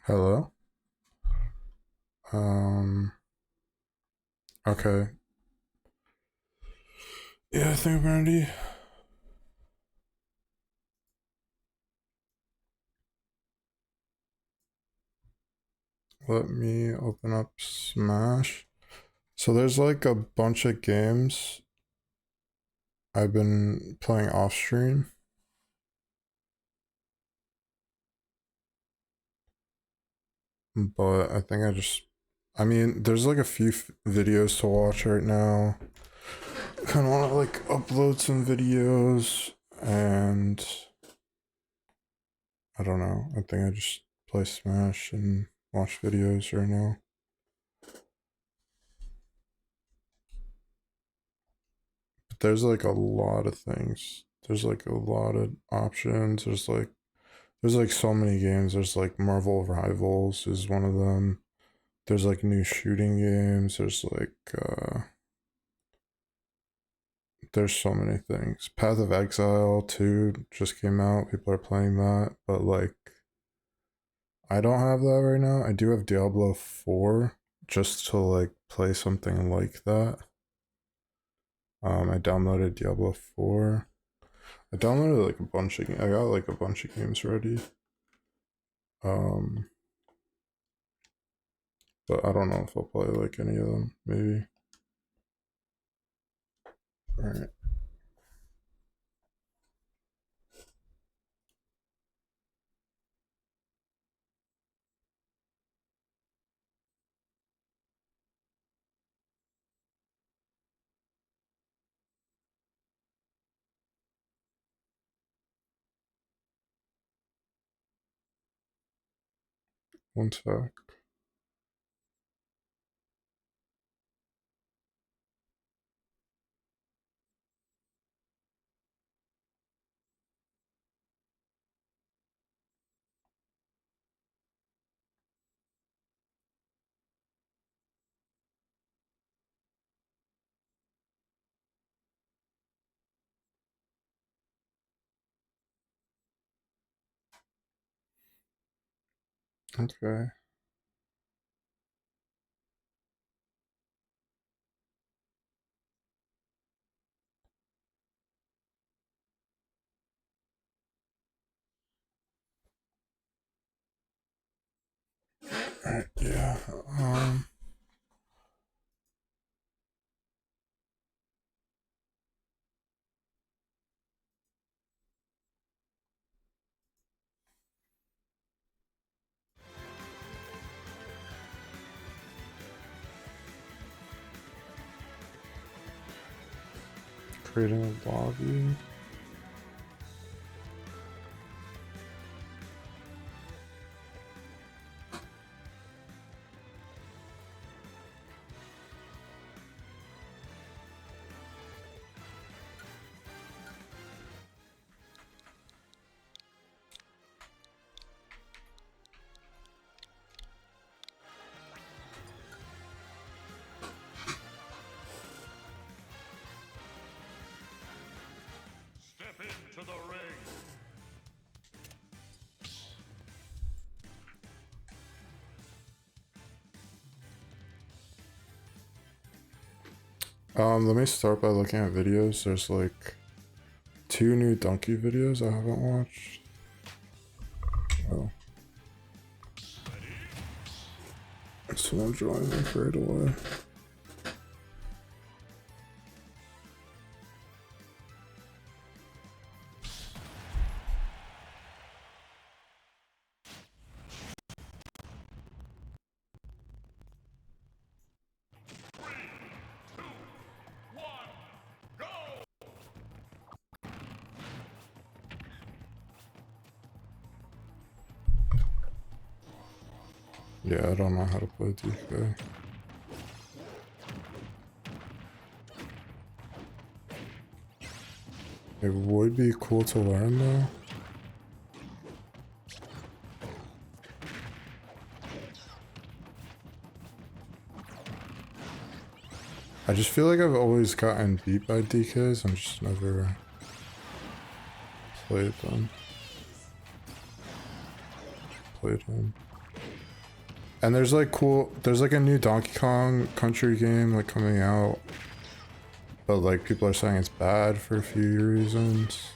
Hello. Um. Okay. Yeah, I think I'm ready. Let me open up Smash. So there's like a bunch of games I've been playing off stream, but I think I mean, there's like a few videos to watch right now. Kind of want to like upload some videos, and I don't know. I think I just play Smash and watch videos right now. But there's like a lot of things. There's like a lot of options. There's like so many games. There's like Marvel Rivals is one of them. There's like new shooting games. There's so many things. Path of Exile 2 just came out. People are playing that, but like I don't have that right now. I do have Diablo 4 just to like play something like that. I downloaded Diablo 4. I downloaded like a bunch of I got like a bunch of games ready. Um but I don't know if I'll play like any of them. Maybe. Alright. One sec. Okay. Alright, yeah. Um Creating a lobby. Step into the ring. Let me start by looking at videos. There's like two new Donkey videos I haven't watched. Oh. Someone joined me right away. Yeah, I don't know how to play DK. It would be cool to learn though. I just feel like I've always gotten beat by DKs and just never played them. Played him. And there's like there's like a new Donkey Kong Country game like coming out, but like people are saying it's bad for a few reasons.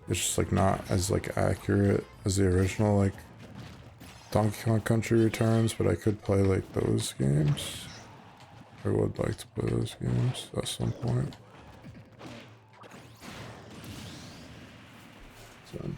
It's just like not as like accurate as the original like Donkey Kong Country Returns, but I could play like those games. I would like to play those games at some point. So.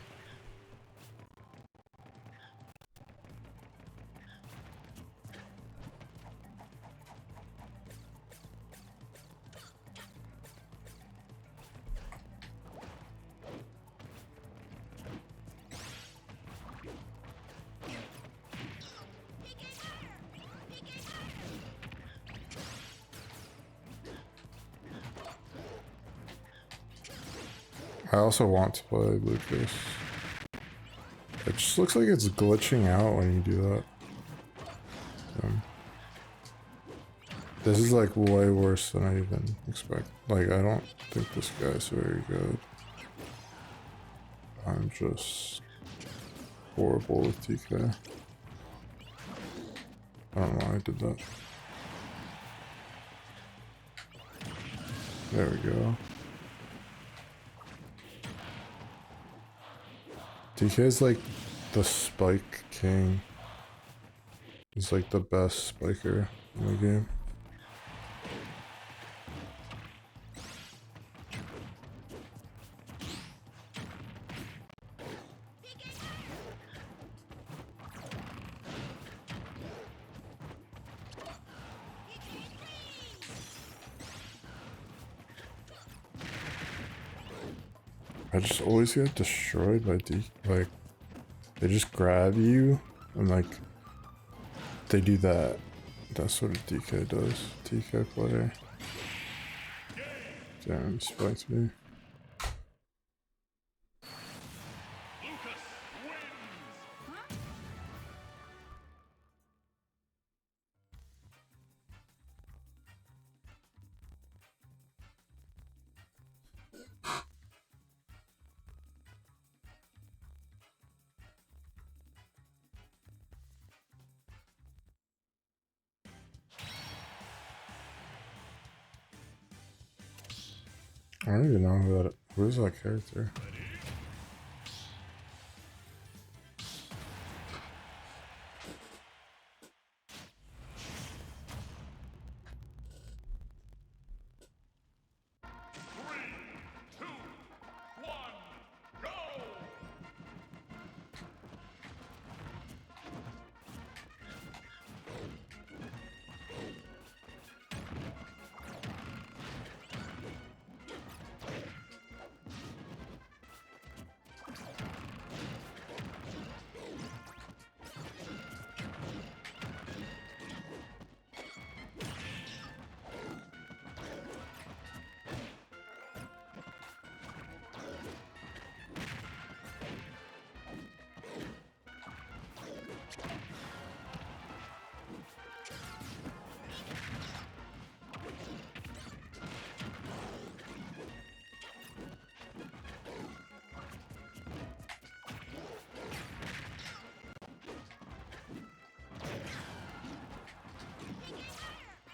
I also want to play Lucas. It just looks like it's glitching out when you do that. This is like way worse than I even expect. Like, I don't think this guy's very good. I'm just horrible with TK. I don't know why I did that. There we go. TK is like the spike king. He's like the best spiker in the game. I just always get destroyed by like, they just grab you and like, they do that. That's what a DK does. TK player. Damn, he spiked me. I don't even know who is that character.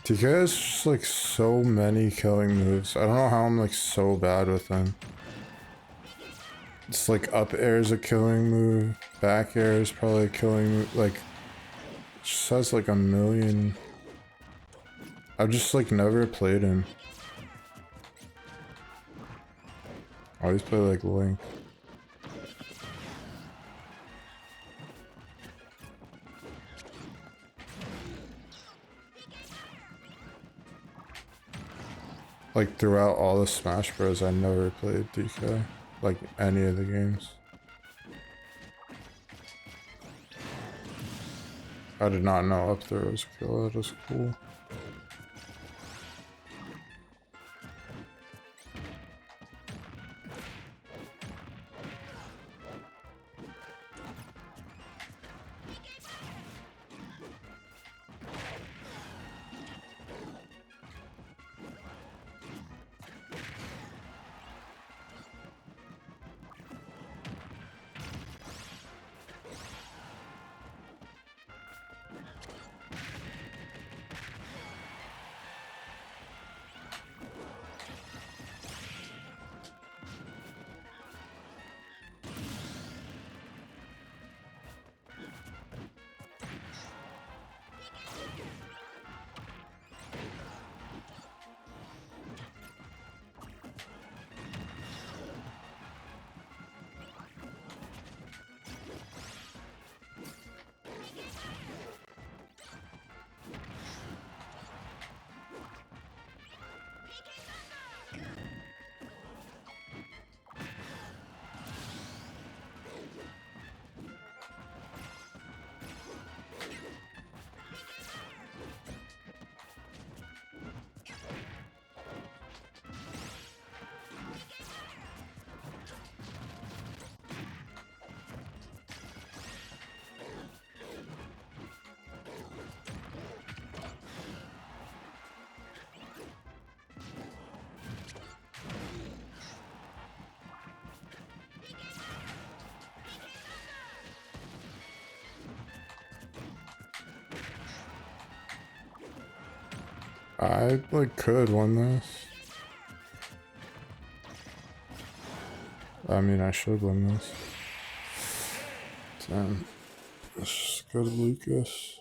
TK has just like so many killing moves. I don't know how I'm like so bad with them. It's like up air is a killing move, back air is probably a killing move. Like, it just has like a million. I've just like never played him. I always play like Link. Like throughout all the Smash Bros, I never played DK. Like any of the games. I did not know up there was a kill. That is cool. I like could win this. I mean, I should win this. Damn. Let's just go to Lucas.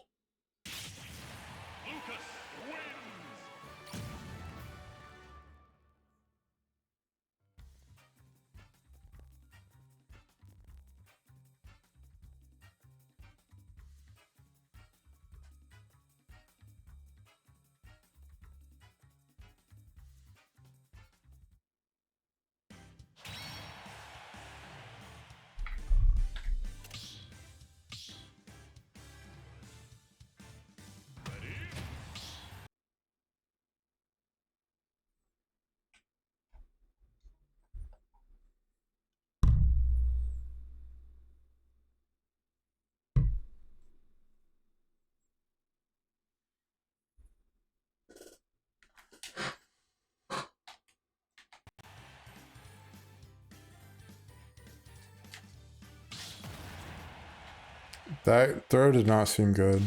That throw did not seem good.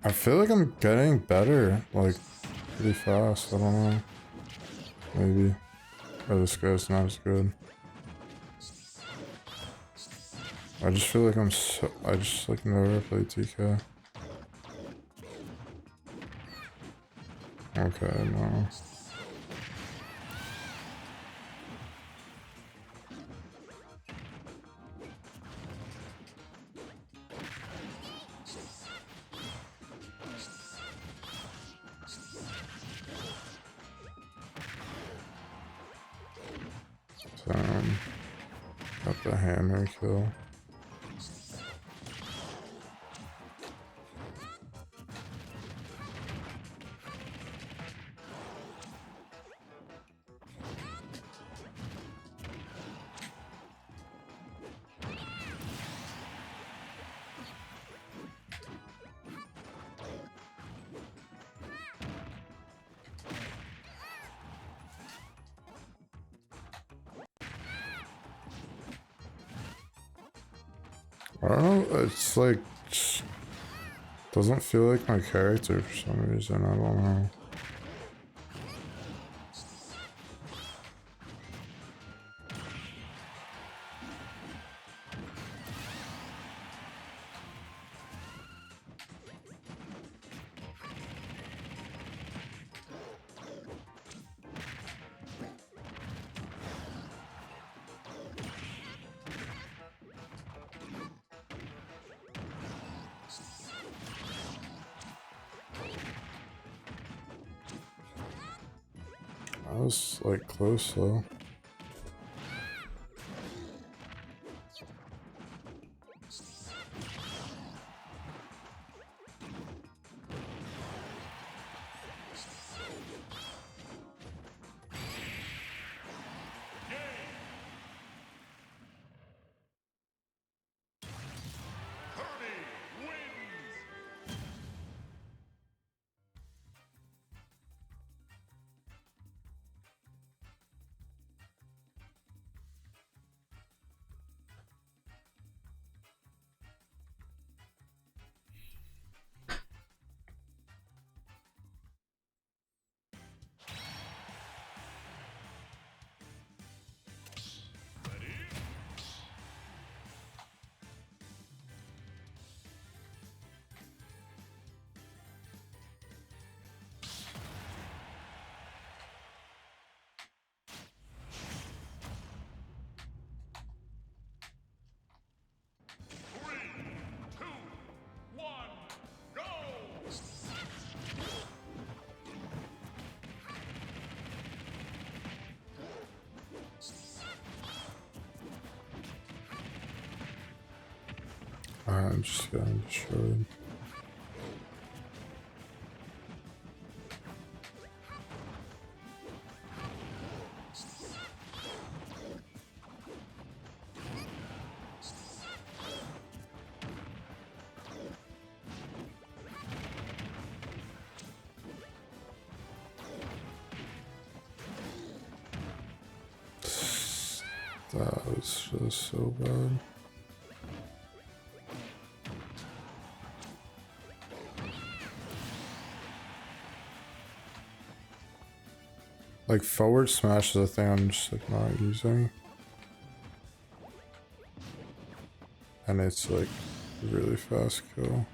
I feel like I'm getting better, like, pretty fast. I don't know. Maybe. Or this guy's not as good. I just feel like I'm so. I just like never played TK. Okay, no. Got the hammer kill. I don't know, it's like, doesn't feel like my character for some reason, I don't know. I was like close though. I'm just getting destroyed. That was just so bad. Like forward smash is a thing I'm just like not using. And it's like really fast kill.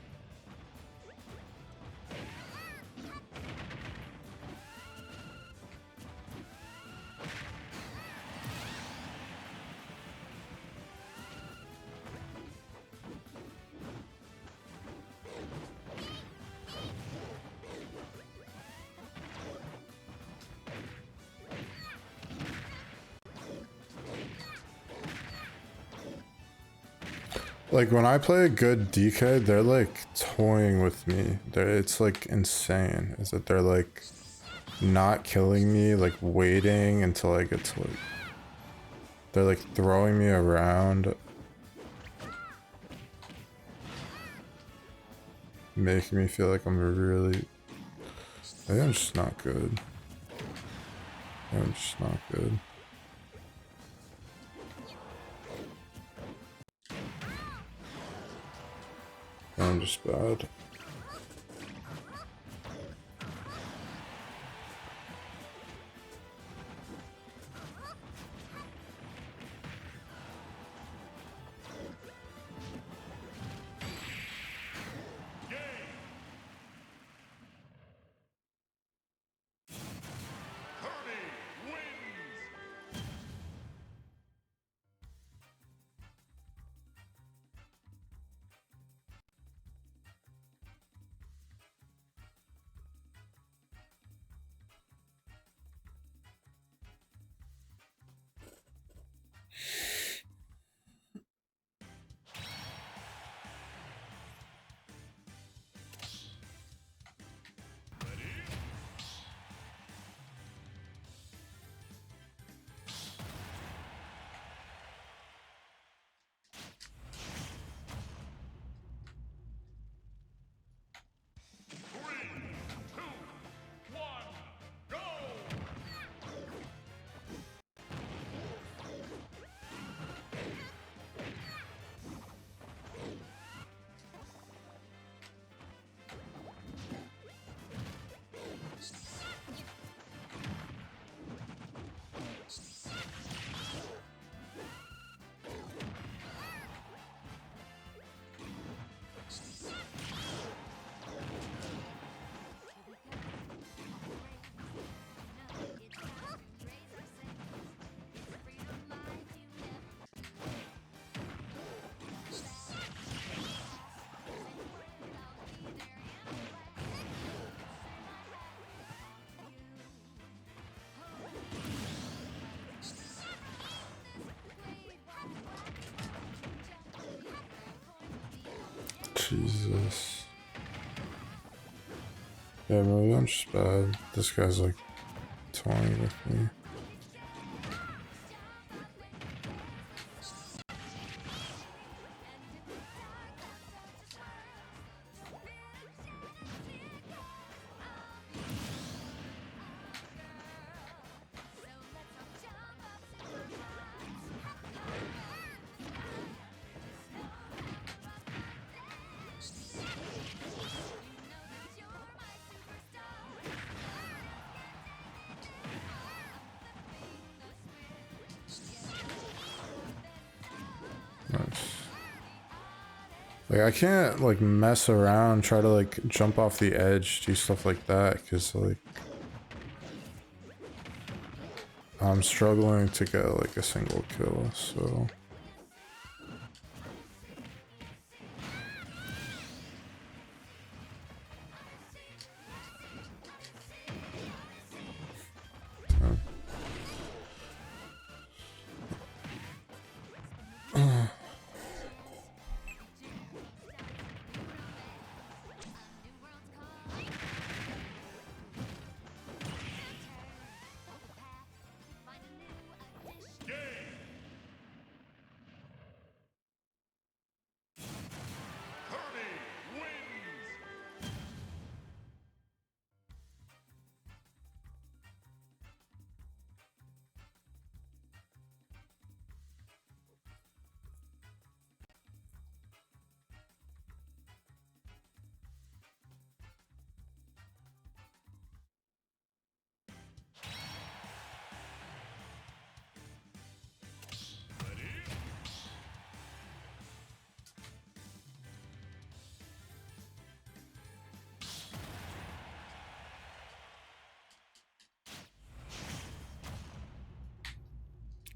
Like when I play a good DK, they're like toying with me. It's like insane. Is that they're like not killing me, like waiting until I get to like. They're like throwing me around, making me feel like I'm really. Maybe I'm just not good. I'm just not good. I'm just bad. Jesus. Yeah, maybe I'm just bad. This guy's like toying with me. Nice. Like I can't like mess around, try to like jump off the edge, do stuff like that, because like I'm struggling to get like a single kill, so.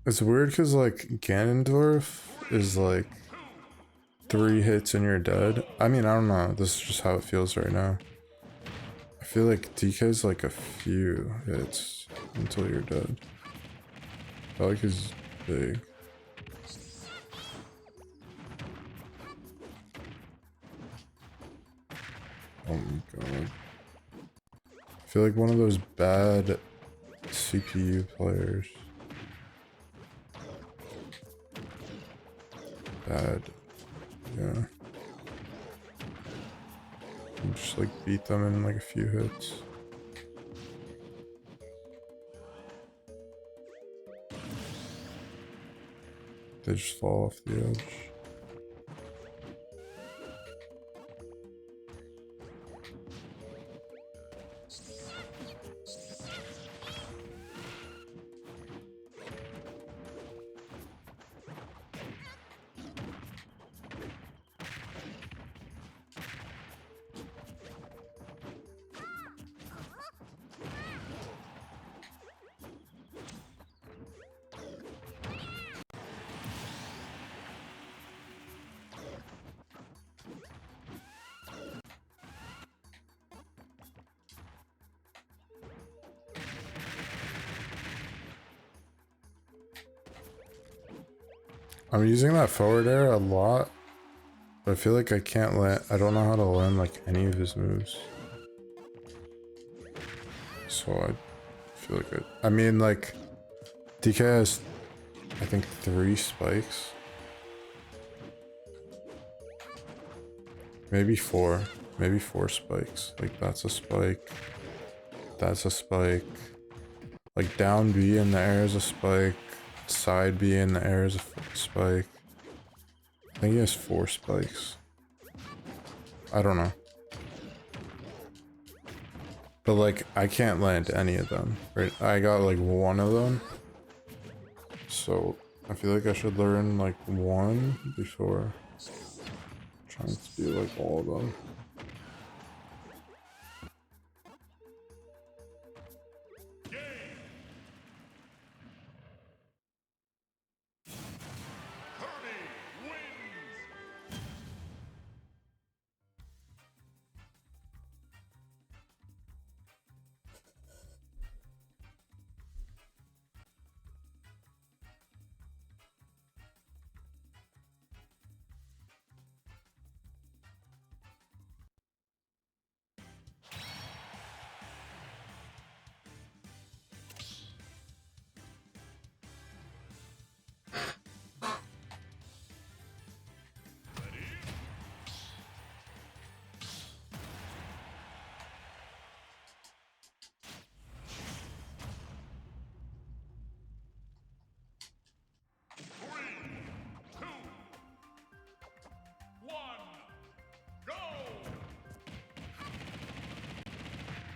It's weird because like Ganondorf is like 3 hits and you're dead. I mean, I don't know. This is just how it feels right now. I feel like DK is like a few hits until you're dead. I feel like he's big. Oh my god. I feel like one of those bad CPU players. Bad. Yeah. And just like beat them in like a few hits. They just fall off the edge. I'm using that forward air a lot, but I feel like I can't land. I don't know how to land like any of his moves. So I feel like I mean, like DK has, I think, 3 spikes, maybe 4, maybe 4 spikes. Like that's a spike. That's a spike. Like down B in the air is a spike. Side B in the air is a spike. I think he has 4 spikes. I don't know. But like, I can't land any of them. Right? I got like 1 of them. So I feel like I should learn like 1 before trying to do like all of them.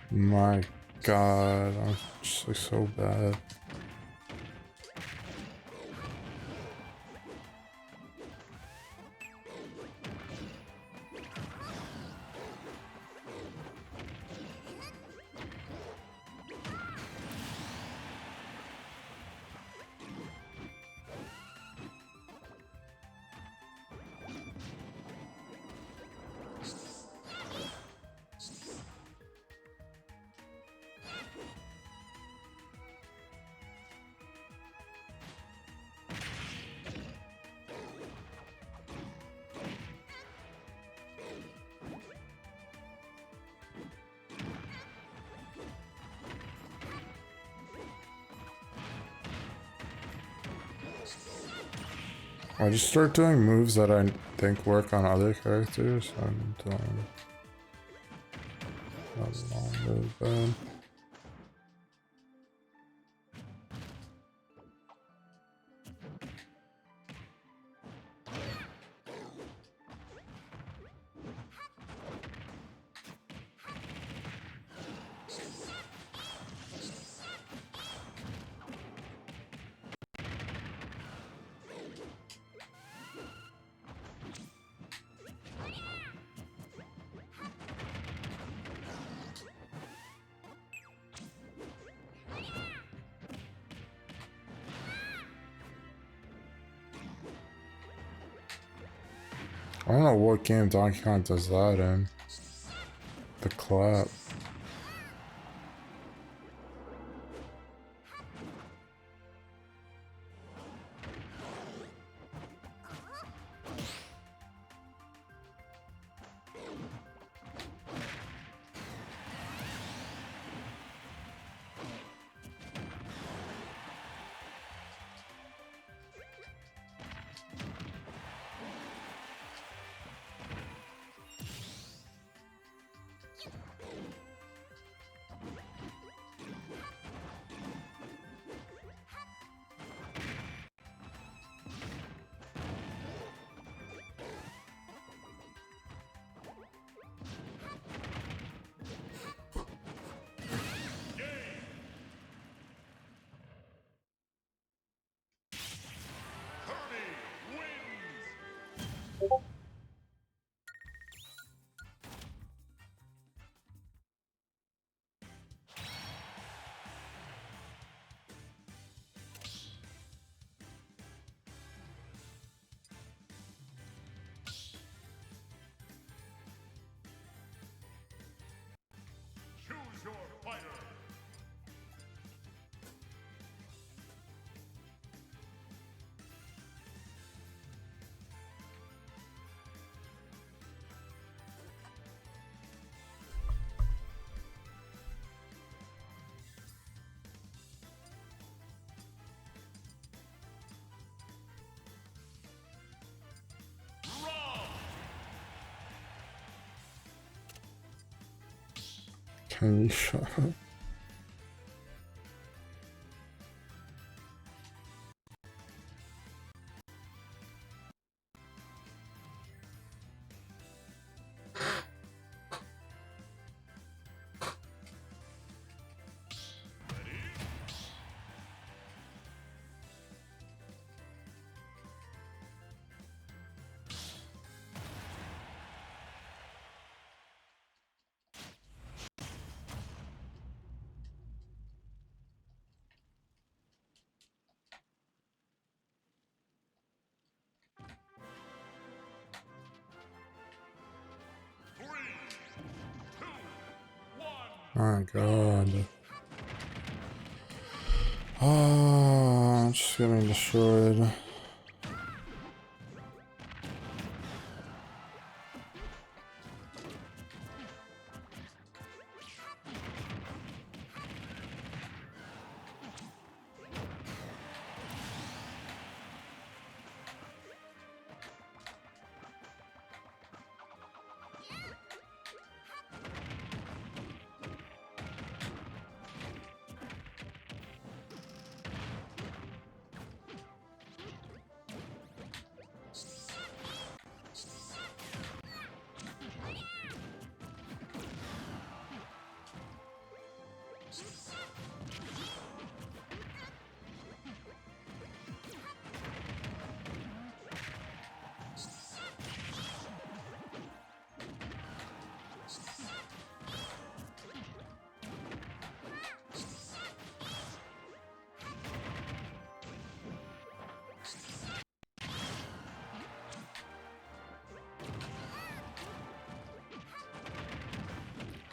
My god, I'm just like so bad. I just start doing moves that I think work on other characters and not really bad. I don't know what game Donkey Kong does that in. The clap. Choose your fighter. Can you shut up? My god. Oh, I'm just getting destroyed.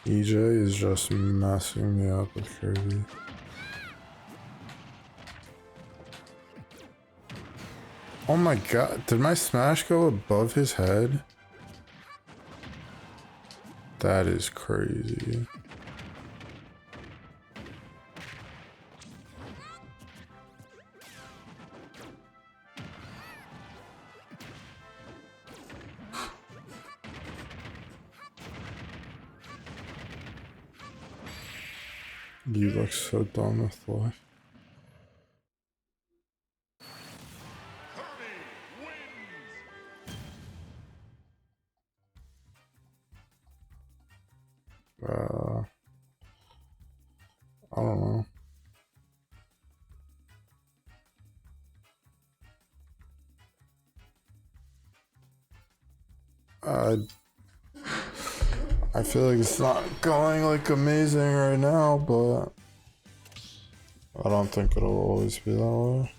EJ is just messing me up with Kirby. Oh my god, did my smash go above his head? That is crazy. You look so dumb with life. I don't know. I feel like it's not going like amazing right now, but I don't think it'll always be that way.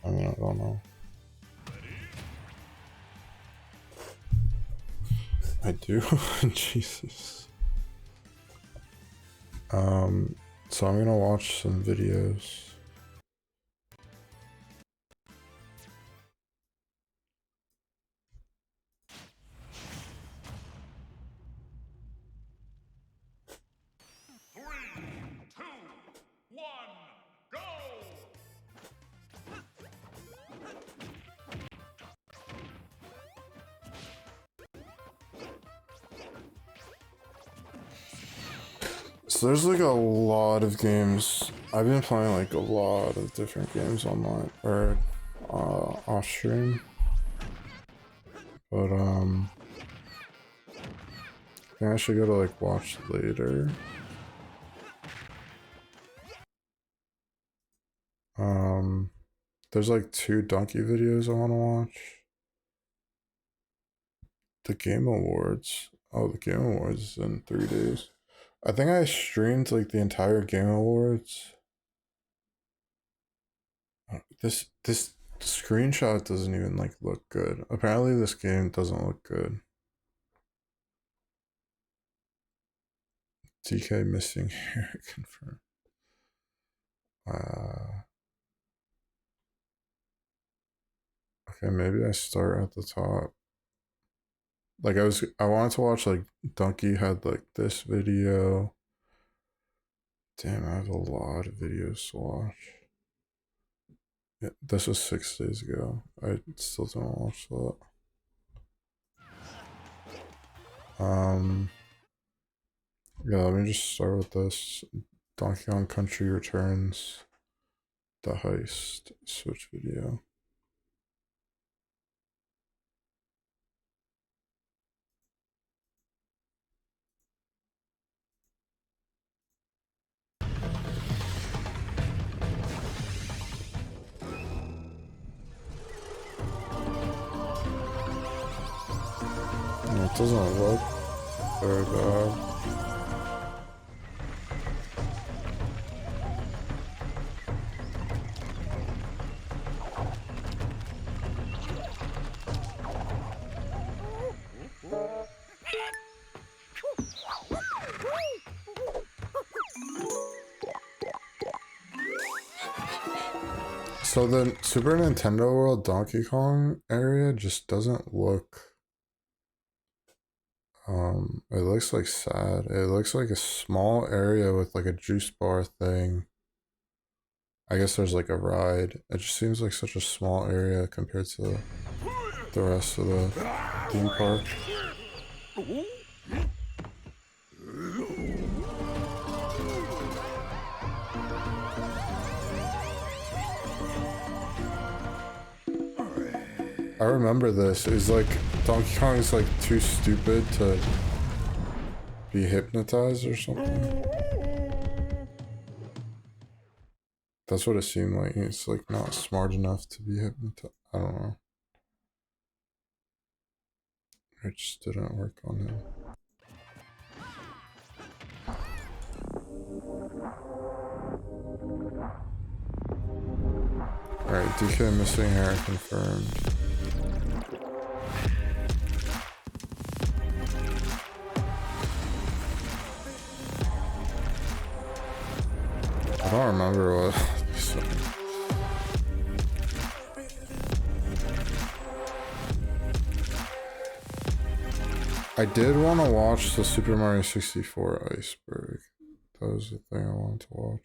I mean, I don't know. I do. Jesus. So I'm gonna watch some videos. Go! So there's like a lot of games. I've been playing like a lot of different games online or off stream. But I think I should go to like watch later. There's like 2 donkey videos I want to watch. The Game Awards. Oh, the Game Awards is in 3 days. I think I streamed like the entire Game Awards. This screenshot doesn't even like look good. Apparently this game doesn't look good. DK missing hair confirmed. Okay, maybe I start at the top. Like I wanted to watch like Donkey had like this video. Damn, I have a lot of videos to watch. Yeah, this was 6 days ago. I still don't watch that. Yeah, let me just start with this. Donkey Kong Country Returns. The Heist Switch video. It doesn't look very bad. So the Super Nintendo World Donkey Kong area just doesn't look it looks like sad. It looks like a small area with like a juice bar thing. I guess there's like a ride. It just seems like such a small area compared to the rest of the theme park. I remember this. It's like Donkey Kong is like too stupid to be hypnotized or something. That's what it seemed like. It's like not smart enough to be hypnotized. I don't know. It just didn't work on him. Alright, DK missing hair confirmed. I don't remember what. I did want to watch the Super Mario 64 Iceberg. That was the thing I wanted to watch.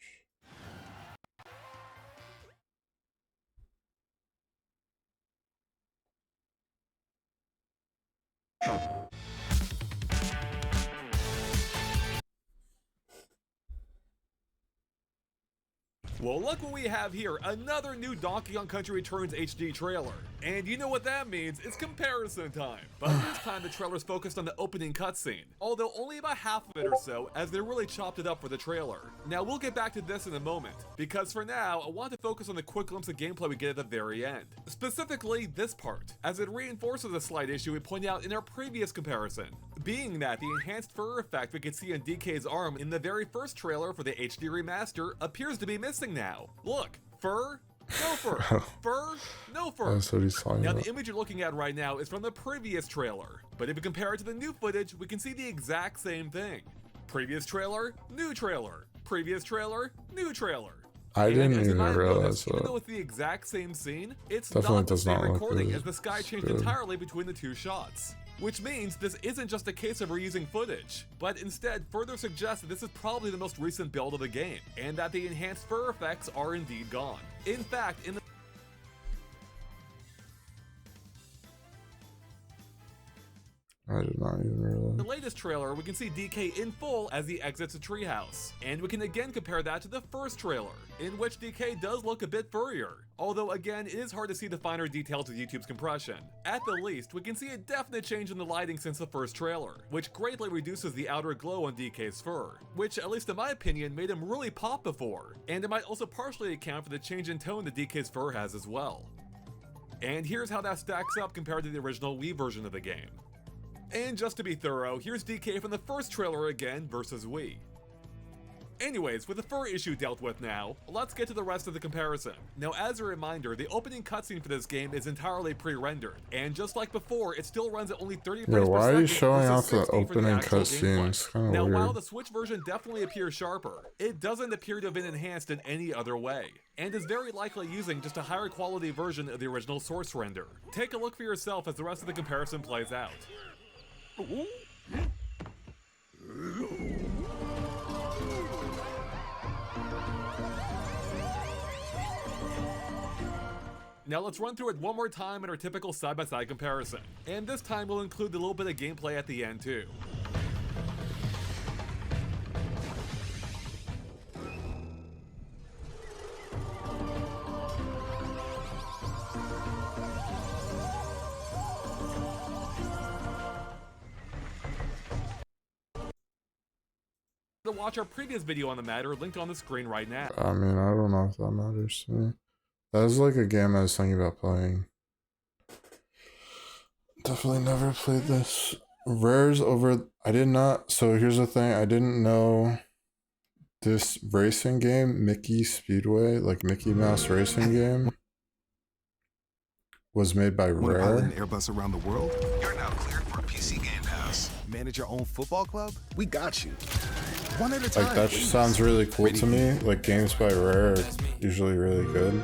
Well, look what we have here, another new Donkey Kong Country Returns HD trailer. And you know what that means, it's comparison time. But this time the trailer's focused on the opening cutscene, although only about half of it or so, as they really chopped it up for the trailer. Now we'll get back to this in a moment, because for now, I want to focus on the quick glimpse of gameplay we get at the very end. Specifically, this part, as it reinforces a slight issue we pointed out in our previous comparison, being that the enhanced fur effect we could see on DK's arm in the very first trailer for the HD remaster appears to be missing now. Look, fur, No fur. Fur? No fur. That's what he's talking Now, about. the image you're looking at right now is from the previous trailer, but if you compare it to the new footage, we can see the exact same thing. Previous trailer, new trailer. Previous trailer, new trailer. I And didn't as you even might have realize noticed, even that. though it's the exact same scene, it's Definitely not the does same not look recording as as the sky changed good. entirely between the two shots. Which means this isn't just a case of reusing footage, but instead further suggests that this is probably the most recent build of the game, and that the enhanced fur effects are indeed gone. In fact, in the I did not even realize. the latest trailer, we can see DK in full as he exits a treehouse. And we can again compare that to the first trailer, in which DK does look a bit furrier. Although again, it is hard to see the finer details of YouTube's compression. At the least, we can see a definite change in the lighting since the first trailer, which greatly reduces the outer glow on DK's fur, which at least in my opinion made him really pop before. And it might also partially account for the change in tone that DK's fur has as well. And here's how that stacks up compared to the original Wii version of the game. And just to be thorough, here's DK from the first trailer again versus Wii. Anyways, with the fur issue dealt with now, let's get to the rest of the comparison. Now, as a reminder, the opening cutscene for this game is entirely pre-rendered, and just like before, it still runs at only 30 frames per Why are you second showing versus off the 60 for opening actual cutscene? gameplay. It's kinda Now, while weird. the Switch version definitely appears sharper, it doesn't appear to have been enhanced in any other way, and is very likely using just a higher quality version of the original source render. Take a look for yourself as the rest of the comparison plays out. Now let's run through it one more time in our typical side-by-side comparison. And this time we'll include a little bit of gameplay at the end too. To watch our previous video on the matter linked on the screen right now. I mean, I don't know if that matters to me. That was like a game I was thinking about playing. Definitely never played this. Rares over. I did not. So here's the thing. I didn't know this racing game, Mickey Speedway, like Mickey Mouse racing game, was made by Want to pilot an Rare. Airbus around the world? You're now cleared for PC Game Pass. Manage your own football club? We got you. One at a time. Like that please. sounds really cool to me. Like games by Rare are usually really good.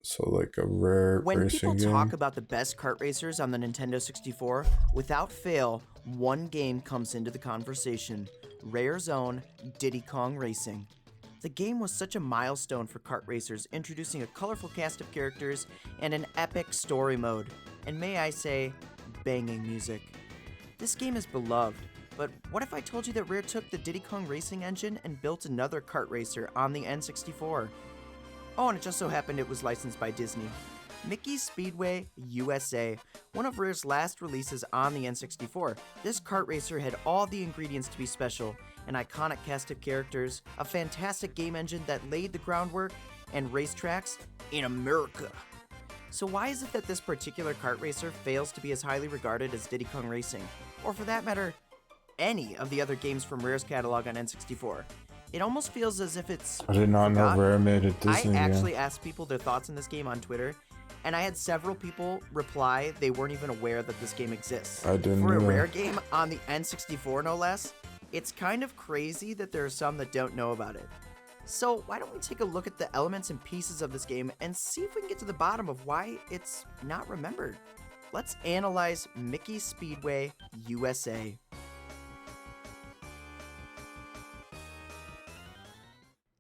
So like a Rare When racing people game. talk about the best kart racers on the Nintendo 64, without fail, one game comes into the conversation: Rare's own Diddy Kong Racing. The game was such a milestone for kart racers, introducing a colorful cast of characters and an epic story mode, and may I say, banging music. This game is beloved, but what if I told you that Rare took the Diddy Kong Racing engine and built another kart racer on the N64? Oh, and it just so happened it was licensed by Disney. Mickey Speedway USA, one of Rare's last releases on the N64. This kart racer had all the ingredients to be special: an iconic cast of characters, a fantastic game engine that laid the groundwork, and racetracks in America. So why is it that this particular kart racer fails to be as highly regarded as Diddy Kong Racing, or for that matter, any of the other games from Rare's catalog on N64? It almost feels as if it's I did not know forgotten. Rare made a Disney I actually game. asked people their thoughts on this game on Twitter, and I had several people reply they weren't even aware that this game exists. I didn't For a either. Rare game on the N64, no less, it's kind of crazy that there are some that don't know about it. So why don't we take a look at the elements and pieces of this game and see if we can get to the bottom of why it's not remembered. Let's analyze Mickey Speedway USA.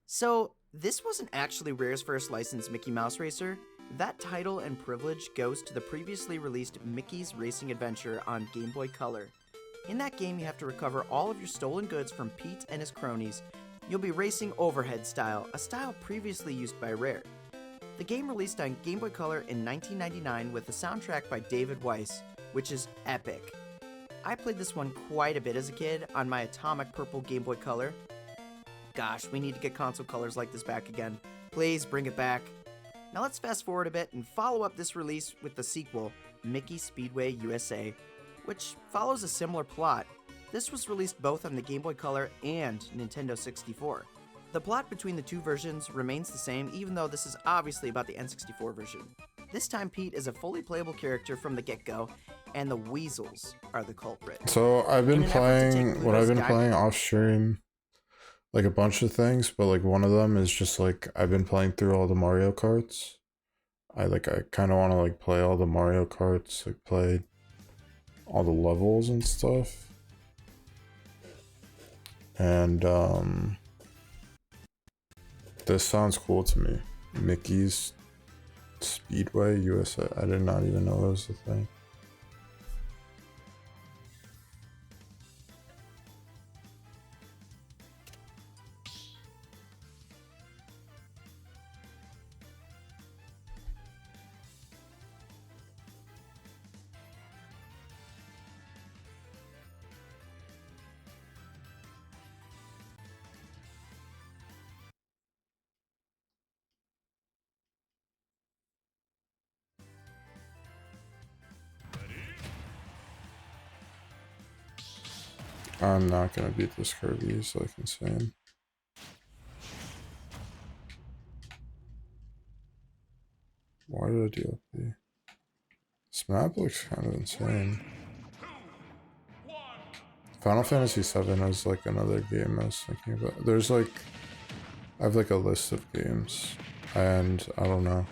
So, this wasn't actually Rare's first licensed Mickey Mouse racer. That title and privilege goes to the previously released Mickey's Racing Adventure on Game Boy Color. In that game, you have to recover all of your stolen goods from Pete and his cronies. You'll be racing overhead style, a style previously used by Rare. The game released on Game Boy Color in 1999 with a soundtrack by David Weiss, which is epic. I played this one quite a bit as a kid on my Atomic Purple Game Boy Color. Gosh, we need to get console colors like this back again. Please bring it back. Now let's fast forward a bit and follow up this release with the sequel, Mickey Speedway USA, which follows a similar plot. This was released both on the Game Boy Color and Nintendo 64. The plot between the two versions remains the same, even though this is obviously about the N64 version. This time, Pete is a fully playable character from the get-go, and the Weasels are the culprit. So I've been In an effort to take playing what I've Pluto's been playing off stream, like a bunch of things, but like one of them is just like I've been playing through all the Mario Karts. I kind of want to like play all the Mario Karts, like play all the levels and stuff. And this sounds cool to me. Mickey's Speedway USA. I did not even know that was a thing. I'm not gonna beat this Kirby, he's like insane. Why did I do LP? This map looks kind of insane. Final Fantasy VII is like another game I was thinking about. There's like, I have like a list of games, and I don't know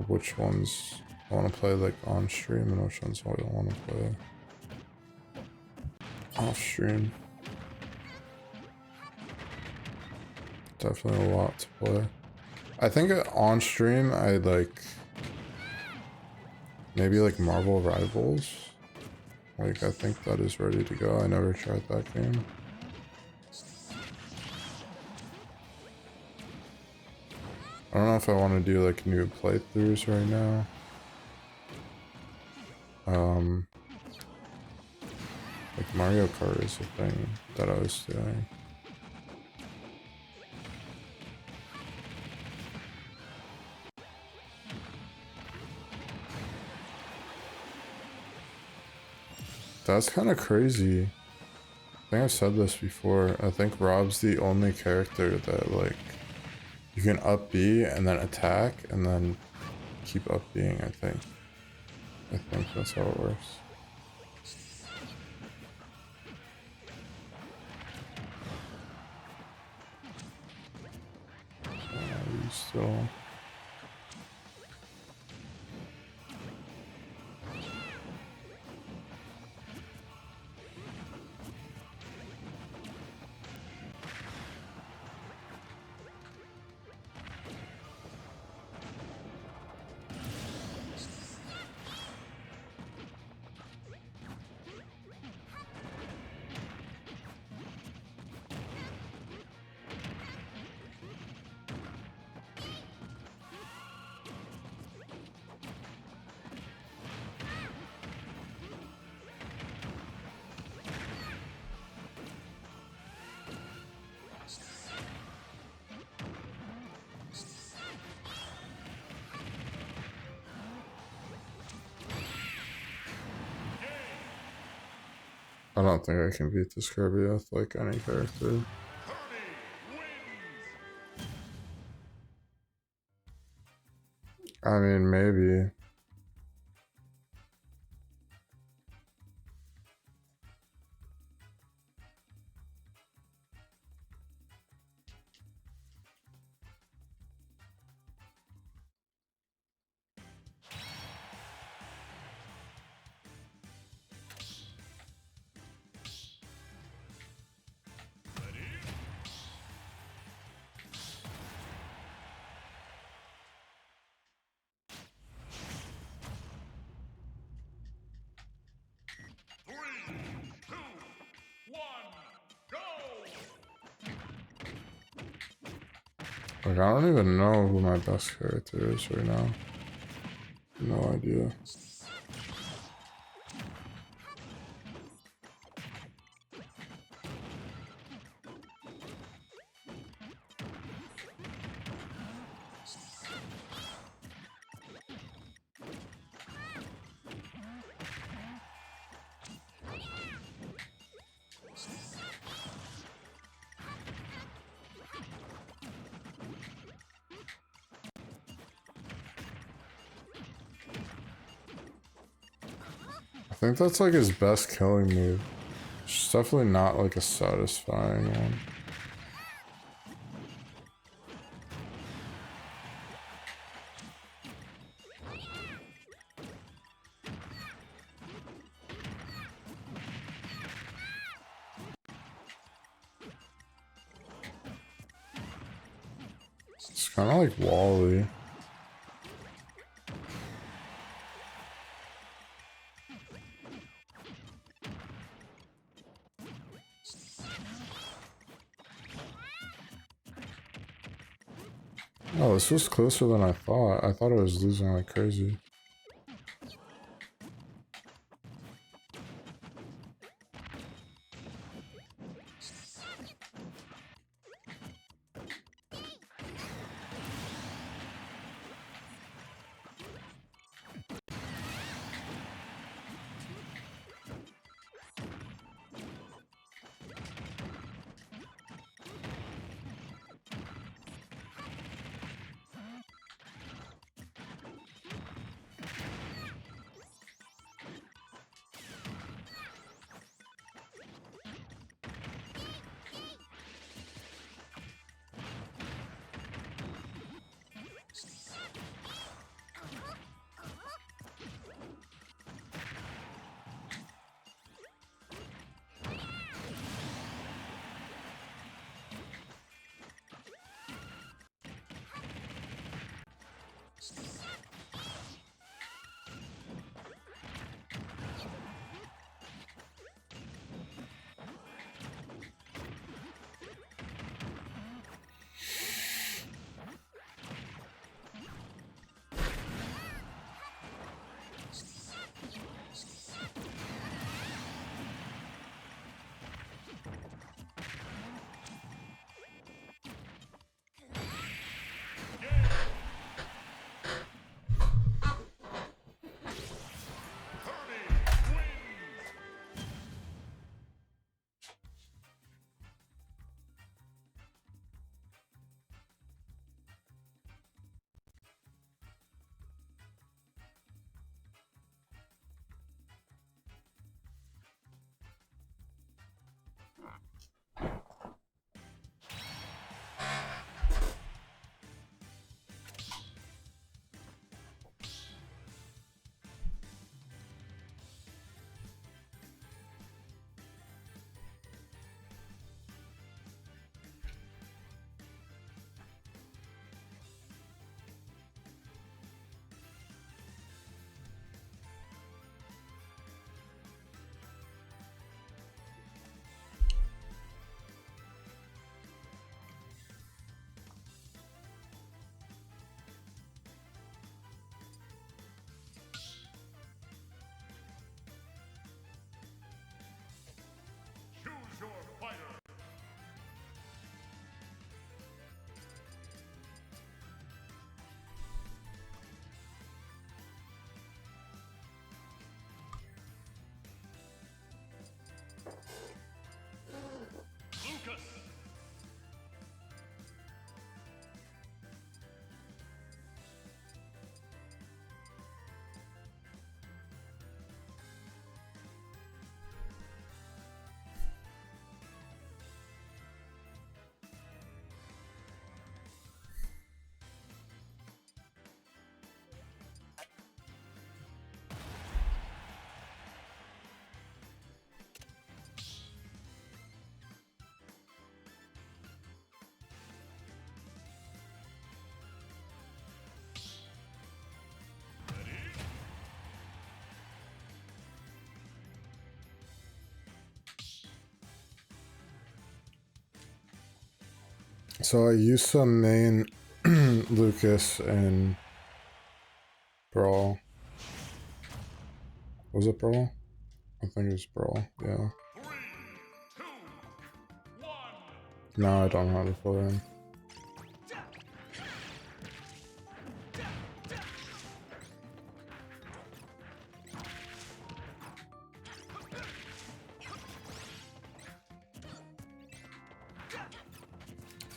which ones I want to play like on stream and which ones I don't want to play off stream. Definitely a lot to play. I think on stream I like maybe like Marvel Rivals. Like I think that is ready to go. I never tried that game. I don't know if I want to do like new playthroughs right now. Like Mario Kart is a thing that I was doing. That's kind of crazy. I think I've said this before. I think Rob's the only character that like you can up B and then attack and then keep up being, I think that's how it works. You still... I don't think I can beat this Kirby with like any character. I mean, maybe. Like, I don't even know who my best character is right now. No idea. I think that's like his best killing move. It's definitely not like a satisfying one. It's kind of like Wally. Oh, this was closer than I thought. I thought I was losing like crazy. Choose your fighter. Lucas. So I used to main Lucas and Brawl. Was it Brawl? I think it was Brawl, yeah. 3, 2, 1. No, I don't know how to play him.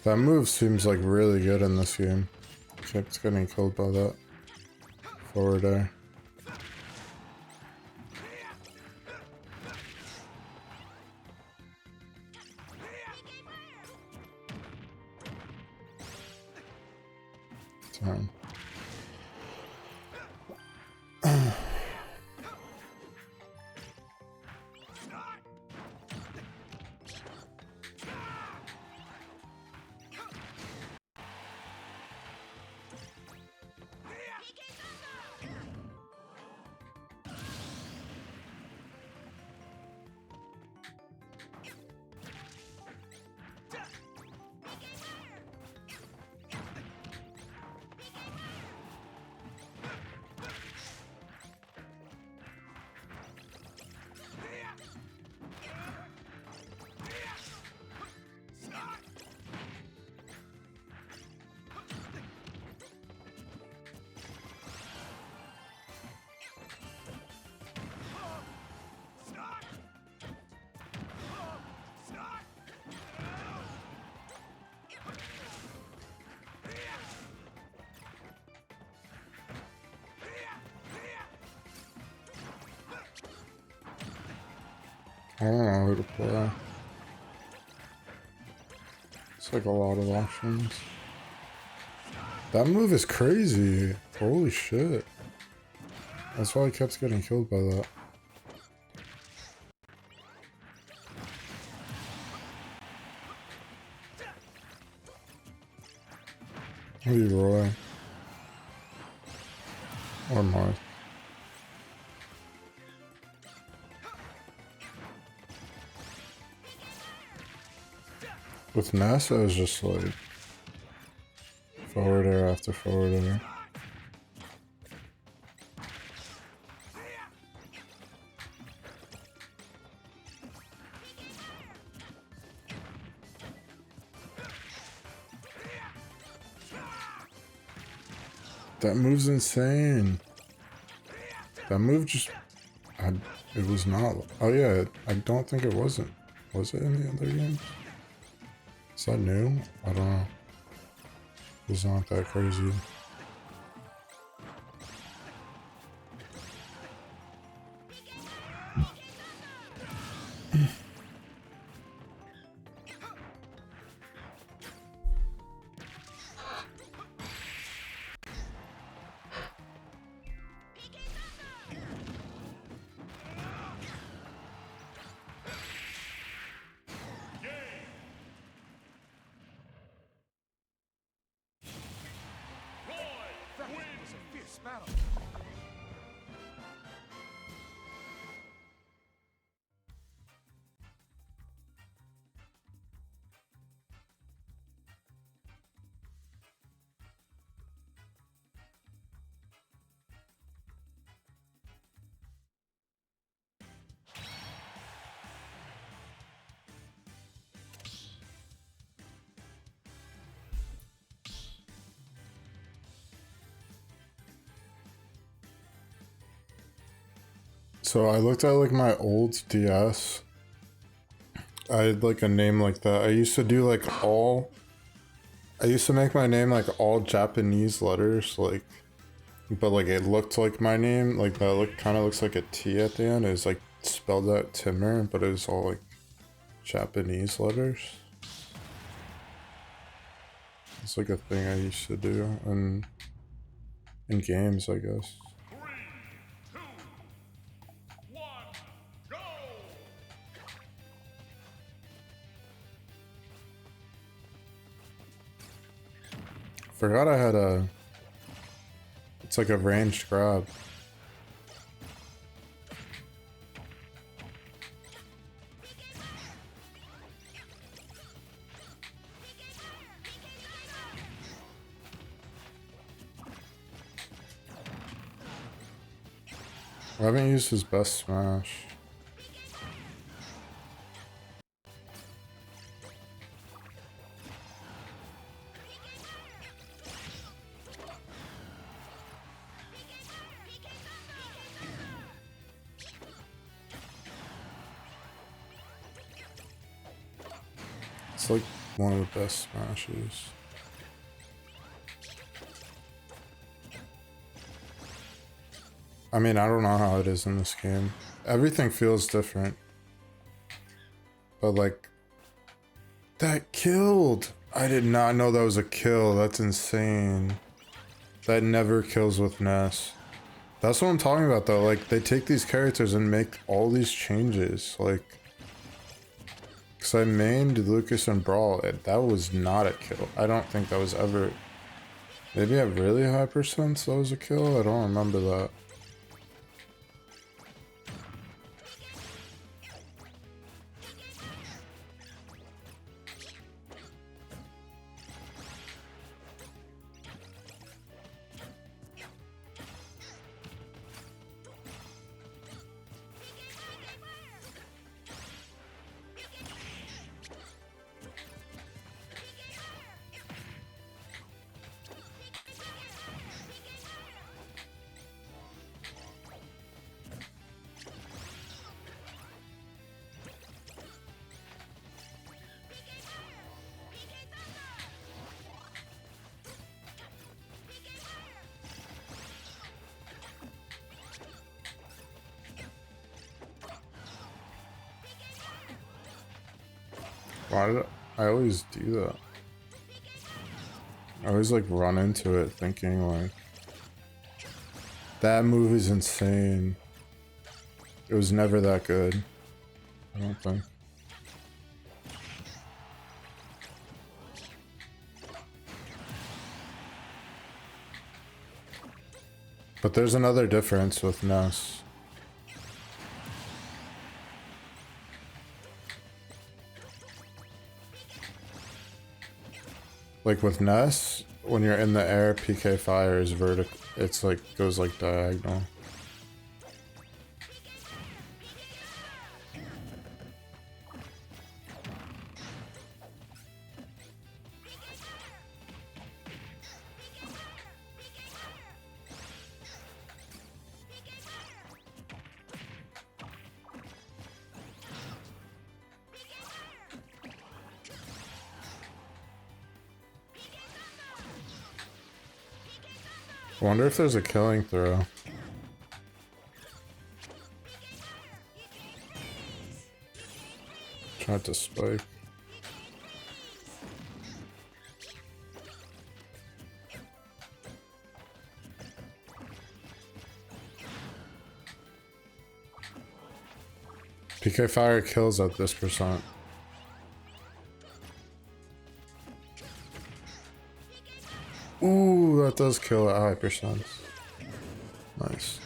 That move seems like really good in this game. Kept getting killed by that forward air. I don't know who to play. It's like a lot of options. That move is crazy. Holy shit. That's why I kept getting killed by that. Maybe Roy. Or Marth. With Ness, I was just like forward air after forward air. That move's insane. That move just, it was not. Oh yeah, I don't think it wasn't. Was it in the other games? Is that new? I don't know. It's not that crazy. So I looked at like my old DS. I had like a name like that. I used to do like all. I used to make my name like all Japanese letters, like, but like it looked like my name, like that look kind of looks like a T at the end. It was like spelled out Timmer, but it was all like Japanese letters. It's like a thing I used to do in games, I guess. 3, 2, 1, go! Forgot I had a. It's like a ranged grab. I haven't used his best smash. It's like one of the best smashes. I mean, I don't know how it is in this game. Everything feels different. But like, that killed! I did not know that was a kill. That's insane. That never kills with Ness. That's what I'm talking about though. Like they take these characters and make all these changes. Like, cause I mained Lucas and Brawl. That was not a kill. I don't think that was ever. Maybe at really high percents that was a kill. I don't remember that. Why did I always do that? I always like run into it thinking like that move is insane. It was never that good. I don't think. But there's another difference with Ness. Like with Ness, when you're in the air, PK fire is vertical. It's like goes like diagonal. I wonder if there's a killing throw. Tried to spike. PK fire kills at this percent. Ooh, that does kill at high percent. Nice.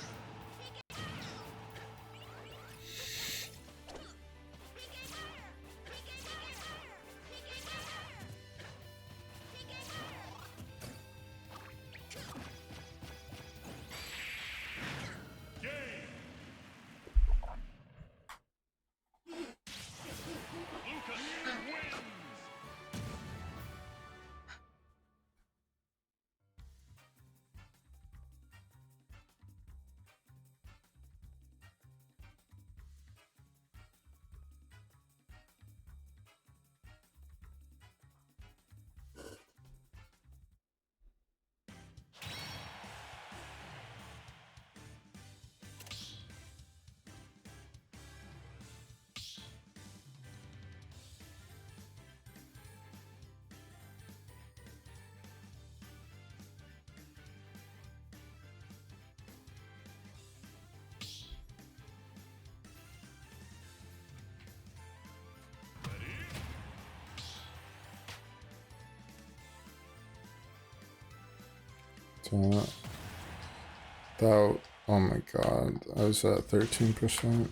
That, oh my god, I was at 13%.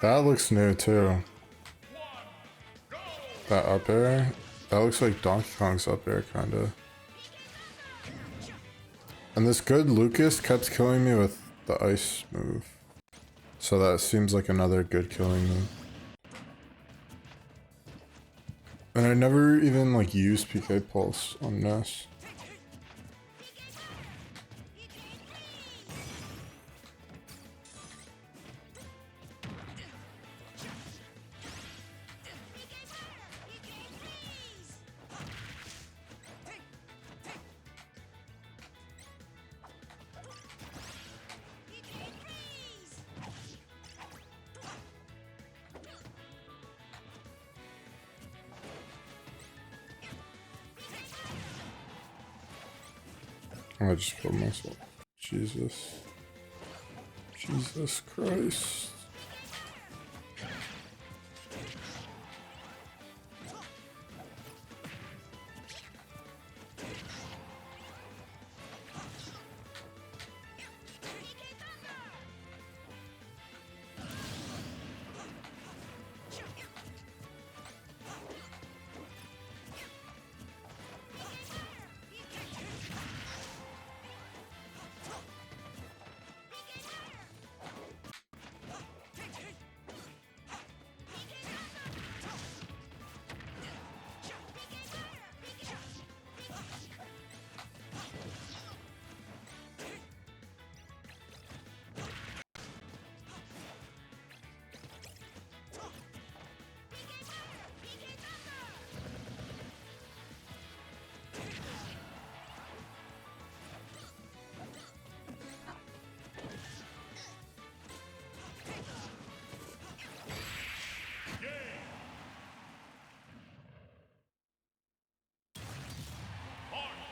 That looks new too. That up air, that looks like Donkey Kong's up air kinda. And this good Lucas kept killing me with the ice move. So that seems like another good killing move. And I never even like used PK Pulse on Ness. I just killed myself. Jesus. Jesus Christ.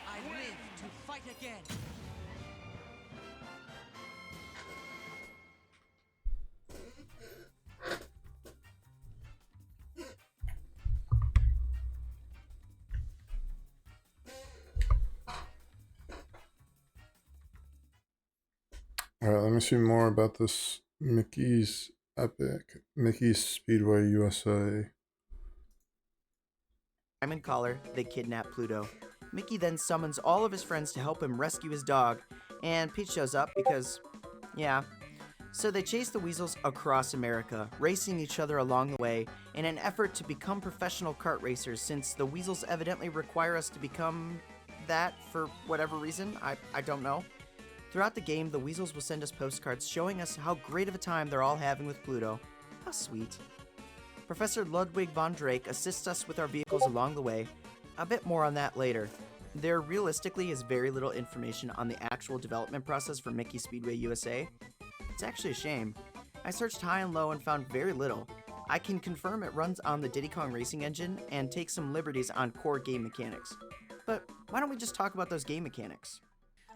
I live to fight again. Alright, let me see more about this Mickey's Epic. Mickey's Speedway USA. Diamond Collar, they kidnap Pluto. Mickey then summons all of his friends to help him rescue his dog, and Peach shows up because, yeah. So they chase the weasels across America, racing each other along the way in an effort to become professional kart racers, since the weasels evidently require us to become that for whatever reason. I don't know. Throughout the game, the weasels will send us postcards showing us how great of a time they're all having with Pluto. How sweet. Professor Ludwig von Drake assists us with our vehicles along the way. A bit more on that later. There realistically is very little information on the actual development process for Mickey Speedway USA. It's actually a shame. I searched high and low and found very little. I can confirm it runs on the Diddy Kong Racing engine and takes some liberties on core game mechanics. But why don't we just talk about those game mechanics?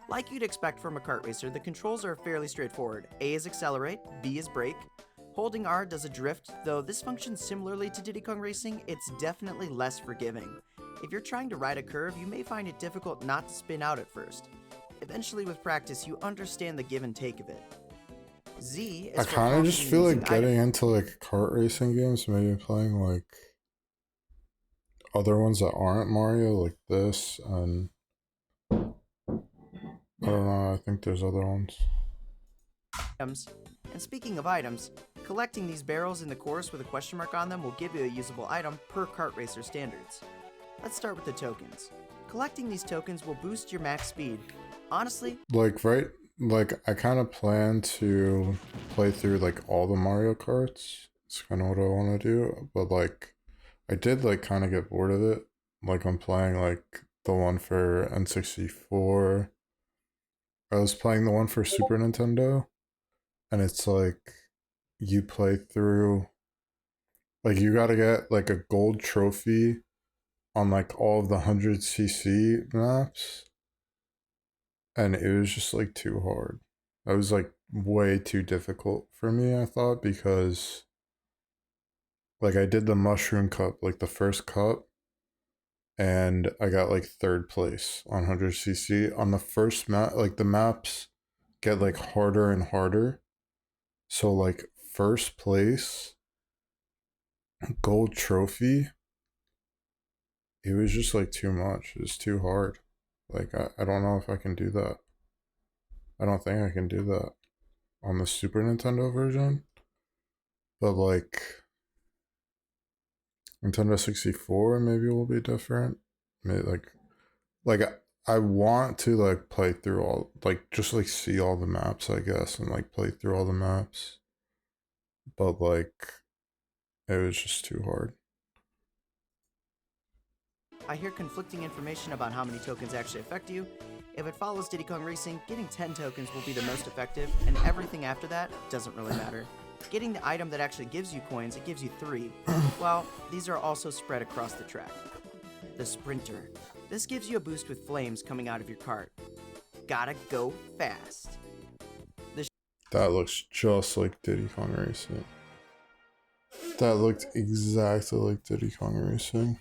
Like you'd expect from a kart racer, the controls are fairly straightforward. A is accelerate, B is brake. Holding R does a drift, though this functions similarly to Diddy Kong Racing, it's definitely less forgiving. If you're trying to ride a curve, you may find it difficult not to spin out at first. Eventually, with practice, you understand the give and take of it. Z is I for kind of just functioning feel using like getting into like kart racing games, maybe playing like other ones that aren't Mario, like this, and I don't know, I think there's other ones. items. And speaking of items, collecting these barrels in the course with a question mark on them will give you a usable item per kart racer standards. Let's start with the tokens. Collecting these tokens will boost your max speed. Honestly, Like, right, like I kind of plan to play through like all the Mario Karts. It's kind of what I want to do, but like I did like kind of get bored of it. Like I'm playing like the one for N64. I was playing the one for Super Nintendo, and it's like you play through, like you gotta get like a gold trophy on like all of the 100cc maps, and it was just like too hard. It was like way too difficult for me, I thought, because like I did the Mushroom Cup, like the first cup, and I got like third place on 100cc. On the first map, like the maps get like harder and harder. So like first place, gold trophy, it was just like too much. It was too hard. Like I don't know if I can do that. I don't think I can do that on the Super Nintendo version. But like Nintendo 64 maybe will be different. Maybe like I want to like play through all, like just like see all the maps, I guess, and like play through all the maps. But like it was just too hard. I hear conflicting information about how many tokens actually affect you. If it follows Diddy Kong Racing, getting 10 tokens will be the most effective, and everything after that doesn't really matter. Getting the item that actually gives you coins, it gives you 3. Well, these are also spread across the track. The Sprinter. This gives you a boost with flames coming out of your cart. gotta go fast. That looks just like Diddy Kong Racing. That looked exactly like Diddy Kong Racing.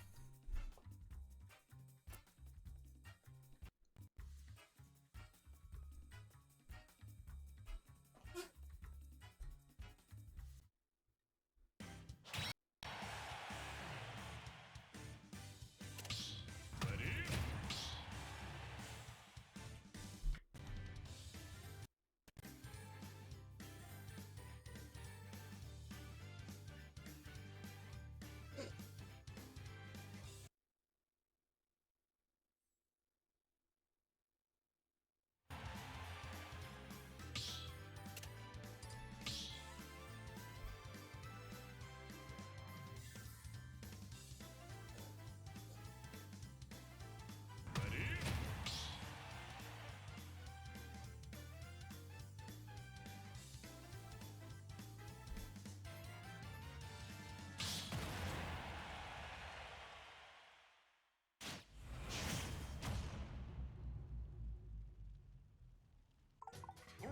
Three,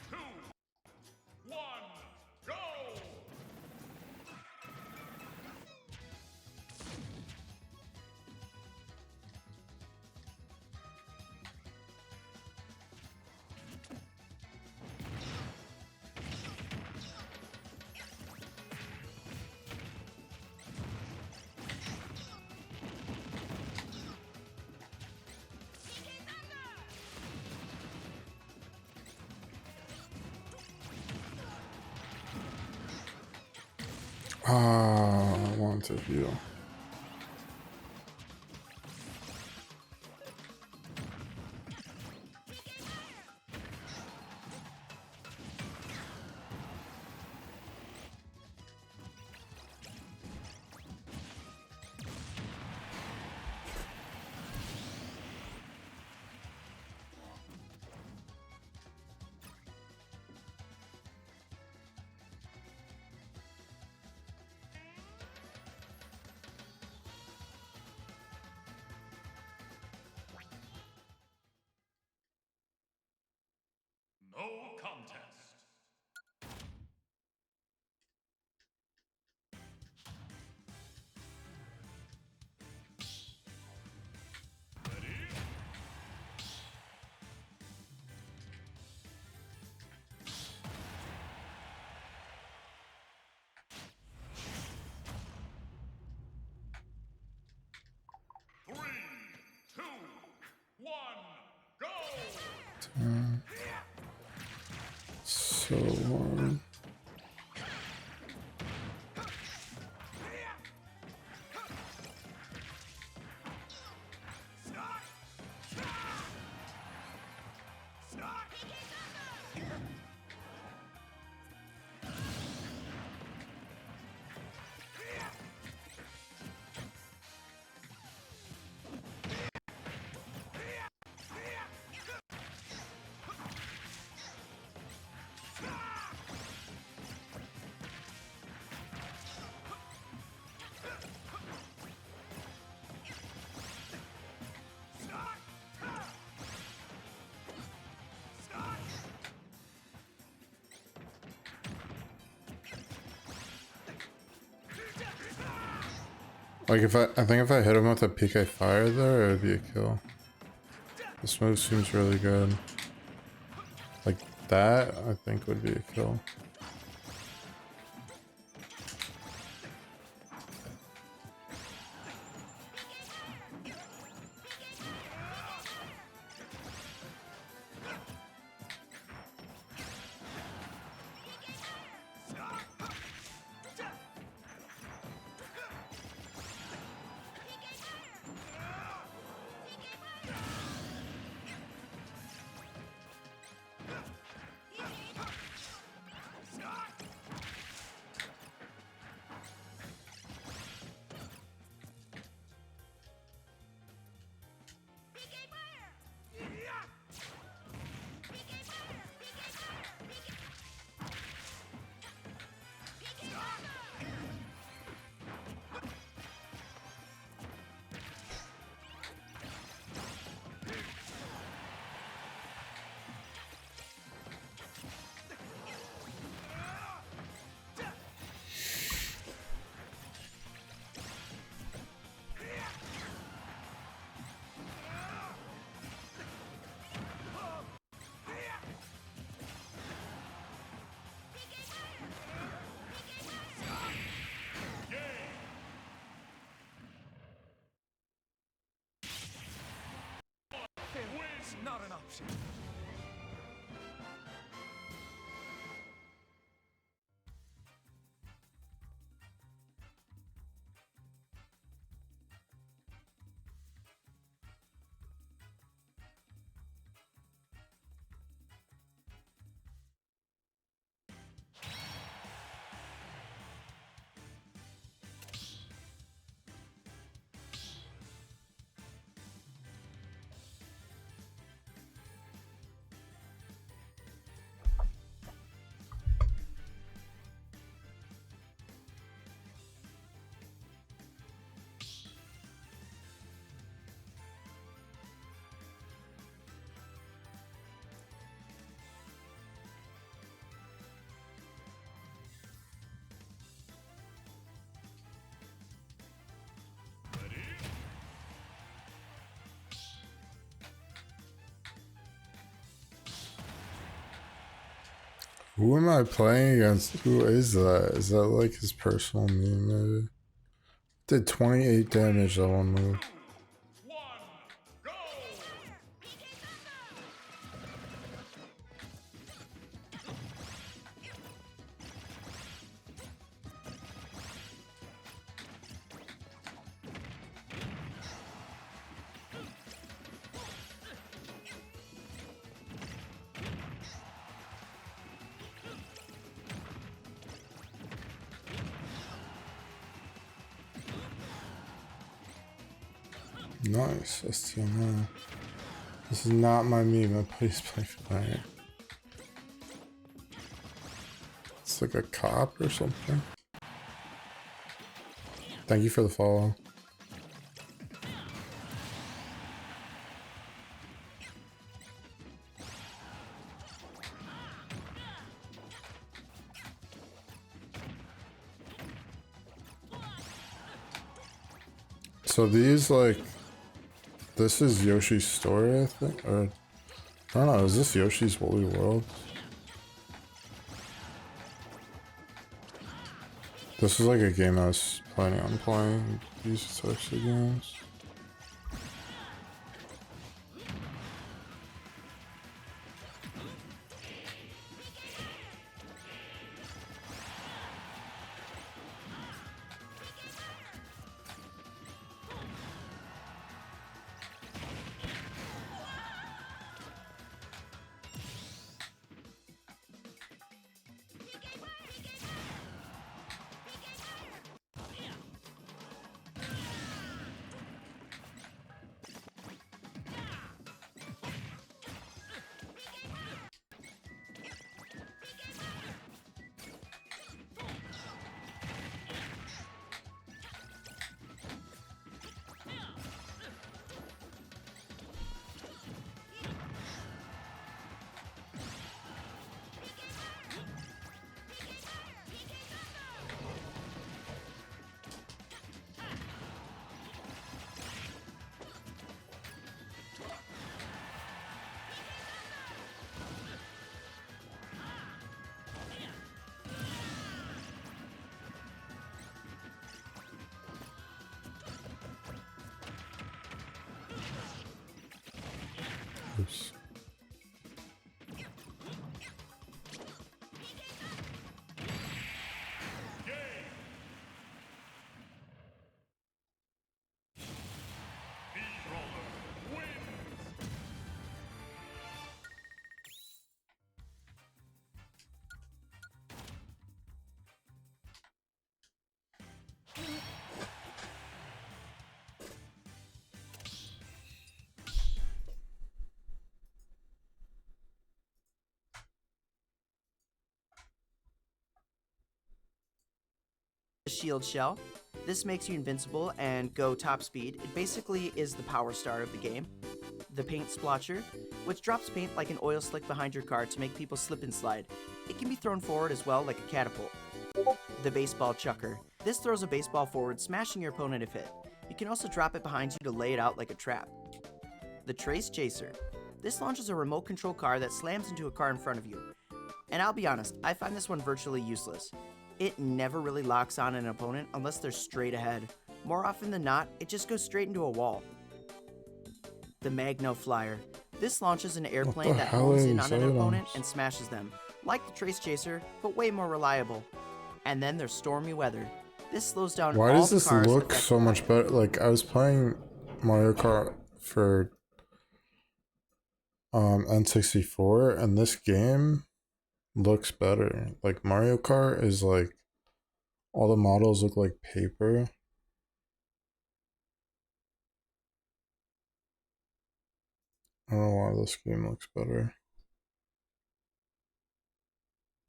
two, one, go! Ah, I want to view. No contest. Three, two, one, go! So hard. Like I think if I hit him with a PK fire there, it would be a kill. This move seems really good. Like that, I think would be a kill. not an option. Who am I playing against? Who is that? Is that like his personal meme maybe? Did 28 damage that one move. 1, go! Nice, STML. This is not my meme, please play for that. It's like a cop or something. Thank you for the follow. So these like, this is Yoshi's Story, I think, or I don't know. Is this Yoshi's Woolly World? This is like a game I was planning on playing. These types of games. Oops. Shield Shell. This makes you invincible and go top speed. It basically is the power star of the game. The Paint Splotcher, which drops paint like an oil slick behind your car to make people slip and slide. It can be thrown forward as well like a catapult. The Baseball Chucker. This throws a baseball forward, smashing your opponent if hit. You can also drop it behind you to lay it out like a trap. The Trace Chaser. This launches a remote control car that slams into a car in front of you. And I'll be honest, I find this one virtually useless. It never really locks on an opponent unless they're straight ahead. More often than not, it just goes straight into a wall. The Magno Flyer. This launches an airplane the that hell hones are in these on an opponent items? and smashes them, like the Trace Chaser, but way more reliable. And then there's Stormy Weather. This slows down Why all does the this cars look affected so by much it. better? Like, I was playing Mario Kart for N64, and this game looks better. Like, Mario Kart is like, all the models look like paper. I don't know why this game looks better.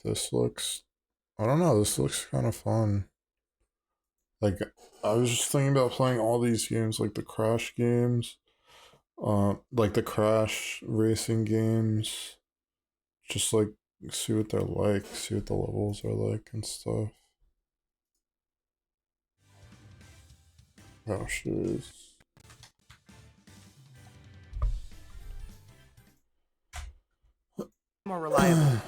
This looks, I don't know, this looks kind of fun. Like, I was just thinking about playing all these games, like the Crash games, like the Crash racing games, just like see what they're like, see what the levels are like and stuff. Crashes. More reliable.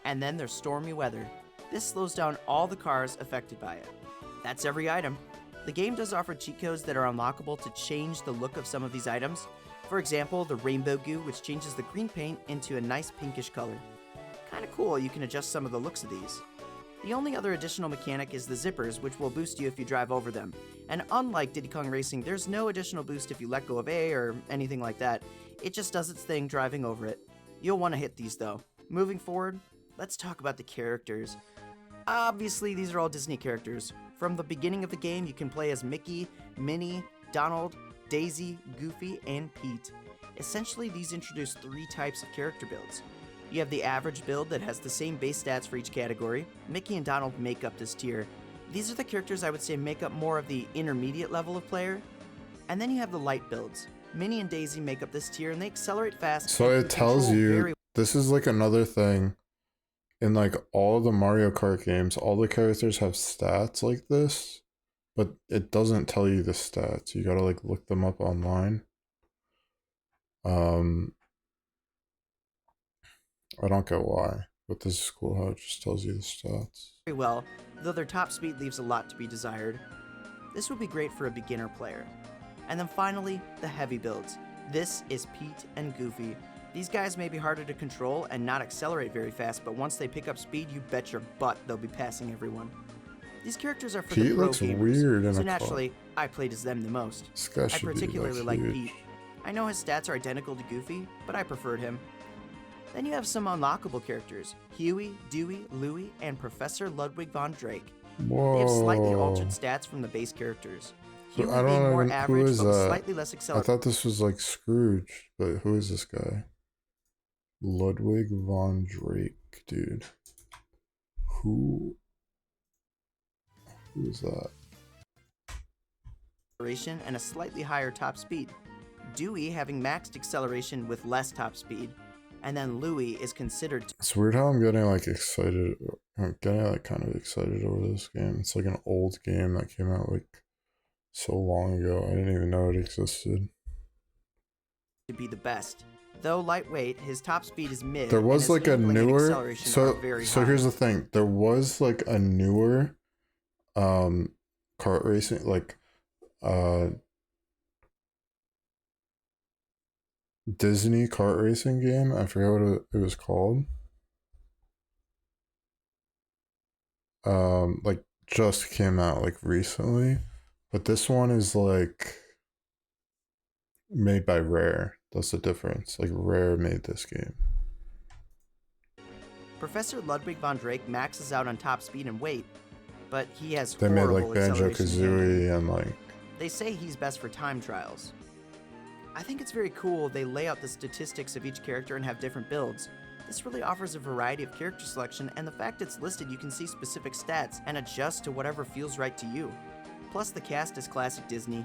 And then there's Stormy Weather. This slows down all the cars affected by it. That's every item. The game does offer cheat codes that are unlockable to change the look of some of these items. For example, the Rainbow Goo, which changes the green paint into a nice pinkish color. Kinda cool, you can adjust some of the looks of these. The only other additional mechanic is the zippers, which will boost you if you drive over them. And unlike Diddy Kong Racing, there's no additional boost if you let go of A or anything like that. It just does its thing driving over it. You'll want to hit these though. Moving forward, let's talk about the characters. Obviously, these are all Disney characters. From the beginning of the game, you can play as Mickey, Minnie, Donald, Daisy, Goofy, and Pete. Essentially, these introduce 3 types of character builds. You have the average build that has the same base stats for each category. Mickey and Donald make up this tier. These are the characters I would say make up more of the intermediate level of player. And then you have the light builds. Minnie and Daisy make up this tier, and they accelerate fast. So and it can tells control you, very this is like another thing. In like all the Mario Kart games, all the characters have stats like this, but it doesn't tell you the stats. You gotta like look them up online. I don't get why, but this is cool how it just tells you the stats. very well, though their top speed leaves a lot to be desired. This would be great for a beginner player. And then finally, the heavy builds. This is Pete and Goofy. These guys may be harder to control and not accelerate very fast, but once they pick up speed, you bet your butt they'll be passing everyone. These characters are for the Pete pro looks gamers, weird in so a car. naturally, I played as them the most. This guy I should be particularly like huge. Pete. I know his stats are identical to Goofy, but I preferred him. Then you have some unlockable characters, Huey, Dewey, Louie, and Professor Ludwig von Drake. Whoa. They have slightly altered stats from the base characters. So Huey I don't being more even- who average, is but with that? slightly less I acceleration. thought this was like Scrooge, but who is this guy? Ludwig von Drake, dude. Who is that? And a slightly higher top speed. Dewey having maxed acceleration with less top speed. And then Louie is considered to It's weird how I'm getting like excited. I'm getting like kind of excited over this game. It's like an old game that came out like so long ago. I didn't even know it existed. be the best. Though lightweight, his top speed is mid. There and was his like a handling and newer. acceleration are So very so high. here's the thing. There was like a newer, kart racing like, Disney kart racing game. I forget what it was called. Like just came out like recently, but this one is like made by Rare. That's the difference. Like Rare made this game. Professor Ludwig von Drake maxes out on top speed and weight, but he has They made horrible like Banjo acceleration and handling. Kazooie and like They say he's best for time trials. I think it's very cool they lay out the statistics of each character and have different builds. This really offers a variety of character selection, and the fact it's listed you can see specific stats and adjust to whatever feels right to you. Plus the cast is classic Disney.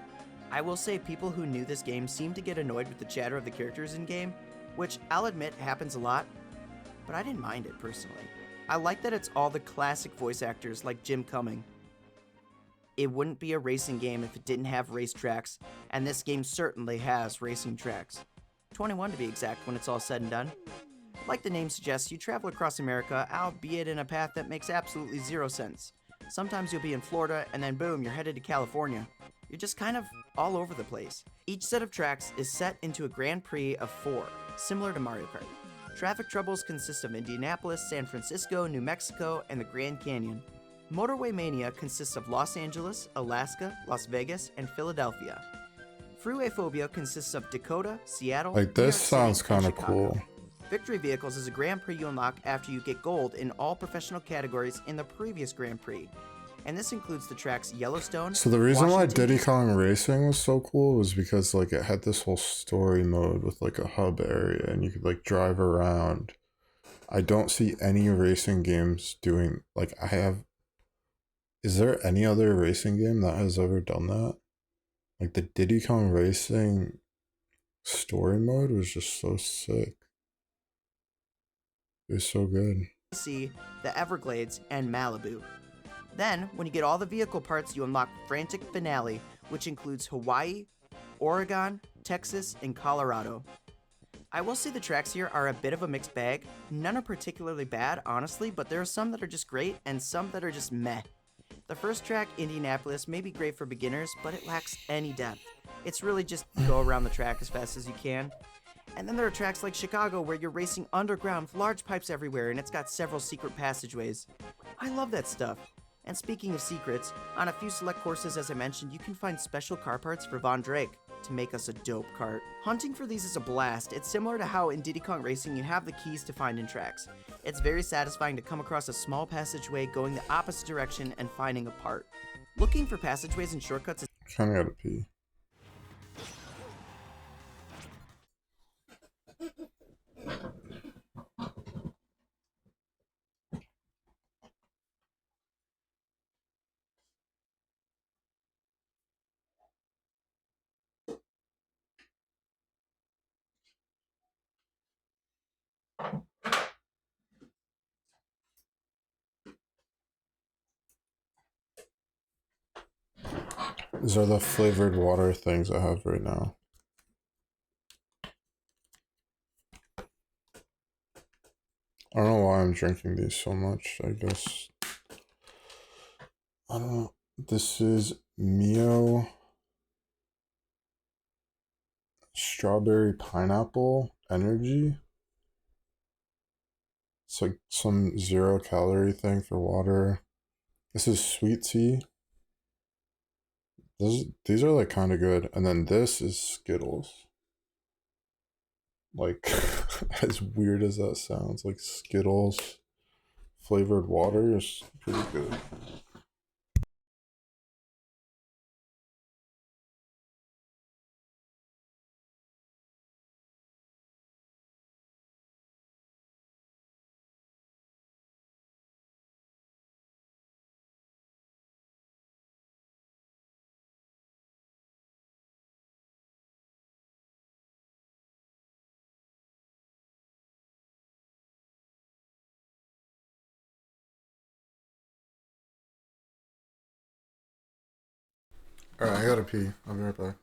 I will say people who knew this game seem to get annoyed with the chatter of the characters in game, which I'll admit happens a lot, but I didn't mind it personally. I like that it's all the classic voice actors like Jim Cumming. It wouldn't be a racing game if it didn't have racetracks, and this game certainly has racing tracks. 21 to be exact when it's all said and done. Like the name suggests, you travel across America, albeit in a path that makes absolutely zero sense. Sometimes you'll be in Florida, and then boom, you're headed to California. You're just kind of all over the place. Each set of tracks is set into a Grand Prix of 4. similar to Mario Kart. Traffic troubles consist of Indianapolis, San Francisco, New Mexico, and the Grand Canyon. Motorway Mania consists of Los Angeles, Alaska, Las Vegas, and Philadelphia. Freeway Phobia consists of Dakota, Seattle, Like, New this York City, sounds and kind of Chicago. cool. Victory Vehicles is a Grand Prix you unlock after you get gold in all professional categories in the previous Grand Prix. And this includes the tracks Yellowstone. So the reason why Washington, Diddy Kong Racing was so cool was because like it had this whole story mode with like a hub area and you could like drive around. I don't see any racing games doing like is there any other racing game that has ever done that? Like the Diddy Kong Racing story mode was just so sick. It was so good. See the Everglades, and Malibu. Then, when you get all the vehicle parts, you unlock Frantic Finale, which includes Hawaii, Oregon, Texas, and Colorado. I will say the tracks here are a bit of a mixed bag. None are particularly bad, honestly, but there are some that are just great and some that are just meh. The first track, Indianapolis, may be great for beginners, but it lacks any depth. It's really just go around the track as fast as you can. And then there are tracks like Chicago where you're racing underground with large pipes everywhere and it's got several secret passageways. I love that stuff. And speaking of secrets, on a few select courses as I mentioned, you can find special car parts for Von Drake to make us a dope kart. Hunting for these is a blast. It's similar to how in Diddy Kong Racing you have the keys to find in tracks. It's very satisfying to come across a small passageway going the opposite direction and finding a part. Looking for passageways and shortcuts is Kinda gotta pee. These are the flavored water things I have right now. I don't know why I'm drinking these so much. I guess I don't know. This is Mio strawberry pineapple energy. It's like some 0-calorie thing for water. This is sweet tea. These are like kind of good. And then this is Skittles. Like, as weird as that sounds, like Skittles flavored water is pretty good. Alright, I gotta pee. I'll be right back.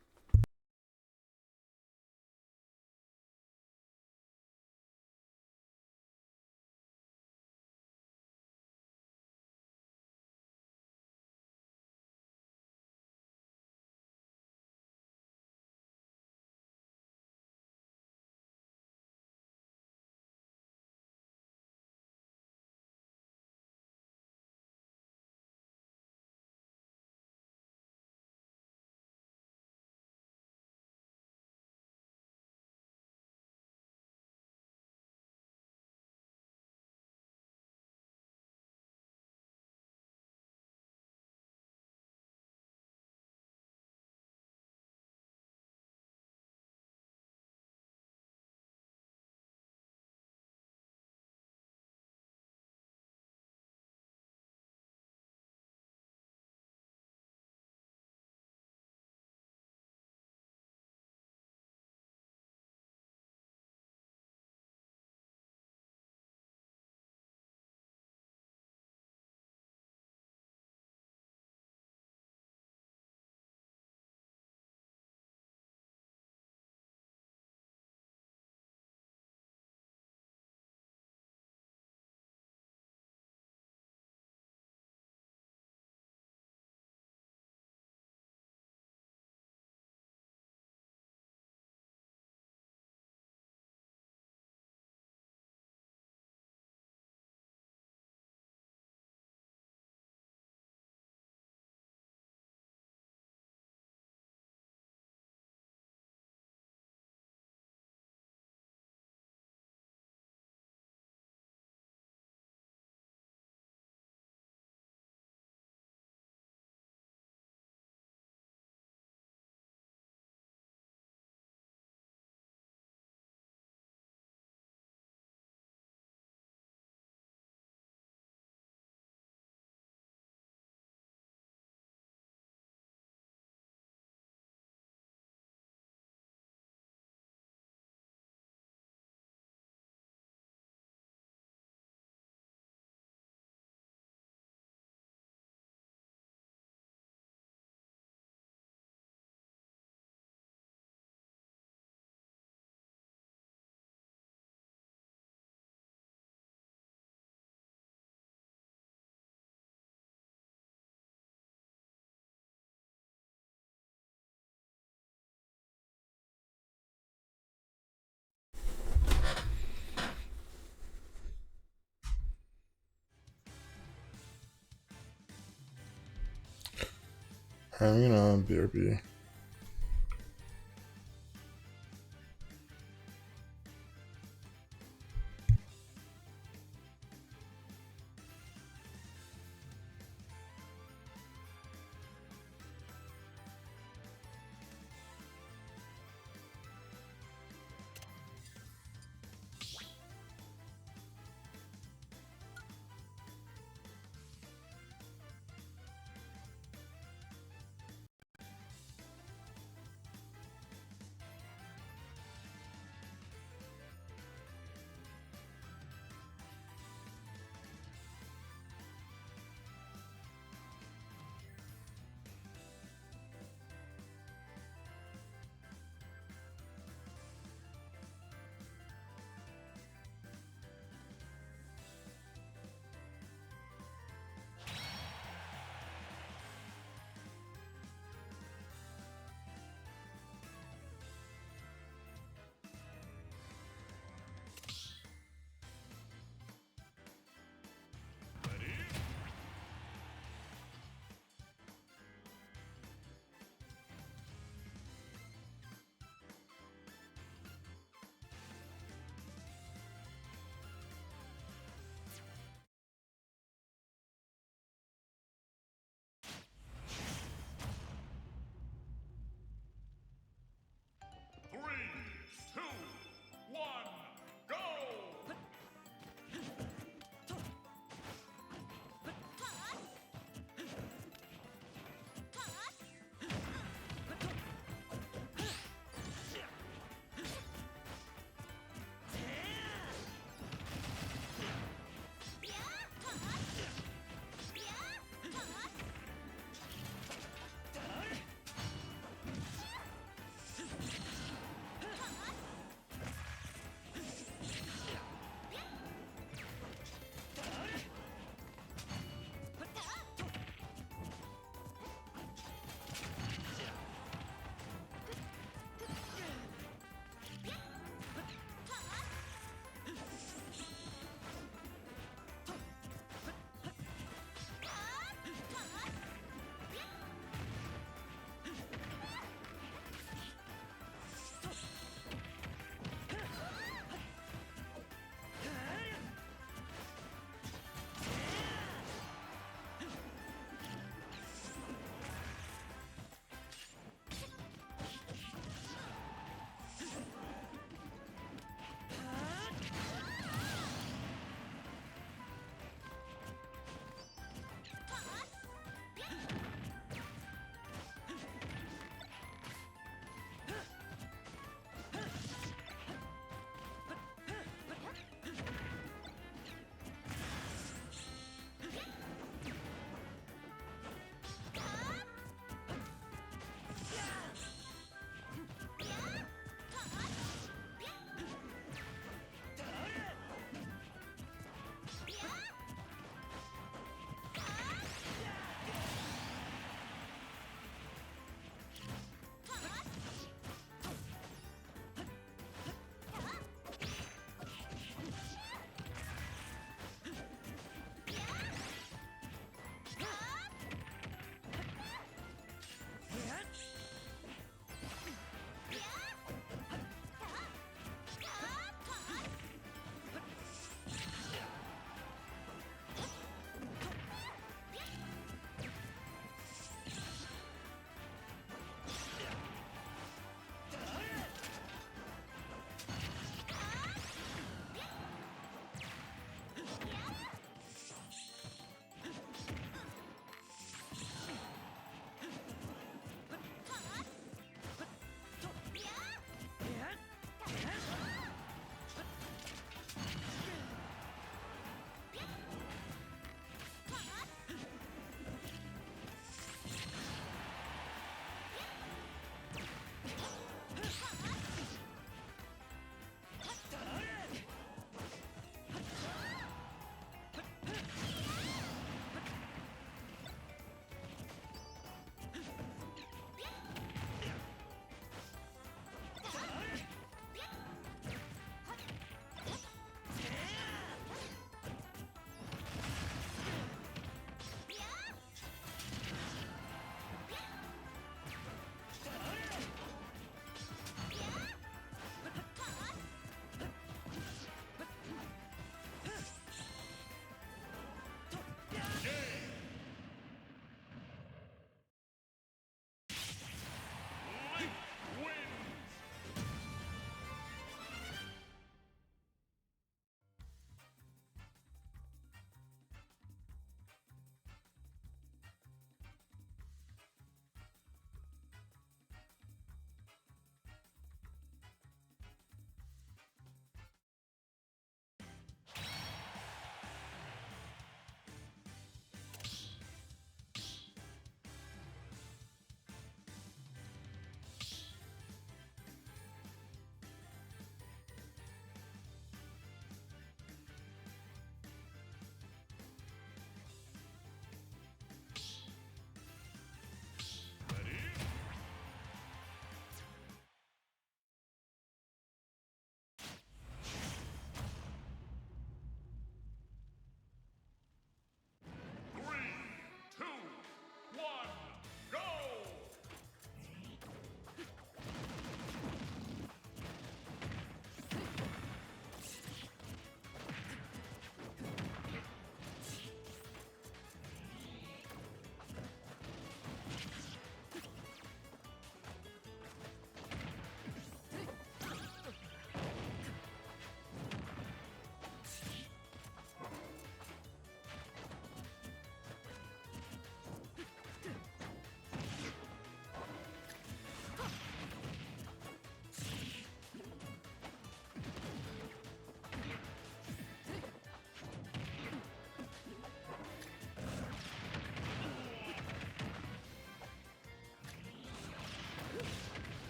I'm gonna BRB.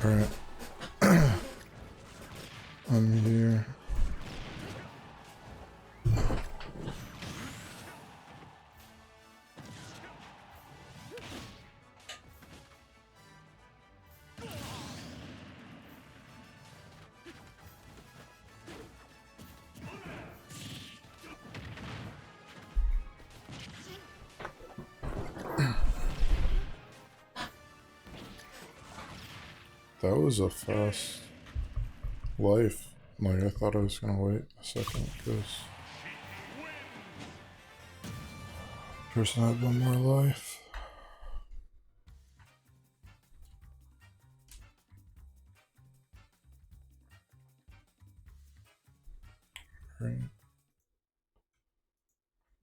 Alright. I'm here. That was a fast life. Like, I thought I was gonna wait a second because person had one more life. Right.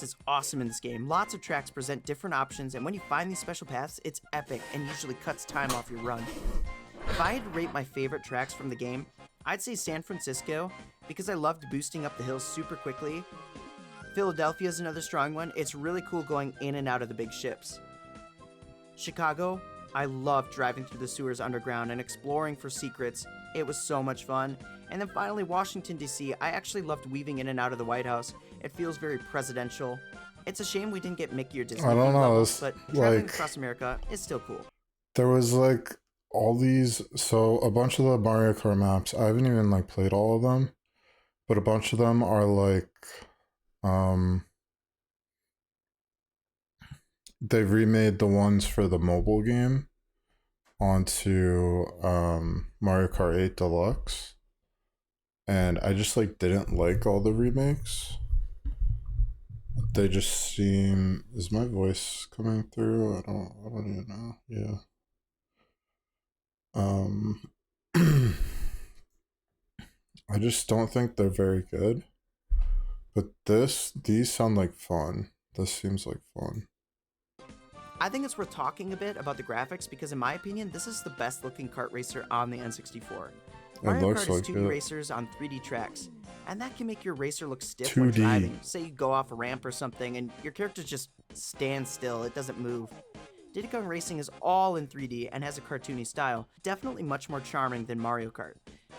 Is awesome in this game. Lots of tracks present different options, and when you find these special paths, it's epic and usually cuts time off your run. If I had to rate my favorite tracks from the game, I'd say San Francisco, because I loved boosting up the hills super quickly. Philadelphia is another strong one. It's really cool going in and out of the big ships. Chicago, I loved driving through the sewers underground and exploring for secrets. It was so much fun. And then finally, Washington, D.C. I actually loved weaving in and out of the White House. It feels very presidential. It's a shame we didn't get Mickey or Disney. I don't know, levels, it's but traveling like- across America is still cool. There was like all these, so a bunch of the Mario Kart maps, I haven't even like played all of them, but a bunch of them are like, they've remade the ones for the mobile game onto Mario Kart 8 Deluxe, and I just like didn't like all the remakes. They just seem, is my voice coming through? I don't even know. Yeah. I just don't think they're very good. But these sound like fun. This seems like fun. I think it's worth talking a bit about the graphics because in my opinion, this is the best looking kart racer on the N64. Mario looks Kart like is 2D it. racers on 3D tracks, and that can make your racer look stiff when 2D. driving. Say you go off a ramp or something and your character just stands still, it doesn't move. Diddy Kong Racing is all in 3D and has a cartoony style, definitely much more charming than Mario Kart.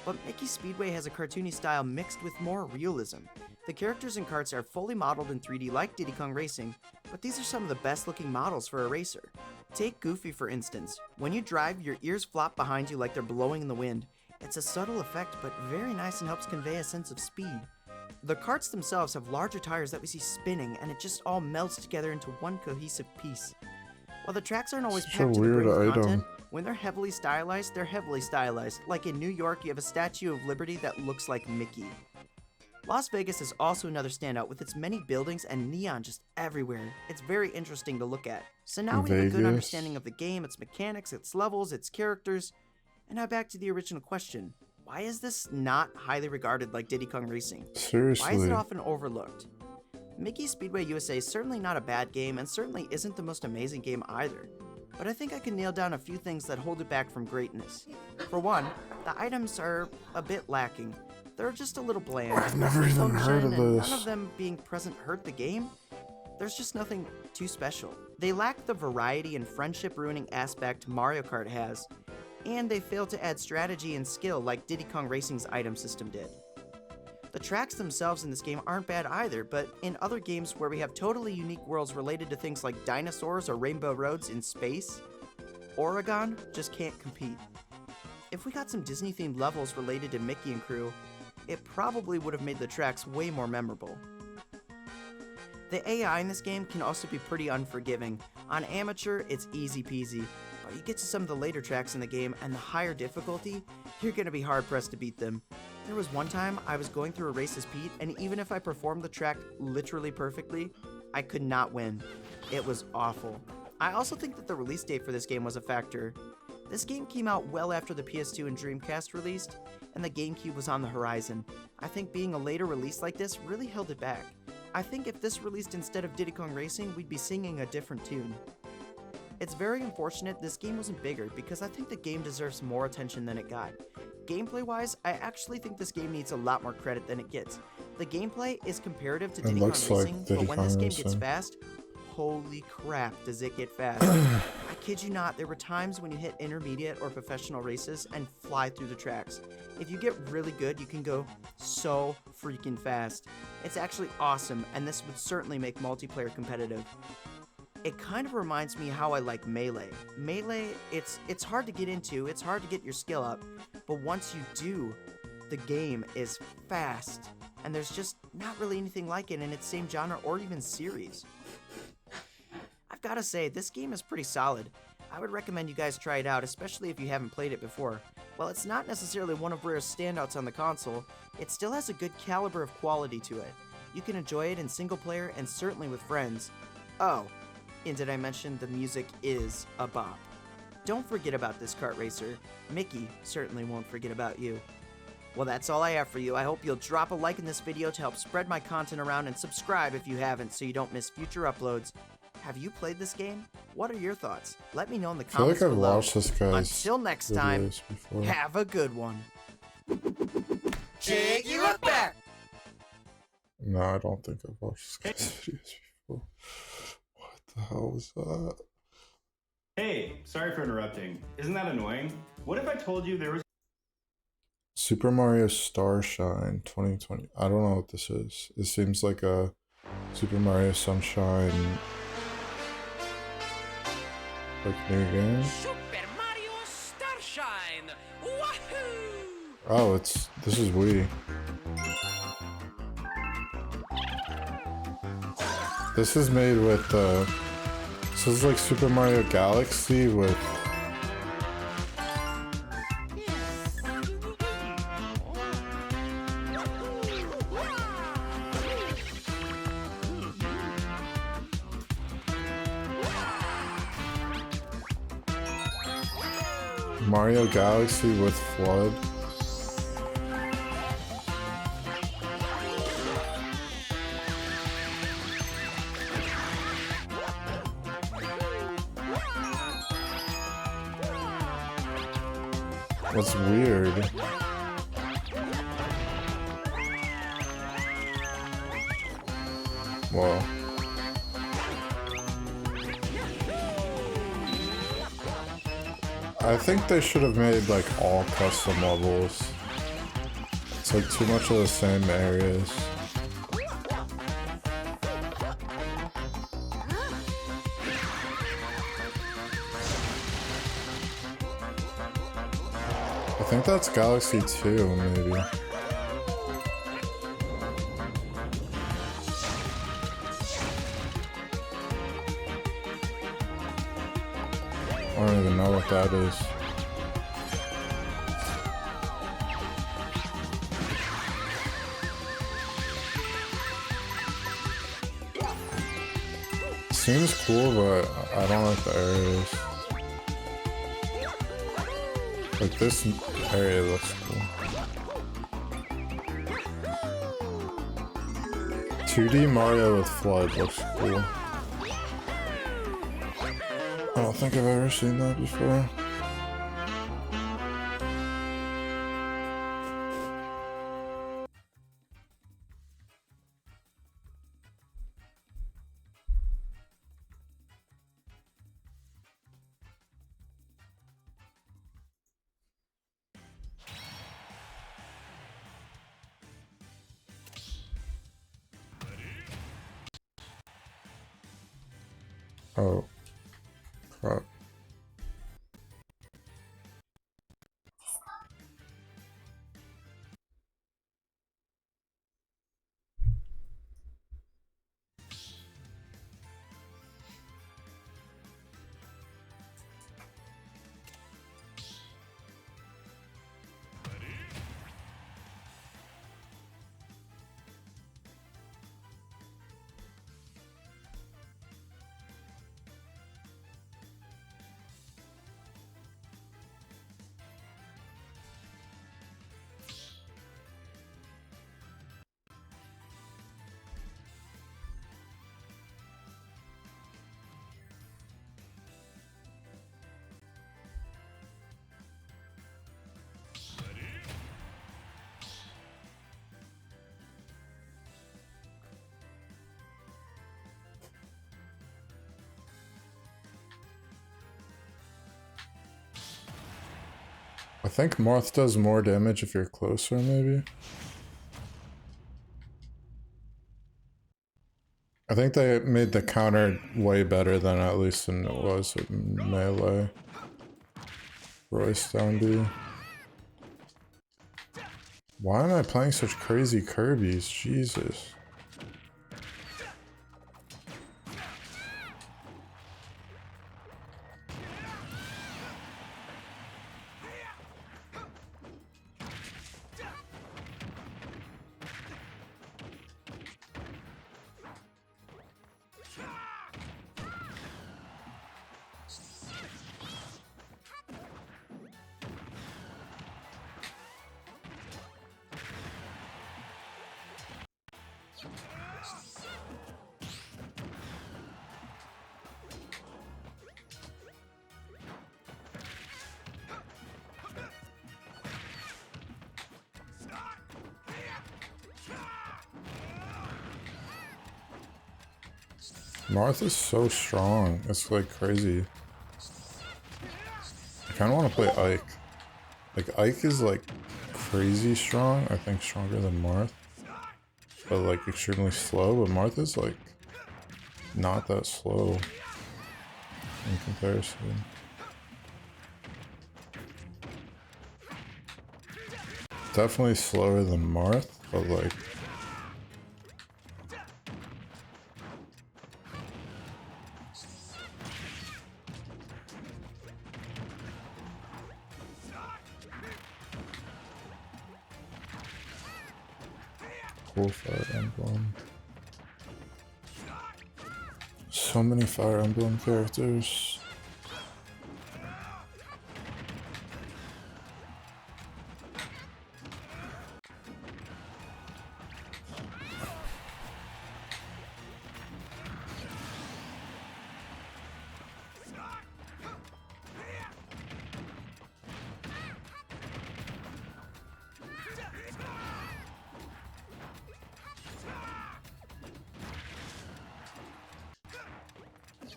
But Mickey Speedway has a cartoony style mixed with more realism. The characters and karts are fully modeled in 3D like Diddy Kong Racing, but these are some of the best looking models for a racer. Take Goofy for instance. When you drive, your ears flop behind you like they're blowing in the wind. It's a subtle effect, but very nice and helps convey a sense of speed. The karts themselves have larger tires that we see spinning, and it just all melts together into one cohesive piece. While the tracks aren't always Such a packed to the brim weird with item. content, when they're heavily stylized, they're heavily stylized. Like in New York, you have a Statue of Liberty that looks like Mickey. Las Vegas is also another standout with its many buildings and neon just everywhere. It's very interesting to look at. So now we have a good Vegas? understanding of the game, its mechanics, its levels, its characters. And now back to the original question. Why is this not highly regarded like Diddy Kong Racing? Why is Seriously. it often overlooked? Mickey Speedway USA is certainly not a bad game and certainly isn't the most amazing game either. But I think I can nail down a few things that hold it back from greatness. For one, the items are a bit lacking. They're just a little bland. I've never even heard of and this. None of them being present hurt the game. There's just nothing too special. They lack the variety and friendship-ruining aspect Mario Kart has, and they fail to add strategy and skill like Diddy Kong Racing's item system did. The tracks themselves in this game aren't bad either, but in other games where we have totally unique worlds related to things like dinosaurs or rainbow roads in space, Oregon just can't compete. If we got some Disney-themed levels related to Mickey and crew, it probably would have made the tracks way more memorable. The AI in this game can also be pretty unforgiving. On amateur, it's easy peasy, but you get to some of the later tracks in the game and the higher difficulty, you're gonna be hard pressed to beat them. There was one time I was going through a race as Pete, and even if I performed the track literally perfectly, I could not win. It was awful. I also think that the release date for this game was a factor. This game came out well after the PS2 and Dreamcast released, and the GameCube was on the horizon. I think being a later release like this really held it back. I think if this released instead of Diddy Kong Racing, we'd be singing a different tune. It's very unfortunate this game wasn't bigger because I think the game deserves more attention than it got. Gameplay-wise, I actually think this game needs a lot more credit than it gets. The gameplay is comparative to It Diddy Kong looks like Racing, Diddy but when Kong this game gets Racing. fast, holy crap, does it get fast. I kid you not, there were times when you hit intermediate or professional races and fly through the tracks. If you get really good, you can go so freaking fast. It's actually awesome, and this would certainly make multiplayer competitive. It kind of reminds me how I like Melee. Melee, it's hard to get into, it's hard to get your skill up, but once you do, the game is fast, and there's just not really anything like it in its same genre or even series. I've gotta say, this game is pretty solid. I would recommend you guys try it out, especially if you haven't played it before. While it's not necessarily one of Rare's standouts on the console, it still has a good caliber of quality to it. You can enjoy it in single player and certainly with friends. Oh, and did I mention the music is a bop? Don't forget about this kart racer. Mickey certainly won't forget about you. Well, that's all I have for you. I hope you'll drop a like in this video to help spread my content around and subscribe if you haven't so you don't miss future uploads. Have you played this game? What are your thoughts? Let me know in the I feel comments like I've below. watched this guy's Until next time, videos before. have a good one. Jake, you look back! No, I don't think I've watched this guy's videos before. What the hell was that? Hey, sorry for interrupting. Isn't that annoying? What if I told you there was Super Mario Starshine 2020. I don't know what this is. It seems like a Super Mario Sunshine like new game. Super Mario Starshine! Wahoo! Oh, this is Wii. This is made with this is like Super Mario Galaxy with Mario Galaxy with Flood. That's weird. Whoa. I think they should have made like all custom levels. It's like too much of the same areas. I think that's Galaxy 2, maybe. I don't even know what that is. Seems cool, but I don't like the areas. Like this area looks cool. 2D Mario with Flood looks cool. I don't think I've ever seen that before. Oh, crap. I think Marth does more damage if you're closer, maybe. I think they made the counter way better than at least than it was at Melee. Royce down B. Why am I playing such crazy Kirby's? Jesus. Martha's so strong. It's like crazy. I kind of want to play Ike. Like Ike is like crazy strong. I think stronger than Marth. But like extremely slow. But Martha's like not that slow in comparison. Definitely slower than Marth, but like cool Fire Emblem. So many Fire Emblem characters.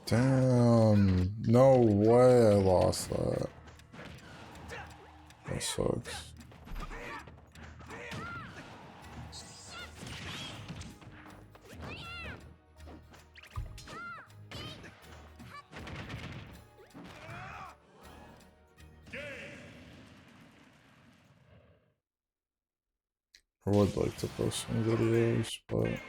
Damn, no way I lost that. That sucks. I would like to post some videos, but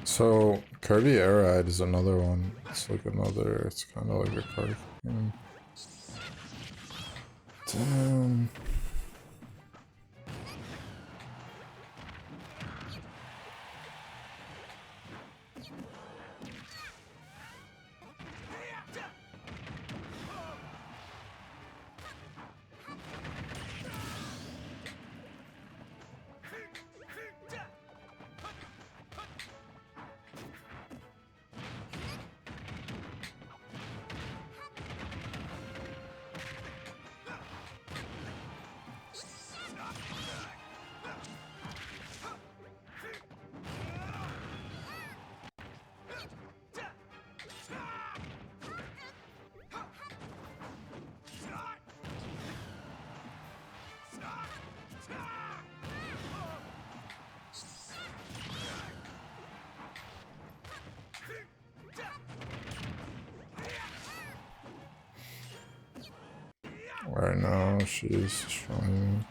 so Kirby Air Ride is another one. It's like another, it's kind of like a card game. Damn. Right now, she's strong.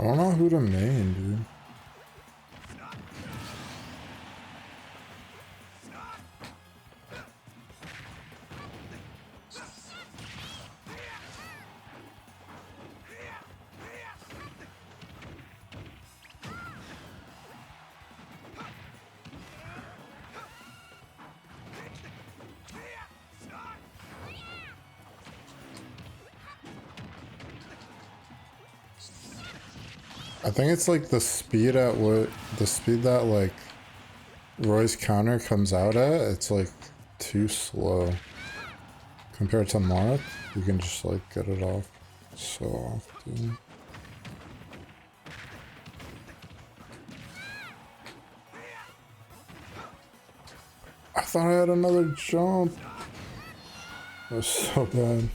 don't know who to main, dude. I think it's like the speed at what the speed that like Roy's counter comes out at, it's like too slow. Compared to Marth, you can just like get it off so often. I thought I had another jump. That was so bad.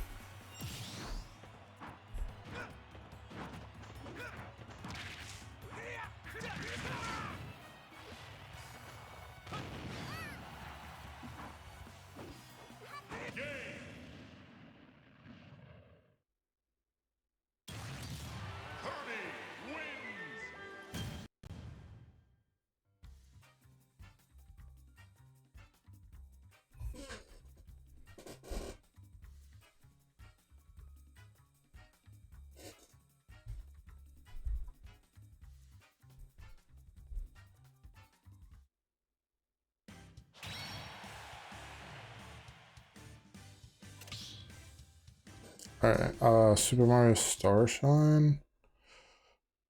Alright, Super Mario Starshine.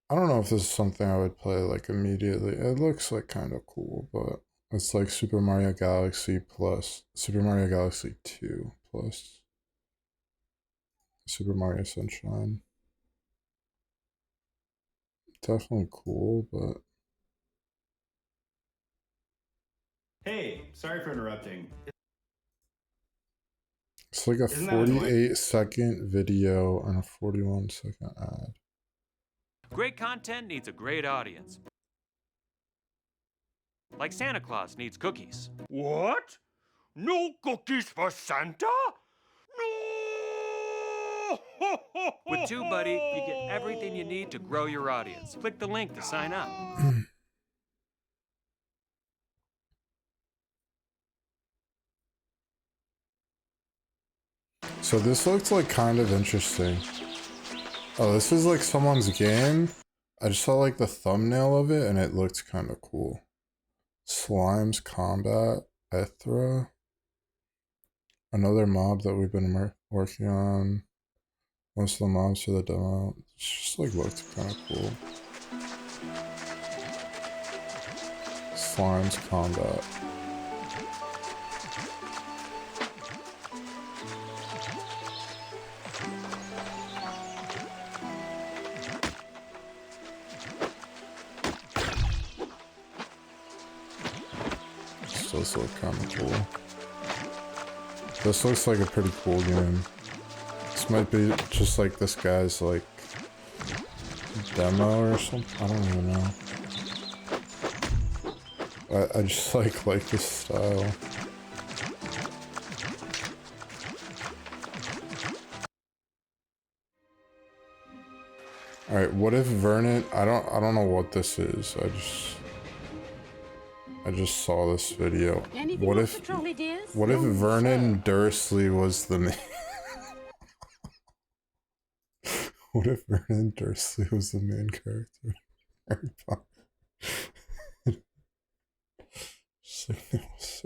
I don't know if this is something I would play like immediately. It looks like kind of cool, but it's like Super Mario Galaxy plus Super Mario Galaxy 2 plus Super Mario Sunshine. Definitely cool, but Hey, sorry for interrupting. it's like a Isn't that annoying? 48-second video and a 41-second ad. Great content needs a great audience. Like Santa Claus needs cookies. What? No cookies for Santa? No! With TubeBuddy, you get everything you need to grow your audience. Click the link to sign up. So this looks like kind of interesting. Oh, this is like someone's game. I just saw like the thumbnail of it and it looks kind of cool. Slimes Combat Ethra. Another mob that we've been working on. Most of the mobs for the demo. It just like looks kind of cool. Slimes Combat. This looks kind of cool. This looks like a pretty cool game. This might be just like this guy's like demo or something. I don't even know. I just like this style. All right, what if Vernon? I don't know what this is. I just saw this video. What if Vernon Dursley was the main? What if Vernon Dursley was the main character? Harry Potter. Just like it was,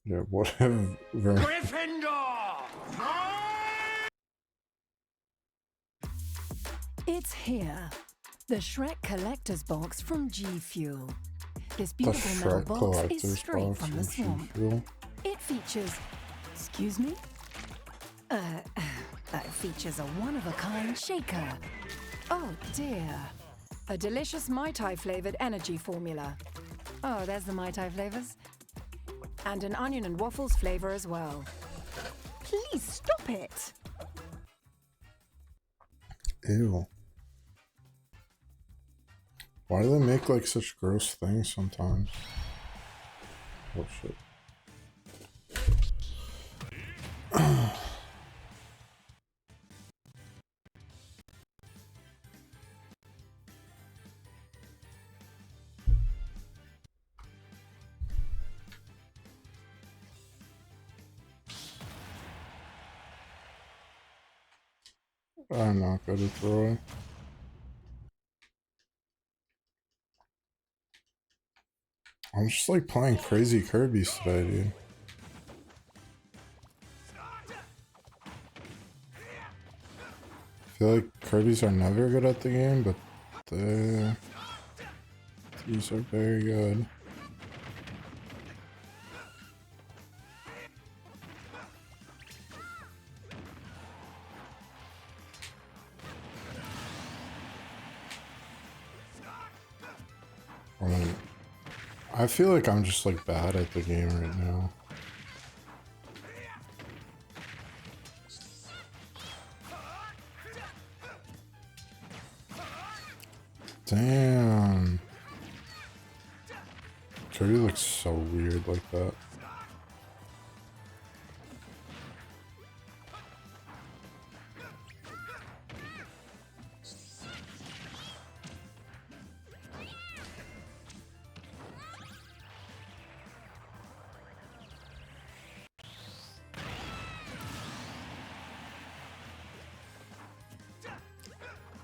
yeah. What if Vernon? Gryffindor! It's here. The Shrek Collector's Box from G Fuel. This The beautiful metal Shrek box Collector's is straight Box from the from swamp. G-Fuel. It features... Excuse me? It features a one-of-a-kind shaker. Oh dear. A delicious Mai Tai flavored energy formula. Oh, there's the Mai Tai flavors. And an onion and waffles flavor as well. Please stop it! Ew. Why do they make like such gross things sometimes? Oh shit. I'm not good at throwing. I'm just like playing crazy Kirby's today, dude. I feel like Kirby's are never good at the game, but these are very good. I feel like I'm just like bad at the game right now. Damn. Kirby looks so weird like that.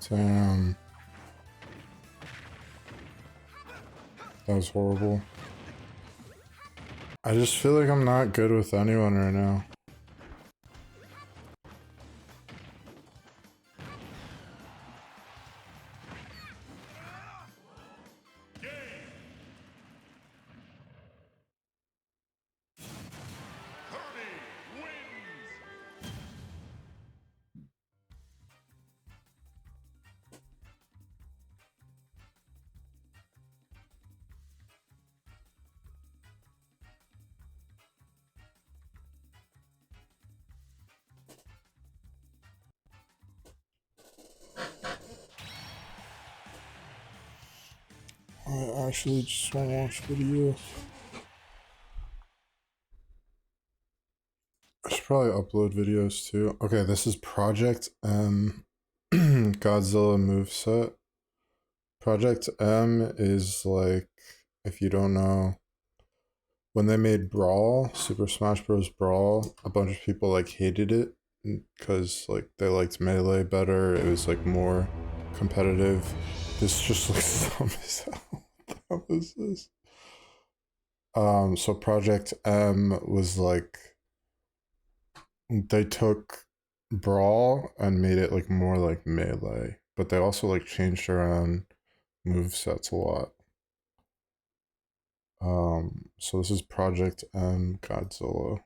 Damn. That was horrible. I just feel like I'm not good with anyone right now. I actually just want to watch videos. I should probably upload videos too. Okay, this is Project M Godzilla moveset. Project M is like, if you don't know, when they made Brawl, Super Smash Bros. Brawl, a bunch of people like hated it because like they liked Melee better. It was like more competitive. This just looks dumb as hell. What was this? So Project M was like, they took Brawl and made it like more like Melee, but they also like changed around movesets a lot. So this is Project M Godzilla.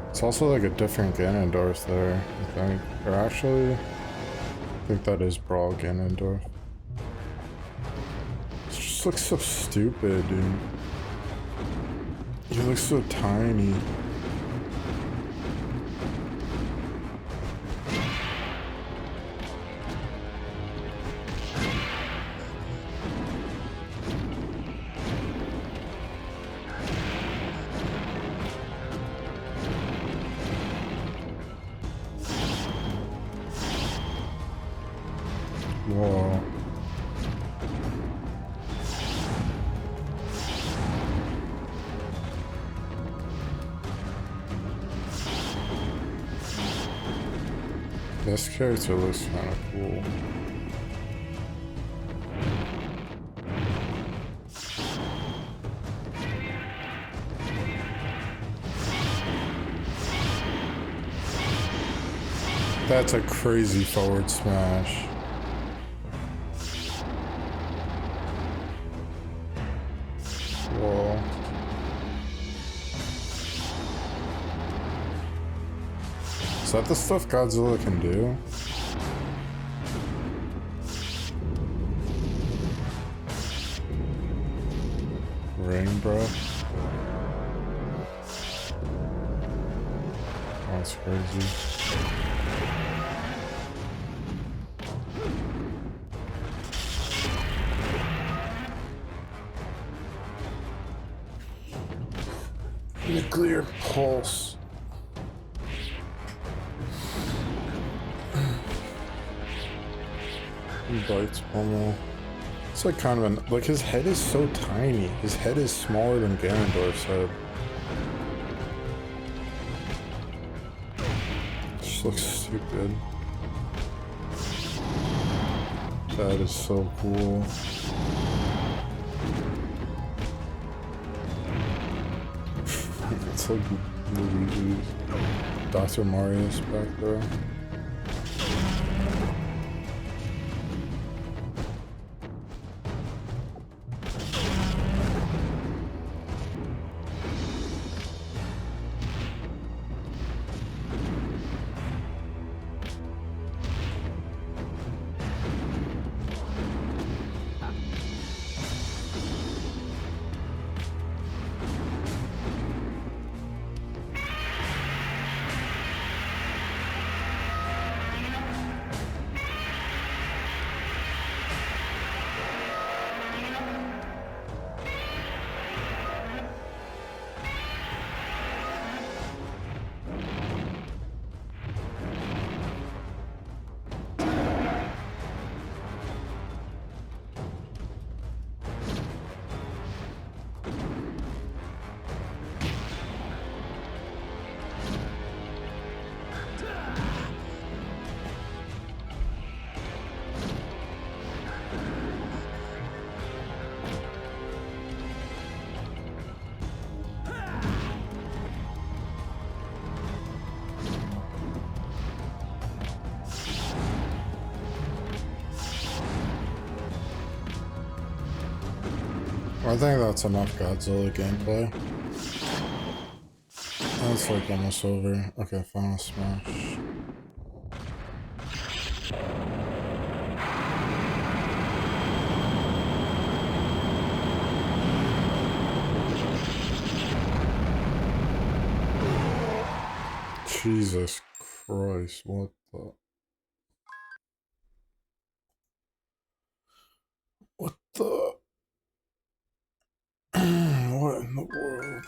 It's also like a different Ganondorf there, I think. Or actually, I think that is Brawl Ganondorf. It just looks so stupid, dude. He looks so tiny. Whoa. This character looks kind of cool. That's a crazy forward smash. Whoa. Is that the stuff Godzilla can do? Ring breath? That's crazy. Nuclear pulse. He bites Pommel. It's like kind of an, like his head is so tiny. His head is smaller than Ganondorf's head. Just looks stupid. That is so cool. It's like Luigi's Dr. Marius back there. I think that's enough Godzilla gameplay. That's like almost over. Okay, final smash. Jesus Christ, what the... What the... What in the world?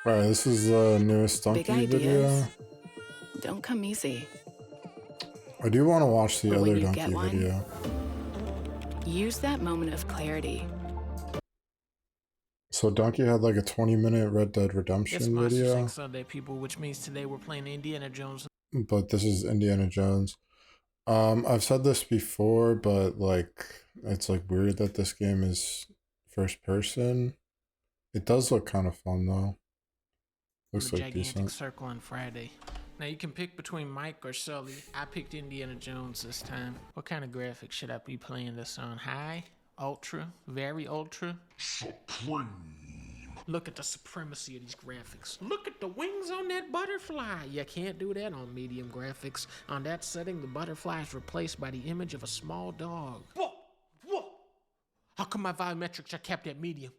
Alright, this is the newest Donkey video. Don't come easy. I do want to watch the But when other you Donkey get one, video. Use that moment of clarity. So Donkey had like a 20-minute Red Dead It's Redemption Monster video. Inc. Sunday, people, which means today we're playing Indiana Jones. But this is Indiana Jones. I've said this before, but like it's like weird that this game is first person. It does look kind of fun though. Looks The like gigantic decent. circle on Friday. Now you can pick between Mike or Sully. I picked Indiana Jones this time. What kind of graphics should I be playing this on? High? Ultra? Very ultra? Supreme. Look at the supremacy of these graphics. Look at the wings on that butterfly. You can't do that on medium graphics. On that setting, the butterfly is replaced by the image of a small dog. Whoa! Whoa! How come my volumetrics are kept at medium?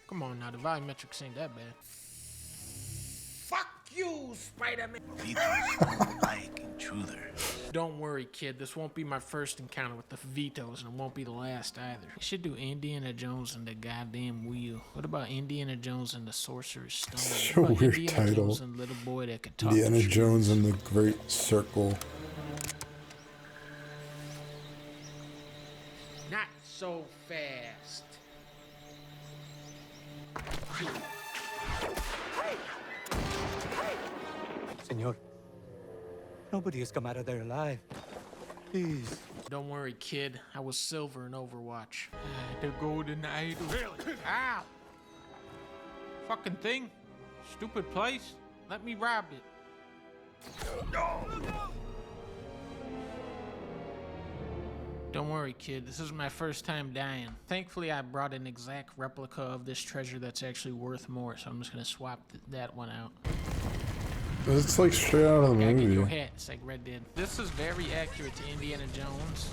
Come on now, the volumetrics ain't that bad. Fuck you, Spider-Man! Like intruder. Don't worry, kid. This won't be my first encounter with the Vito's, and it won't be the last either. You should do Indiana Jones and the goddamn wheel. What about Indiana Jones and the Sorcerer's Stone? Such a What about weird Indiana title. Jones and little boy that could talk Indiana to Jones and the Great Circle. Not so fast. Senor, nobody has come out of there alive. Please. Don't worry, kid. I was silver in Overwatch. The golden idol. Really? Ow! Fucking thing. Stupid place. Let me rob it. Don't worry, kid. This is my first time dying. Thankfully, I brought an exact replica of this treasure that's actually worth more, so I'm just gonna swap that one out. It's like straight out of the Gotta get your movie. hat. It's like Red Dead. This is very accurate to Indiana Jones,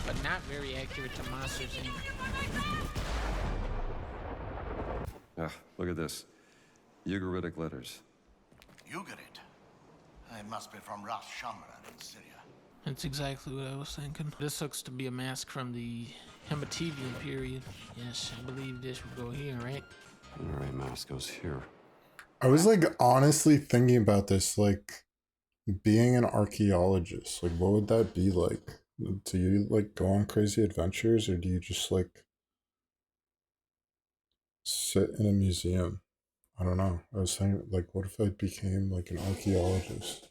but not very accurate to Monsters Inc. Ah, look at this. Ugaritic letters. Ugarit? It must be from Ras Shamra in Syria. That's exactly what I was thinking. This looks to be a mask from the Hemativian period. Yes, I believe this would go here, right? Alright, mask goes here. I was like honestly thinking about this, like being an archaeologist, like what would that be like? Do you like go on crazy adventures, or do you just like sit in a museum? I don't know. I was saying, like, what if I became like an archaeologist?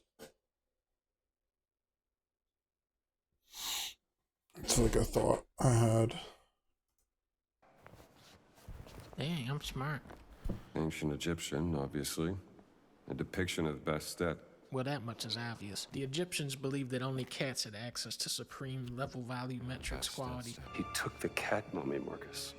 It's like a thought I had. Dang, I'm smart. Ancient Egyptian, obviously. A depiction of Bastet. Well, that much is obvious. The Egyptians believed that only cats had access to supreme level value metrics quality. He took the cat mummy, Marcus.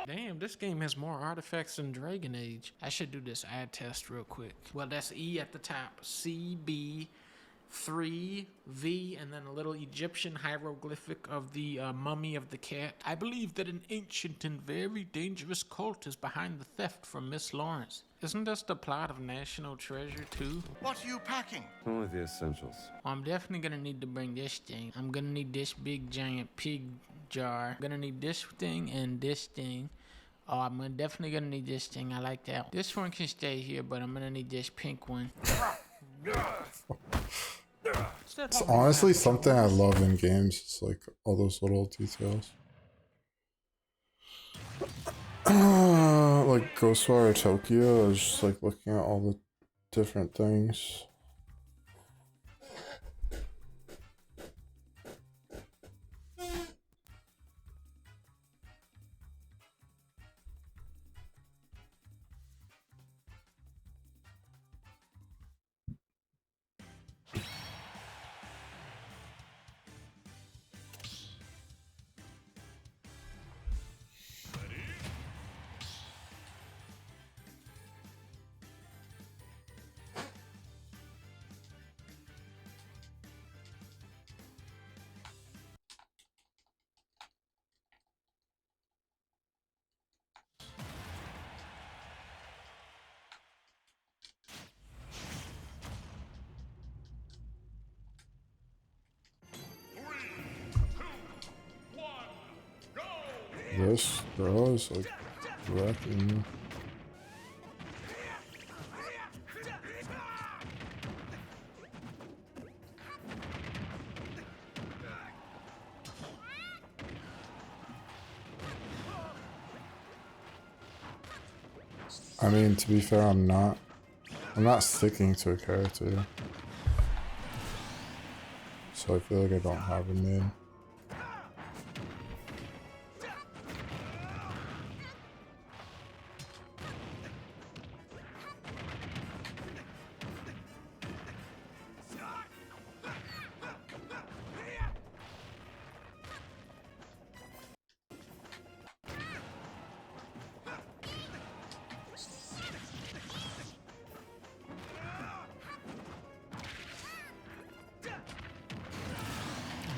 Damn, this game has more artifacts than Dragon Age. I should do this ad test real quick. Well, that's E at the top. C, B, 3, V, and then a little Egyptian hieroglyphic of the mummy of the cat. I believe that an ancient and very dangerous cult is behind the theft from Miss Lawrence. Isn't this the plot of National Treasure too? What are you packing? Only the essentials. Well, I'm definitely gonna need to bring this thing. I'm gonna need this big giant pig jar. I'm gonna need this thing and this thing. Oh, I'm definitely gonna need this thing. I like that. This one can stay here, but I'm gonna need this pink one. It's honestly something I love in games. It's like all those little details. Like Ghostwire Tokyo, I was just like looking at all the different things. This bro is like wrecking me. I mean, to be fair, I'm not sticking to a character, so I feel like I don't have a main.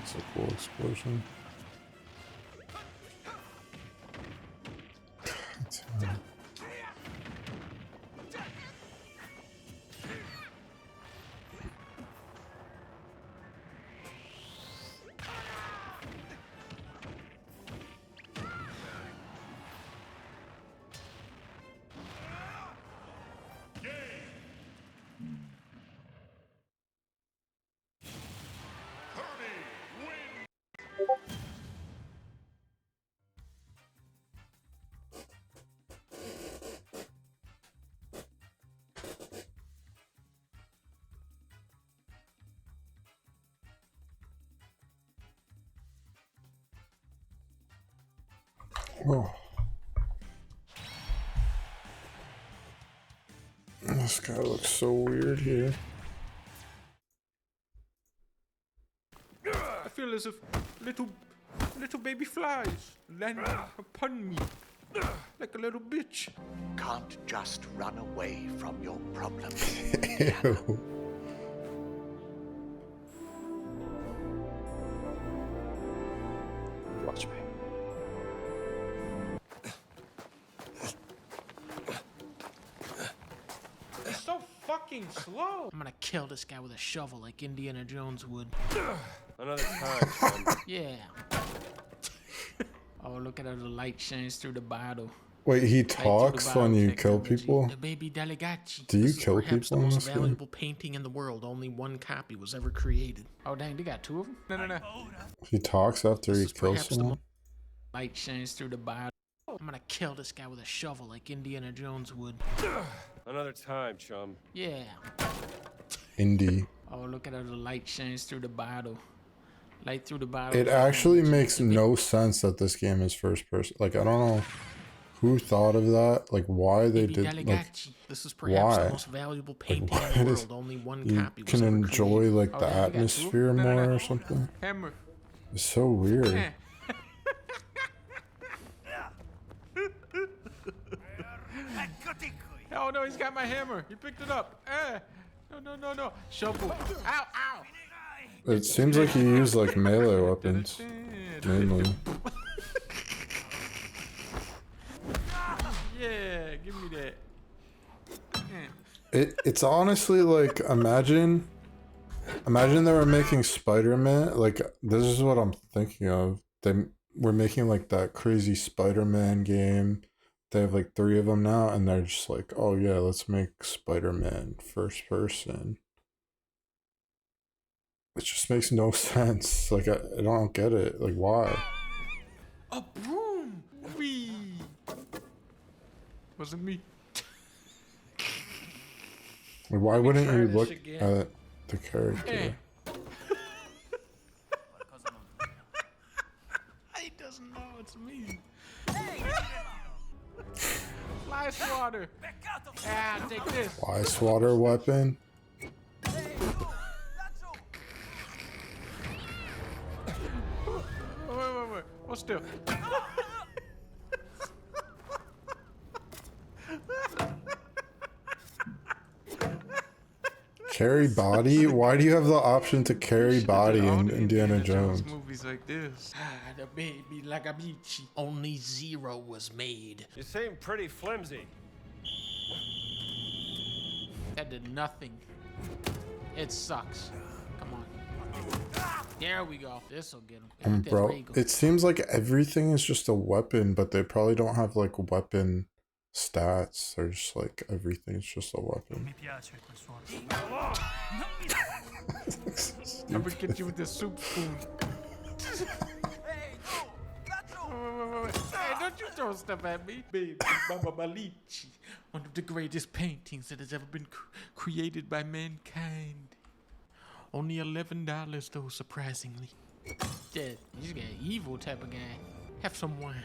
It's a cool explosion. Oh. This guy looks so weird here. I feel as if little baby flies landing upon me like a little bitch. Can't just run away from your problems. Ew. Watch me. It's so fucking fucking slow. I'm gonna kill this guy with a shovel like Indiana Jones would. Another time, son. Yeah. Oh, look at how the light shines through the bottle. Wait, he Light through the talks bottle when you kill technology. people? The baby Delegati. Do you This is kill perhaps people in the this most game? valuable painting in the world. Only one copy was ever created. Oh, dang, they got two of them? No. He talks after he kills Perhaps the someone? light shines through the bottle. I'm gonna kill this guy with a shovel like Indiana Jones would. Another time, chum. Yeah. Indie. Oh, look at how the light shines through the bottle. Light through the bottle. It actually makes no sense that this game is first person. Like, I don't know who thought of that. Like, why they Baby did. Like, Delegati. This is perhaps why? the most valuable painting why in the does- world. Only one you copy was can ever enjoy created. like Oh, the dang, you got two? atmosphere more or something. Hammer. It's so weird. Oh no, he's got my hammer. He picked it up. No. Shovel. Ow, ow. It seems like he used like melee weapons mainly. Yeah, give me that. It's honestly like imagine they were making Spider-Man. Like, this is what I'm thinking of. They were making like that crazy Spider-Man game. They have like 3 of them now, and they're just like, oh yeah, let's make Spider-Man first person. It just makes no sense. Like, I don't get it. Like, why? A broom. Wee. Wasn't me. Like, why wouldn't try you this look again. at the character? Hey. He doesn't know it's me. Fly swatter. Yeah, take this. Why swatter weapon? Wait. Hold still. Carry body? Why do you have the option to carry body in Indiana Jones? Movies like this. The baby Lagabici. Only 0 was made. You seem pretty flimsy. That did nothing. It sucks. Come on. There we go. This'll get him. Bro, it seems like everything is just a weapon, but they probably don't have like weapon stats. They're just like everything's just a weapon. I'm gonna get you with the soup spoon. Wait. Hey, don't you throw stuff at me. Baby Baba Balici. One of the greatest paintings that has ever been created by mankind. Only $11 though, surprisingly. Yeah, he's got an evil type of guy. Have some wine.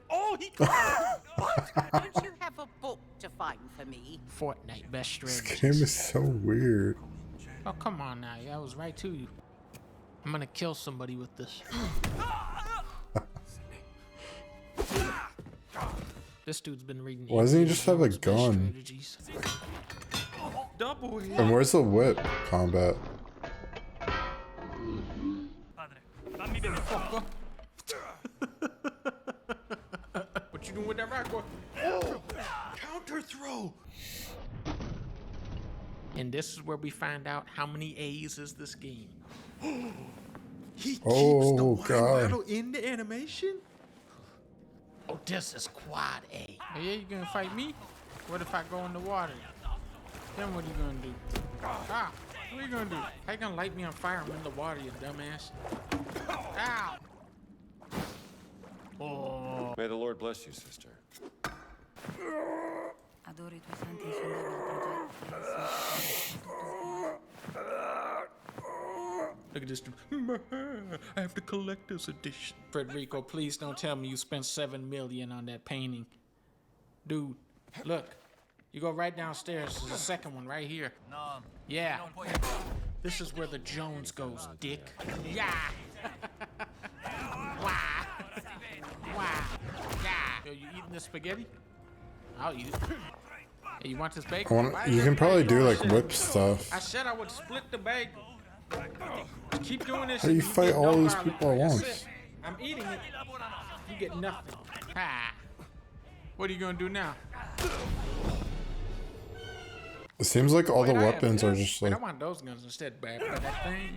Oh, he What? Don't you have a book to find for me? Fortnite best This strategy. game is so weird. Oh, come on now. I was right to you. I'm gonna kill somebody with this. This dude's been reading. Why doesn't he just have a Indiana Jones gun? strategies. Double hit. And where's the whip combat? What you doing with that rock, boy? Oh, counter throw. And this is where we find out how many A's is this game. He keeps the Oh water god. bottle in the animation? Oh, this is quad A. Oh, yeah, you gonna fight me? What if I go in the water? Then what are you gonna do? Ah, what are you gonna do? How you gonna light me on fire? I'm in the water, you dumbass. Ow! Oh. May the Lord bless you, sister. Look at this dude. I have the collector's edition. Federico, please don't tell me you spent $7 million on that painting. Dude, look. You go right downstairs. There's a second one right here. No. Yeah. This is where the Jones goes, dick. Yeah. Wow. Wow. Yeah. Yo, you eating this spaghetti? I'll eat it. Hey, you want this bacon? You can probably do like whip stuff. I said I would split the bagel. Keep doing this. How do you and fight get all no these garlic people at bread. That's once? it. I'm eating it. You get nothing. Ha. What are you gonna do now? It seems like all the Wait, I have weapons are this? just Wait, like. I want those guns instead. Bap, bap, that thing.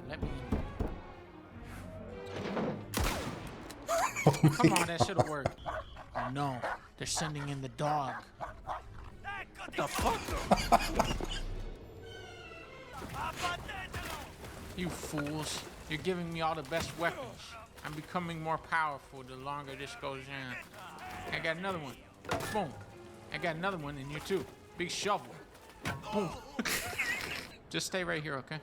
Let me. Come on, that should have worked. Oh no, they're sending in the dog. What the fuck? You fools. You're giving me all the best weapons. I'm becoming more powerful the longer this goes on. I got another one. Boom. I got another one in here too. Big shovel. Boom. Just stay right here, okay?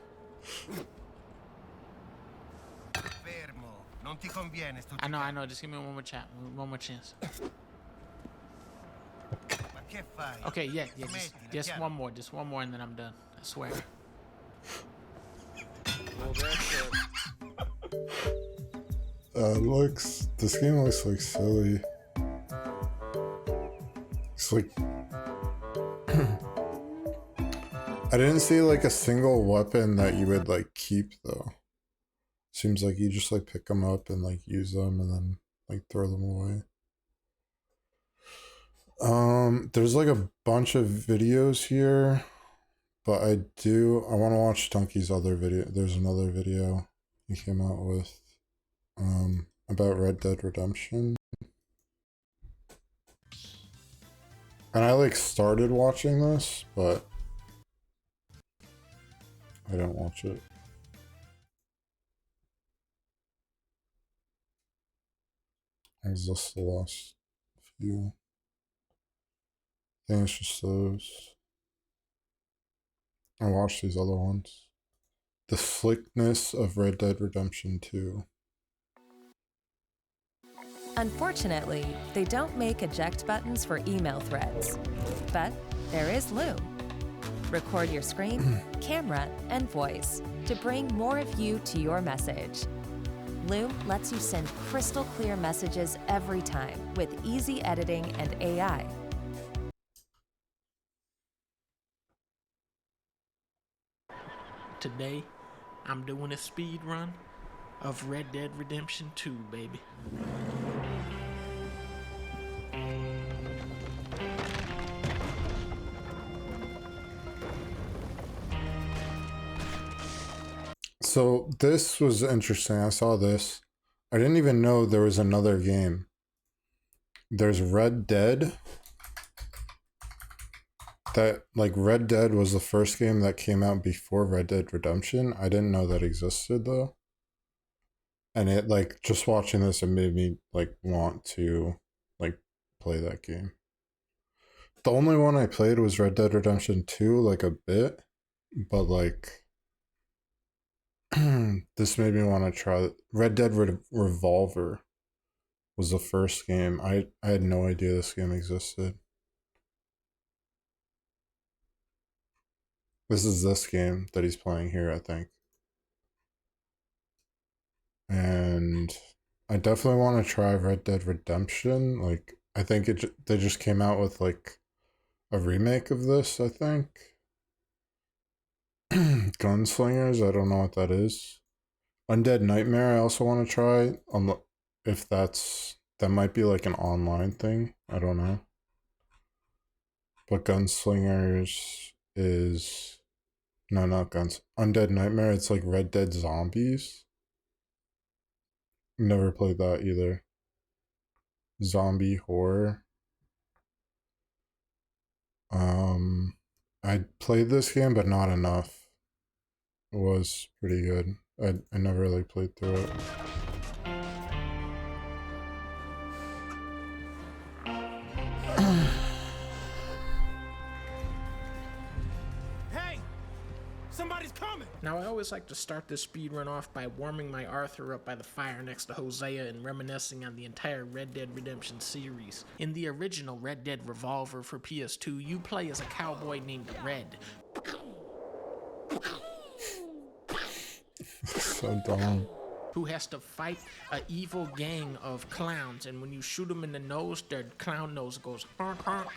I know. Just give me one more chat. One more chance. Okay, yeah. Just one more. Just one more and then I'm done. I swear. Well, that's This game looks like silly. It's like I didn't see like a single weapon that you would like keep though. Seems like you just like pick them up and like use them and then like throw them away. There's like a bunch of videos here, but I want to watch Donkey's other video. There's another video he came out with about Red Dead Redemption. And I like started watching this, but I didn't watch it. Is this the last few? I think it's just those. I watched these other ones. The slickness of Red Dead Redemption 2. Unfortunately, they don't make eject buttons for email threads. But there is Loom. Record your screen, camera, and voice to bring more of you to your message. Loom lets you send crystal clear messages every time with easy editing and AI. Today, I'm doing a speed run of Red Dead Redemption 2, baby. So this was interesting. I saw this. I didn't even know there was another game. There's Red Dead. That like Red Dead was the first game that came out before Red Dead Redemption. I didn't know that existed though. And it like just watching this, it made me like want to like play that game. The only one I played was Red Dead Redemption 2, like a bit, but like this made me want to try Red Dead Revolver was the first game. I had no idea this game existed. This is this game that he's playing here, I think. And I definitely want to try Red Dead Redemption. Like, I think they just came out with like a remake of this, I think. Gunslingers, I don't know what that is. Undead Nightmare, I also want to try. If that might be like an online thing. I don't know. But Gunslingers is... No, not Guns. Undead Nightmare, it's like Red Dead Zombies. Never played that either. Zombie horror. I played this game, but not enough. It was pretty good. I never really played through it. Hey! Somebody's coming! Now, I always like to start this speedrun off by warming my Arthur up by the fire next to Hosea and reminiscing on the entire Red Dead Redemption series. In the original Red Dead Revolver for PS2, you play as a cowboy named Red. So dumb. Who has to fight an evil gang of clowns, and when you shoot them in the nose, their clown nose goes honk honk.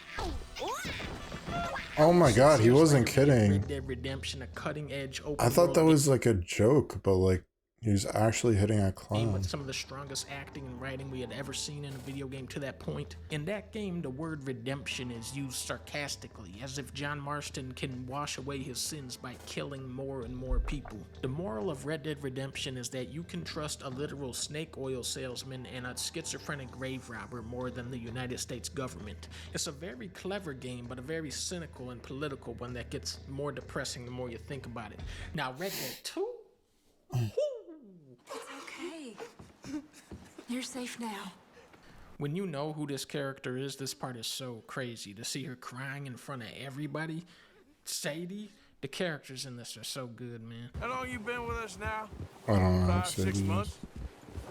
Oh my god, he wasn't kidding. Red Dead Redemption, a cutting edge open I thought that world was like a joke, but like He's actually hitting a With clown. some of the strongest acting and writing we had ever seen in a video game to that point. In that game, the word redemption is used sarcastically, as if John Marston can wash away his sins by killing more and more people. The moral of Red Dead Redemption is that you can trust a literal snake oil salesman and a schizophrenic grave robber more than the United States government. It's a very clever game, but a very cynical and political one that gets more depressing the more you think about it. Now, Red Dead 2? It's okay. You're safe now. When you know who this character is, this part is so crazy. To see her crying in front of everybody. Sadie, the characters in this are so good, man. How long you been with us now? I don't know. 5, 6 months?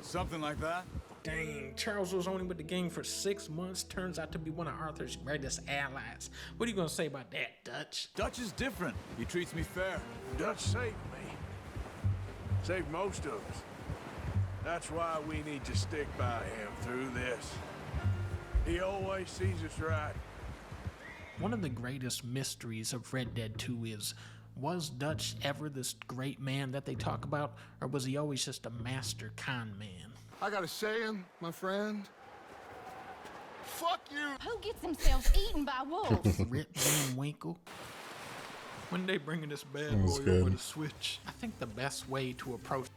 Something like that? Dang, Charles was only with the gang for 6 months. Turns out to be one of Arthur's greatest allies. What are you gonna say about that, Dutch? Dutch is different. He treats me fair. Dutch saved me. Saved most of us. That's why we need to stick by him through this. He always sees us right. One of the greatest mysteries of Red Dead 2 is, was Dutch ever this great man that they talk about, or was he always just a master con man? I got a saying, my friend. Fuck you! Who gets themselves eaten by wolves? Rip Van Winkle. When they bringing this bad That was boy good. over the Switch, I think the best way to approach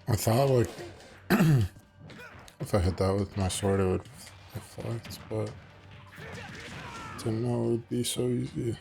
I thought like if I hit that with my sword it would reflect, but didn't know it would be so easy.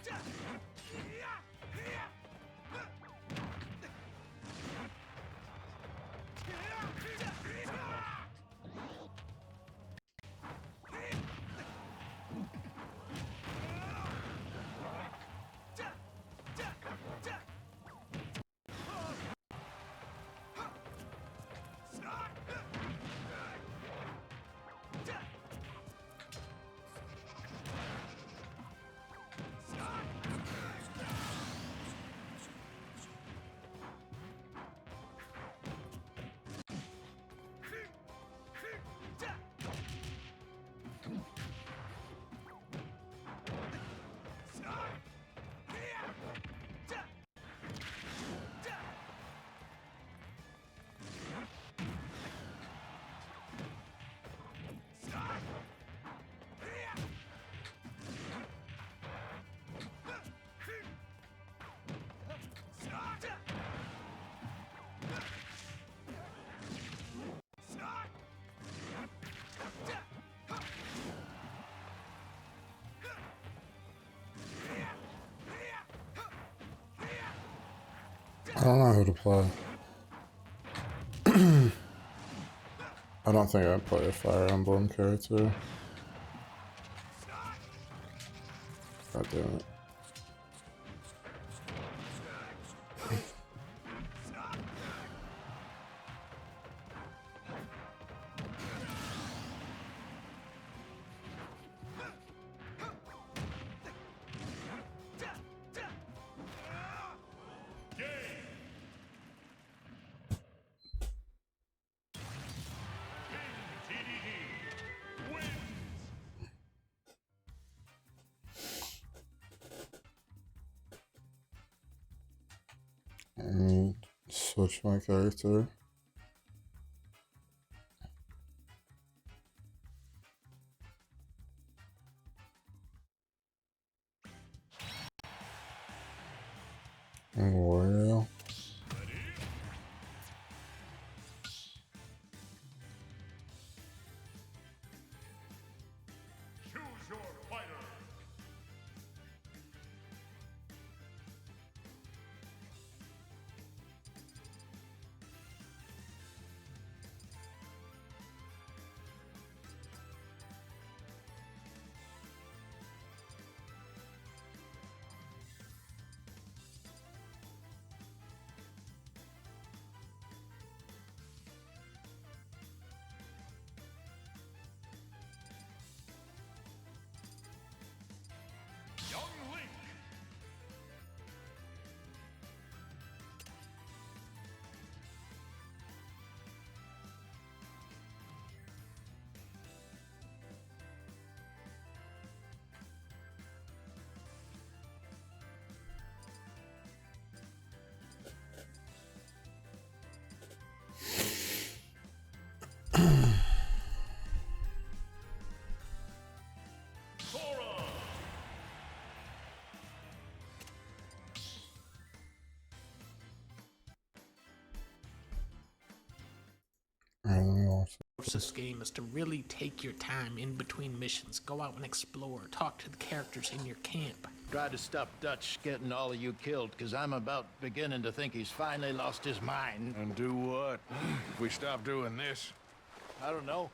I don't know who to play. I don't think I'd play a Fire Emblem character. God damn it. Let me switch my character. Wario. This game is to really take your time in between missions. Go out and explore. Talk to the characters in your camp. Tried to stop Dutch getting all of you killed, because I'm about beginning to think he's finally lost his mind. And do what? If we stop doing this? I don't know.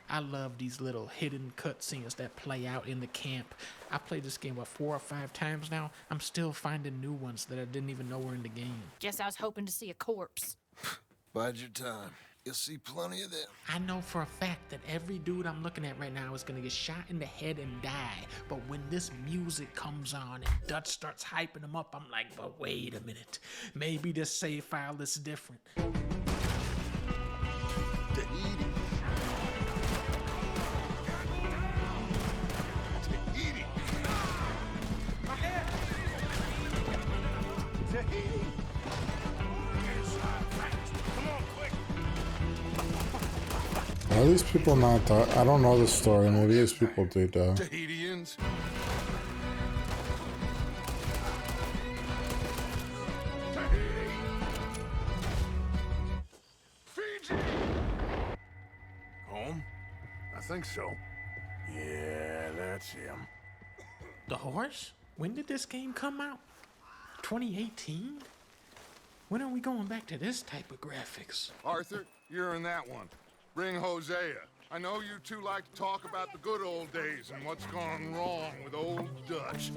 I love these little hidden cutscenes that play out in the camp. I played this game, 4 or 5 times now? I'm still finding new ones that I didn't even know were in the game. Guess I was hoping to see a corpse. Bide your time. You'll see plenty of them. I know for a fact that every dude I'm looking at right now is gonna get shot in the head and die. But when this music comes on and Dutch starts hyping them up, I'm like, but wait a minute. Maybe this save file is different. Are these people not die? I don't know the story. Maybe these people do die. Tahitians? Fiji! Home? I think so. Yeah, that's him. The horse? When did this game come out? 2018? When are we going back to this type of graphics? Arthur, you're in that one. Bring Hosea. I know you two like to talk about the good old days and what's gone wrong with old Dutch.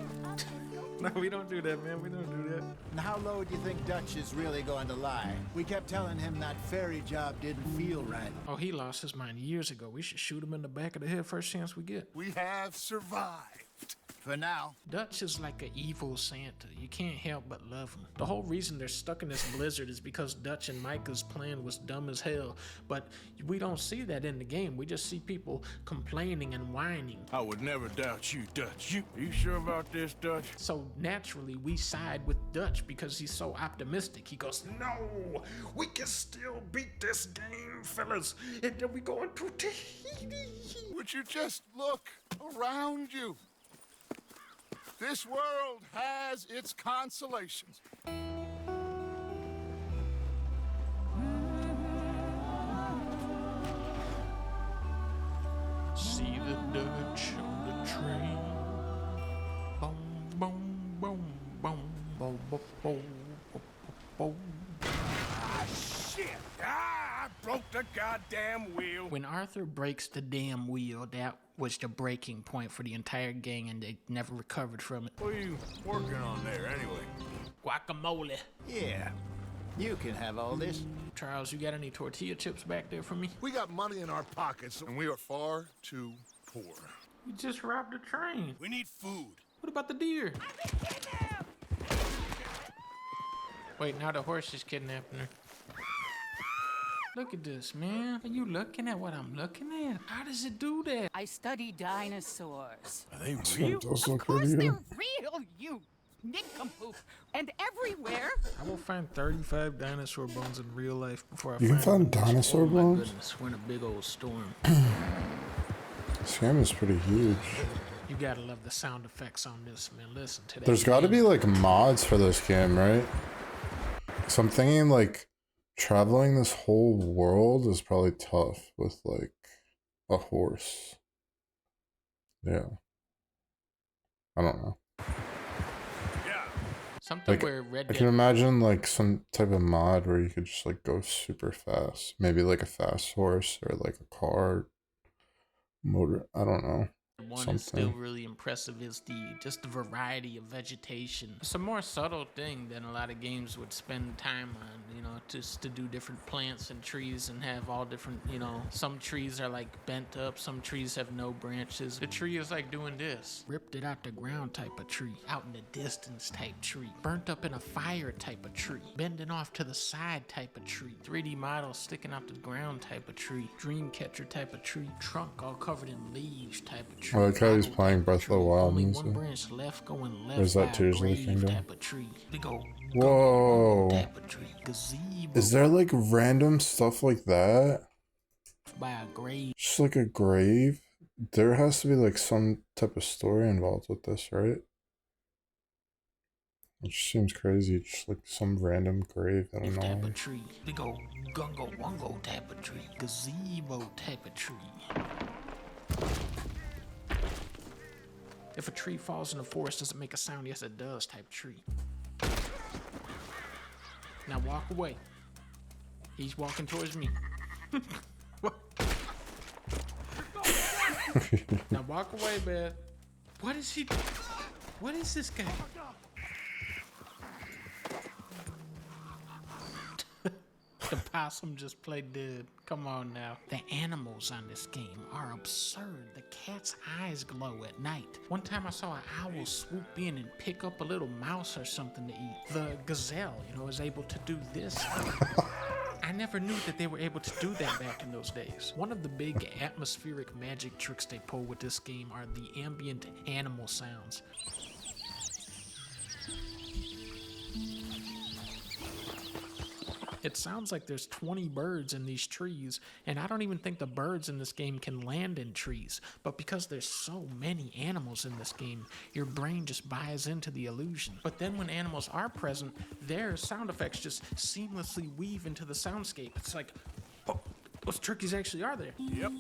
No, we don't do that, man. We don't do that. And how low do you think Dutch is really going to lie? We kept telling him that ferry job didn't feel right. Oh, he lost his mind years ago. We should shoot him in the back of the head first chance we get. We have survived. For now. Dutch is like an evil Santa. You can't help but love him. The whole reason they're stuck in this blizzard is because Dutch and Micah's plan was dumb as hell. But we don't see that in the game. We just see people complaining and whining. I would never doubt you, Dutch. You sure about this, Dutch? So naturally, we side with Dutch because he's so optimistic. He goes, no, we can still beat this game, fellas. And then we go into Tahiti. Would you just look around you? This world has its consolations. See the Dutch on the train. Boom, boom, boom, boom, boom, boom, boom, boom. Ah, shit! Ah, I broke the goddamn wheel. When Arthur breaks the damn wheel, that was the breaking point for the entire gang, and they never recovered from it. What are you working on there, anyway? Guacamole. Yeah, you can have all this. Charles, you got any tortilla chips back there for me? We got money in our pockets, and we are far too poor. You just robbed a train. We need food. What about the deer? Wait, now the horse is kidnapping her. Look at this, man. Are you looking at what I'm looking at? How does it do that? I study dinosaurs. Are they real? Of course they're real, you nincompoop. And everywhere. I will find 35 dinosaur bones in real life before I You can find find dinosaur oh my bones? goodness, we're in a big old storm. This game is pretty huge. You gotta love the sound effects on this, man. Listen to that. There's got to be like mods for this game, right? So I'm thinking like traveling this whole world is probably tough with like a horse. Yeah. I don't know. Something Like, where Red I Dead. can imagine like some type of mod where you could just like go super fast. Maybe like a fast horse or like a car motor. I don't know. One is still really impressive is the variety of vegetation. It's a more subtle thing than a lot of games would spend time on, you know, just to do different plants and trees and have all different, you know, some trees are like bent up, some trees have no branches. The tree is like doing this. Ripped it out the ground type of tree, out in the distance type tree, burnt up in a fire type of tree, bending off to the side type of tree, 3D model sticking out the ground type of tree, dream catcher type of tree, trunk all covered in leaves type of tree. I like how he's playing Breath of the Wild Only music. one branch left going left. There's that by a Tears of the grave Kingdom. type of tree. Big old Whoa. type of tree. Gazebo Is there like random stuff like that? by a grave. Just like a grave? There has to be like some type of story involved with this, right? It just seems crazy. Just like some random grave. I don't Type know. of tree. Big old gungo wungo type of tree. Gazebo type of tree. If a tree falls in the forest, does it make a sound? Yes, it does. Type tree. Now walk away. He's walking towards me. Now walk away, Beth. What is he? What is this guy? The possum just played dead. Come on now. The animals on this game are absurd. The cat's eyes glow at night. One time I saw an owl swoop in and pick up a little mouse or something to eat. The gazelle, you know, is able to do this. I never knew that they were able to do that back in those days. One of the big atmospheric magic tricks they pull with this game are the ambient animal sounds. It sounds like there's 20 birds in these trees, and I don't even think the birds in this game can land in trees. But because there's so many animals in this game, your brain just buys into the illusion. But then when animals are present, their sound effects just seamlessly weave into the soundscape. It's like, oh, those turkeys actually are there. Yep.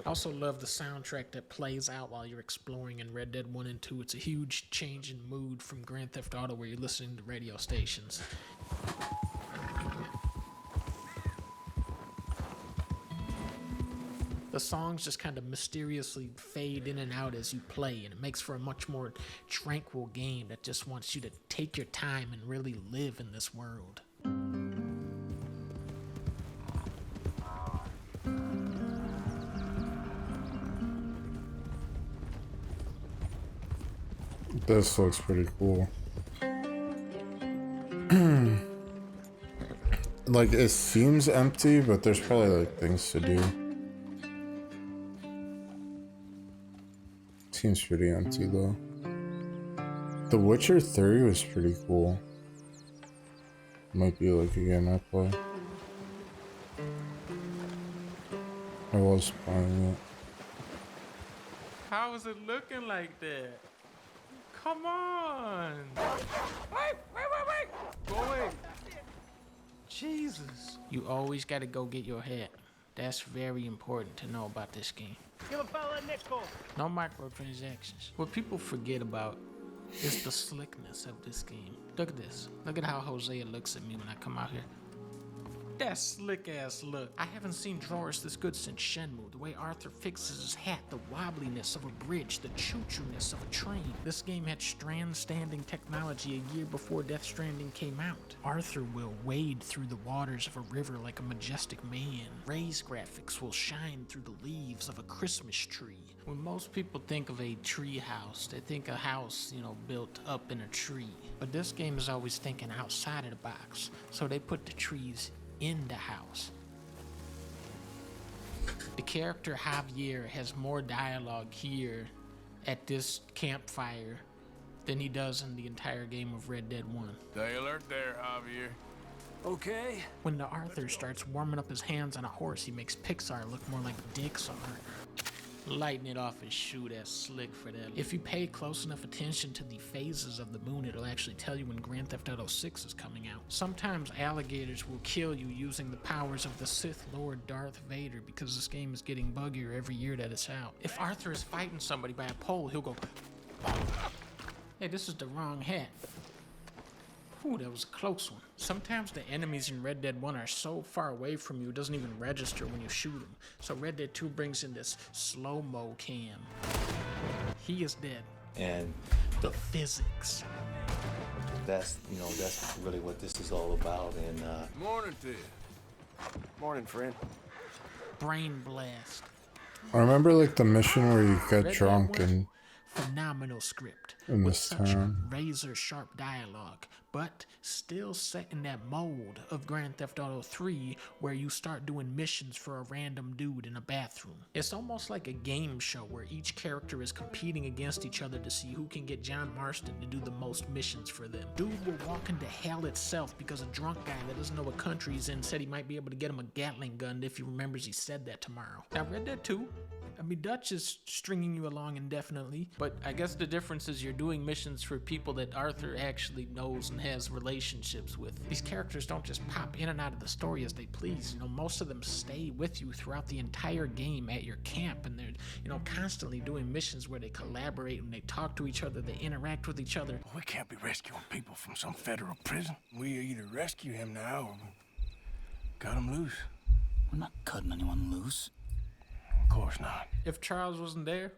I also love the soundtrack that plays out while you're exploring in Red Dead 1 and 2. It's a huge change in mood from Grand Theft Auto where you're listening to radio stations. The songs just kind of mysteriously fade in and out as you play, and it makes for a much more tranquil game that just wants you to take your time and really live in this world. This looks pretty cool. Like, it seems empty, but there's probably like things to do. Seems pretty empty though. The Witcher 3 was pretty cool. Might be like a game I play. I was playing it. How is it looking like that? Come on! Wait! Go away! Jesus! You always gotta go get your hat. That's very important to know about this game. Give a fella a nickel. No microtransactions. What people forget about is the slickness of this game. Look at this. Look at how Hosea looks at me when I come out here. That slick ass look. I haven't seen drawers this good since Shenmue. The way Arthur fixes his hat, the wobbliness of a bridge, the choo-choo-ness of a train. This game had strand-standing technology a year before Death Stranding came out. Arthur will wade through the waters of a river like a majestic man. Ray's graphics will shine through the leaves of a Christmas tree. When most people think of a tree house, they think a house, you know, built up in a tree. But this game is always thinking outside of the box, so they put the trees in the house. The character Javier has more dialogue here at this campfire than he does in the entire game of Red Dead 1. Stay alert there, Javier. Okay. When the Arthur starts warming up his hands on a horse, he makes Pixar look more like Dixar. Lighting it off his shoe, that's slick for that. If you pay close enough attention to the phases of the moon, it'll actually tell you when Grand Theft Auto 6 is coming out. Sometimes alligators will kill you using the powers of the Sith Lord Darth Vader because this game is getting buggier every year that it's out. If Arthur is fighting somebody by a pole, he'll go, hey, this is the wrong hat. Ooh, that was a close one. Sometimes the enemies in Red Dead 1 are so far away from you, it doesn't even register when you shoot them. So Red Dead 2 brings in this slow-mo cam. He is dead. And the physics. That's really what this is all about. And Morning to you. morning, friend. Brain blast. I remember like the mission where you get Red drunk Dead 1, and phenomenal script in with this such town. razor sharp dialogue, but still set in that mold of Grand Theft Auto 3 where you start doing missions for a random dude in a bathroom. It's almost like a game show where each character is competing against each other to see who can get John Marston to do the most missions for them. Dude will walk into hell itself because a drunk guy that doesn't know what country he's in said he might be able to get him a Gatling gun if he remembers he said that tomorrow. Now Red Dead 2, I mean, Dutch is stringing you along indefinitely, but I guess the difference is you're doing missions for people that Arthur actually knows and has relationships with. These characters don't just pop in and out of the story as they please. You know, most of them stay with you throughout the entire game at your camp, and they're, you know, constantly doing missions where they collaborate and they talk to each other, they interact with each other. We can't be rescuing people from some federal prison. We either rescue him now or cut him loose. We're not cutting anyone loose. Of course not. If Charles wasn't there,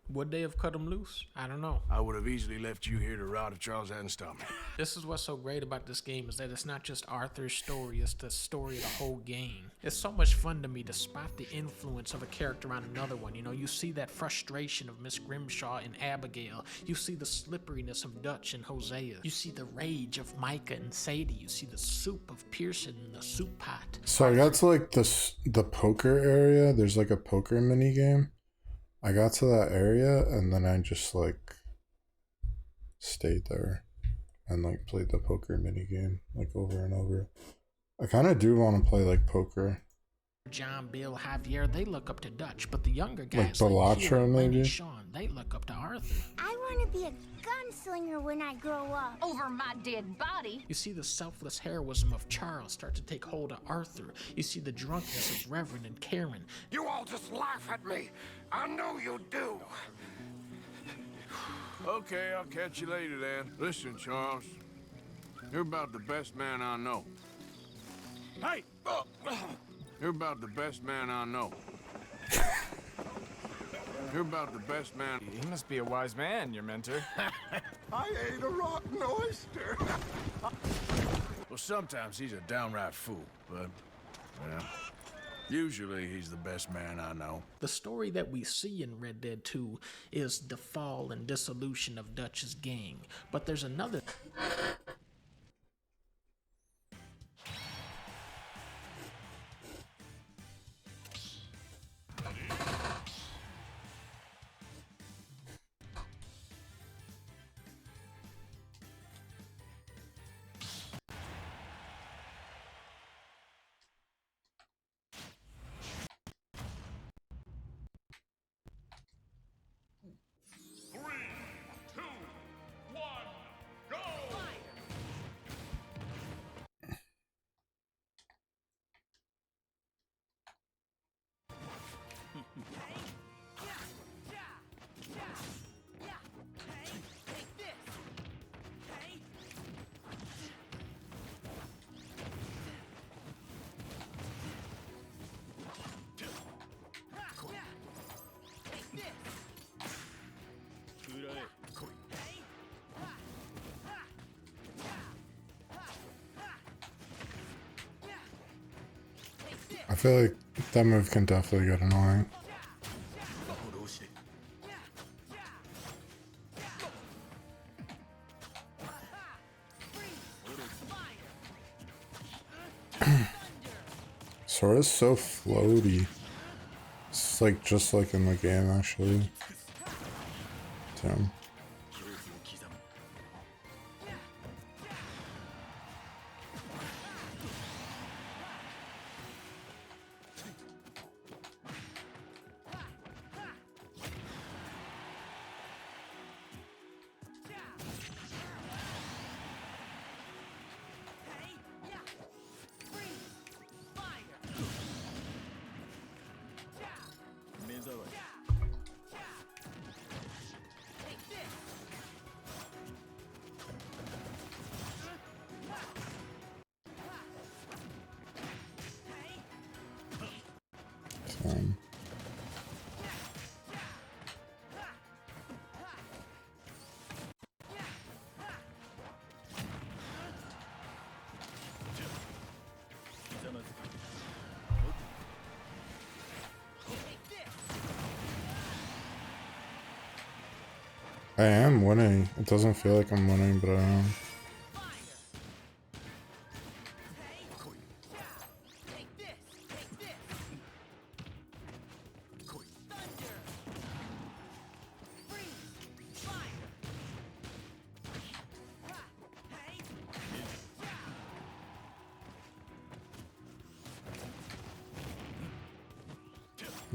would they have cut him loose? I don't know. I would have easily left you here to rot if Charles hadn't stopped me. This is what's so great about this game is that it's not just Arthur's story, it's the story of the whole game. It's so much fun to me to spot the influence of a character on another one. You know, you see that frustration of Miss Grimshaw and Abigail. You see the slipperiness of Dutch and Hosea. You see the rage of Micah and Sadie. You see the soup of Pearson in the soup pot. So I got to like the poker area. There's like a poker mini game. I got to that area and then I just like stayed there and like played the poker mini game like over and over. I kind of do want to play like poker. John, Bill, Javier, they look up to Dutch, but the younger guys Like like Balatro, Hugh, Lenny, maybe? Sean, they look up to Arthur. I want to be a gunslinger when I grow up. Over my dead body. You see the selfless heroism of Charles start to take hold of Arthur. You see the drunkenness of Reverend and Karen. You all just laugh at me. I know you do. Okay, I'll catch you later then. Listen, Charles. You're about the best man I know. Hey! You're about the best man I know. You're about the best man. He must be a wise man, your mentor. I ate a rotten oyster. Well, sometimes he's a downright fool, but, well, usually he's the best man I know. The story that we see in Red Dead 2 is the fall and dissolution of Dutch's gang. But there's another... I feel like that move can definitely get annoying. Sora's so floaty. It's like just like in the game actually. Damn. I am winning. It doesn't feel like I'm winning, but I am.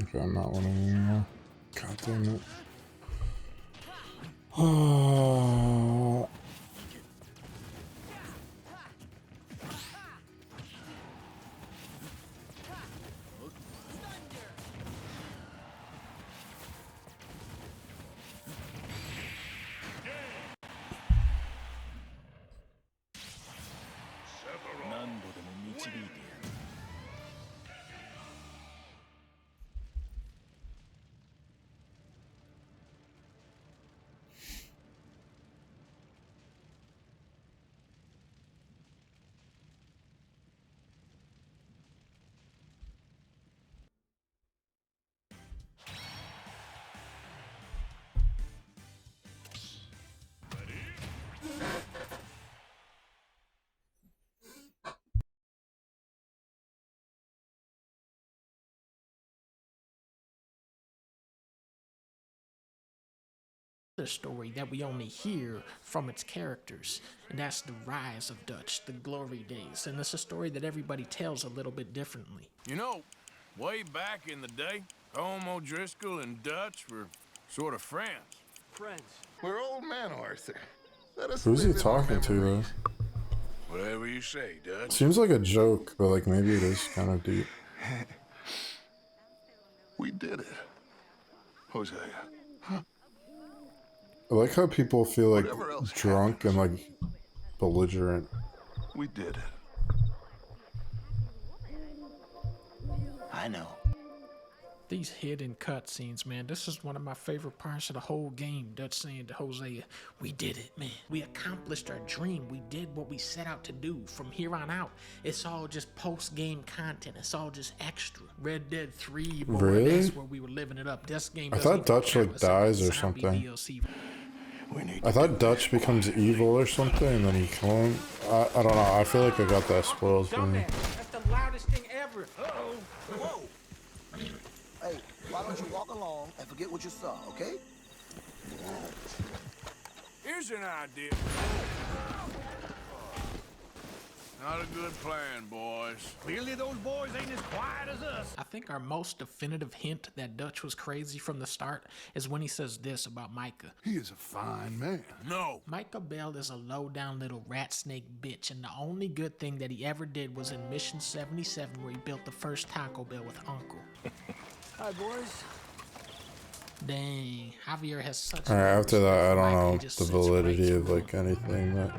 Okay, I'm not winning anymore. God damn it. Story that we only hear from its characters, and that's the rise of Dutch, the glory days, and it's a story that everybody tells a little bit differently. You know, way back in the day, Colm O'Driscoll and Dutch were sort of friends. Friends. We're old men, Arthur. Let us Who's he live in our talking to though? memories. Whatever you say, Dutch. Seems like a joke, but like maybe it is kind of deep. We did it. Hosea. I like how people feel like Whatever else drunk and like belligerent. We did it. I know. These hidden cutscenes, man, this is one of my favorite parts of the whole game. Dutch saying to Hosea, we did it, man. We accomplished our dream. We did what we set out to do. From here on out, it's all just post-game content. It's all just extra. Red Dead 3, boy, Really? that's where we were living it up. This game I doesn't thought even Dutch count like as a dies or zombie something. DLC. I thought Dutch becomes evil or something, and then he kills him. I don't know. I feel like I got that spoiled for me. That's the loudest thing ever. Uh-oh. Whoa. Hey, why don't you walk along and forget what you saw, okay? Here's an idea. Not a good plan, boys. Clearly those boys ain't as quiet as us. I think our most definitive hint that Dutch was crazy from the start is when he says this about Micah. He is a fine man. No. Micah Bell is a low-down little rat snake bitch, and the only good thing that he ever did was in Mission 77 where he built the first Taco Bell with Uncle. Hi, boys. Dang, Javier has such Alright, after that, I don't know just the sits right validity through of like anything that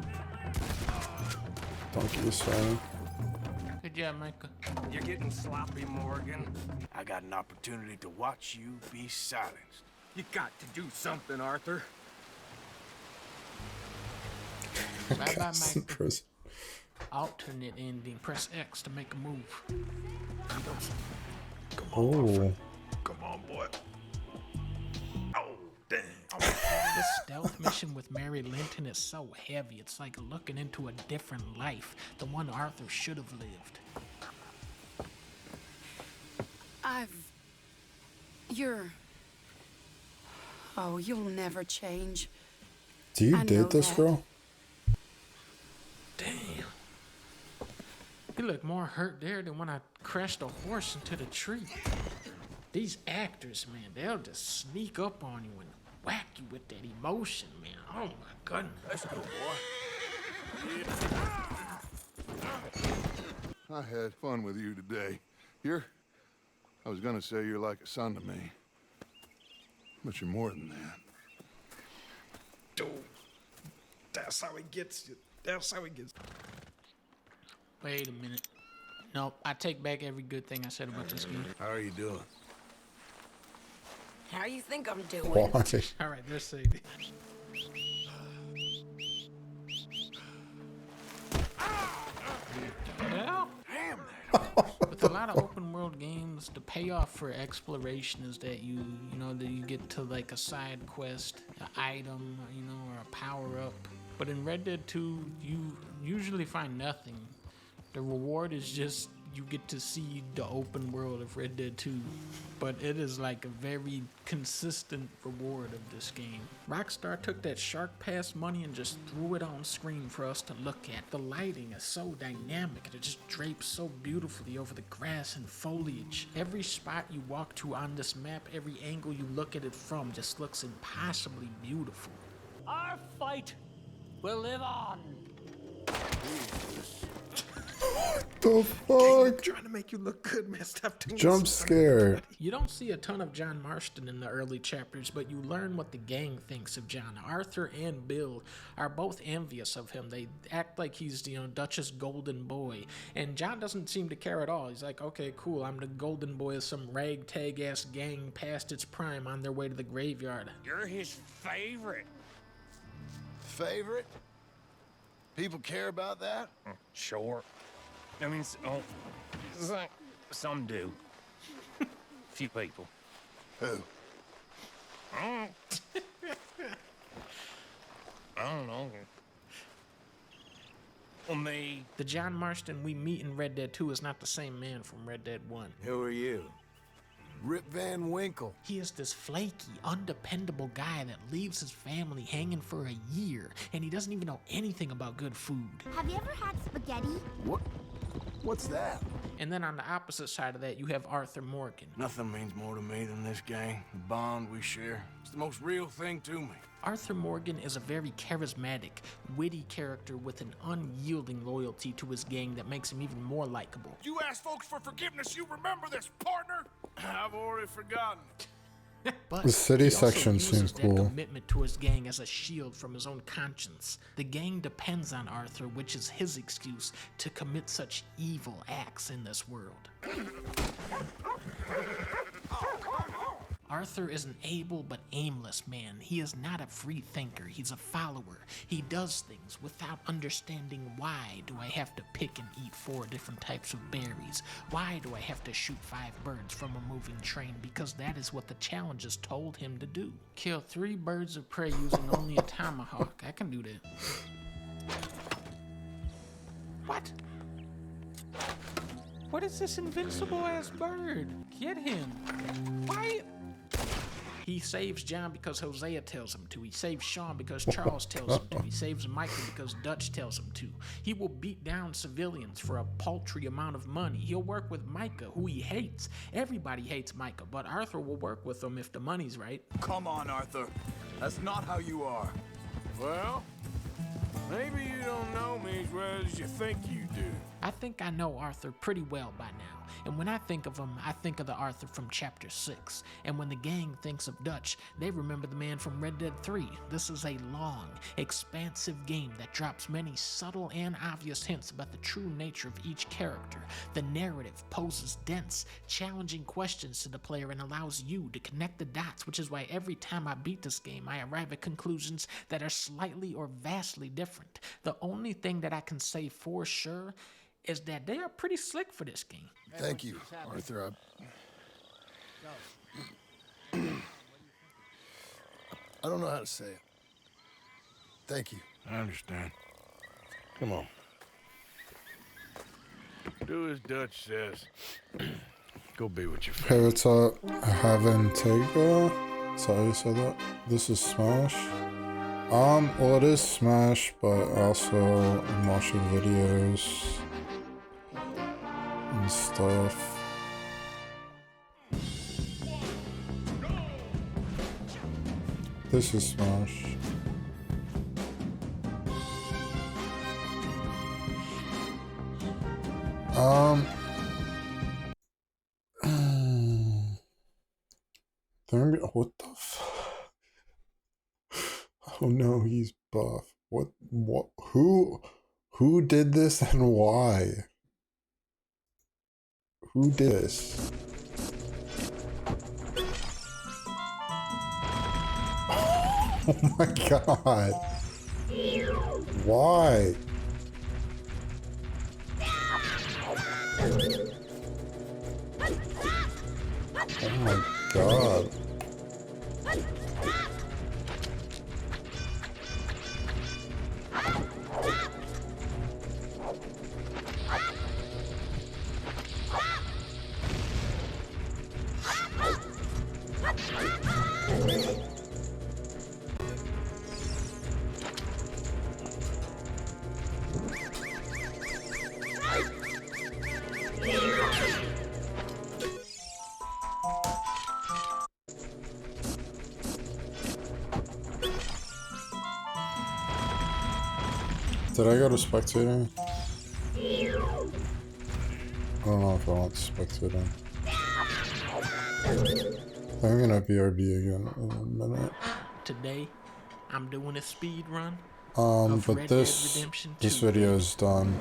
Donkey is saying. Good job, Micah. You're getting sloppy, Morgan. I got an opportunity to watch you be silenced. You got to do something, Arthur. Bye-bye, Guys in Micah. prison. Alternate ending. Press X to make a move. Oh. Come on, boy. Oh, damn. This stealth mission with Mary Linton is so heavy. It's like looking into a different life, the one Arthur should have lived. I've You're... Oh, you'll never change. Do you I know date this that. girl? Damn. You look more hurt there than when I crashed a horse into the tree. These actors, man, they'll just sneak up on you and whack you with that emotion, man. Oh my goodness. Let's go, boy. I had fun with you today. I was gonna say you're like a son to me. But you're more than that. Dude, that's how he gets you. That's how he gets you. Wait a minute. Nope, I take back every good thing I said about this game. How are you doing? How you think I'm doing? Why? All right, let's see. Well, with a lot of open world games, the payoff for exploration is that you get to like a side quest, an item, or a power up. But in Red Dead 2, you usually find nothing. The reward is just you get to see the open world of Red Dead 2, but it is like a very consistent reward of this game. Rockstar took that Shark Pass money and just threw it on screen for us to look at. The lighting is so dynamic, it just drapes so beautifully over the grass and foliage. Every spot you walk to on this map, every angle you look at it from just looks impossibly beautiful. Our fight will live on. What the fuck? Trying to make you look good, man. Stop doing Jump this. scare. You don't see a ton of John Marston in the early chapters, but you learn what the gang thinks of John. Arthur and Bill are both envious of him. They act like he's, Dutch's golden boy. And John doesn't seem to care at all. He's like, okay, cool, I'm the golden boy of some ragtag-ass gang past its prime on their way to the graveyard. You're his favorite. Favorite? People care about that? Sure. I mean, some do. Few people. Who? I don't know. Well, me. The John Marston we meet in Red Dead 2 is not the same man from Red Dead 1. Who are you? Rip Van Winkle. He is this flaky, undependable guy that leaves his family hanging for a year, and he doesn't even know anything about good food. Have you ever had spaghetti? What's that? And then on the opposite side of that, you have Arthur Morgan. Nothing means more to me than this gang, the bond we share. It's the most real thing to me. Arthur Morgan is a very charismatic, witty character with an unyielding loyalty to his gang that makes him even more likable. You ask folks for forgiveness, you remember this, partner? I've already forgotten. But The city he also section uses seems that cool. commitment to his gang as a shield from his own conscience. The gang depends on Arthur, which is his excuse to commit such evil acts in this world. Arthur is an able but aimless man. He is not a free thinker. He's a follower. He does things without understanding why do I have to pick and eat 4 different types of berries? Why do I have to shoot 5 birds from a moving train? Because that is what the challenges told him to do. Kill 3 birds of prey using only a tomahawk. I can do that. What? What is this invincible ass bird? Get him. Why? He saves John because Hosea tells him to. He saves Sean because Charles tells him to. He saves Micah because Dutch tells him to. He will beat down civilians for a paltry amount of money. He'll work with Micah, who he hates. Everybody hates Micah, but Arthur will work with him if the money's right. Come on, Arthur. That's not how you are. Well, maybe you don't know me as well as you think you do. I think I know Arthur pretty well by now, and when I think of him, I think of the Arthur from Chapter 6, and when the gang thinks of Dutch, they remember the man from Red Dead 3. This is a long, expansive game that drops many subtle and obvious hints about the true nature of each character. The narrative poses dense, challenging questions to the player and allows you to connect the dots, which is why every time I beat this game, I arrive at conclusions that are slightly or vastly different. The only thing that I can say for sure is that they are pretty slick for this game. Thank you, Arthur. I don't know how to say it. Thank you. I understand. Come on. Do as Dutch says. Go be with your Hey, what's up? Havantega? That's how you say that? This is Smash? Well, it is Smash, but also I'm watching videos and stuff. This is Smash. What the fuck? Oh no, he's buff. What, who did this and why? Who did this? Oh my god. Why? Oh my god. Did I go to spectating? I don't know if I want spectating. I'm gonna BRB again in a minute. Today, I'm doing a speed run. But this video is done.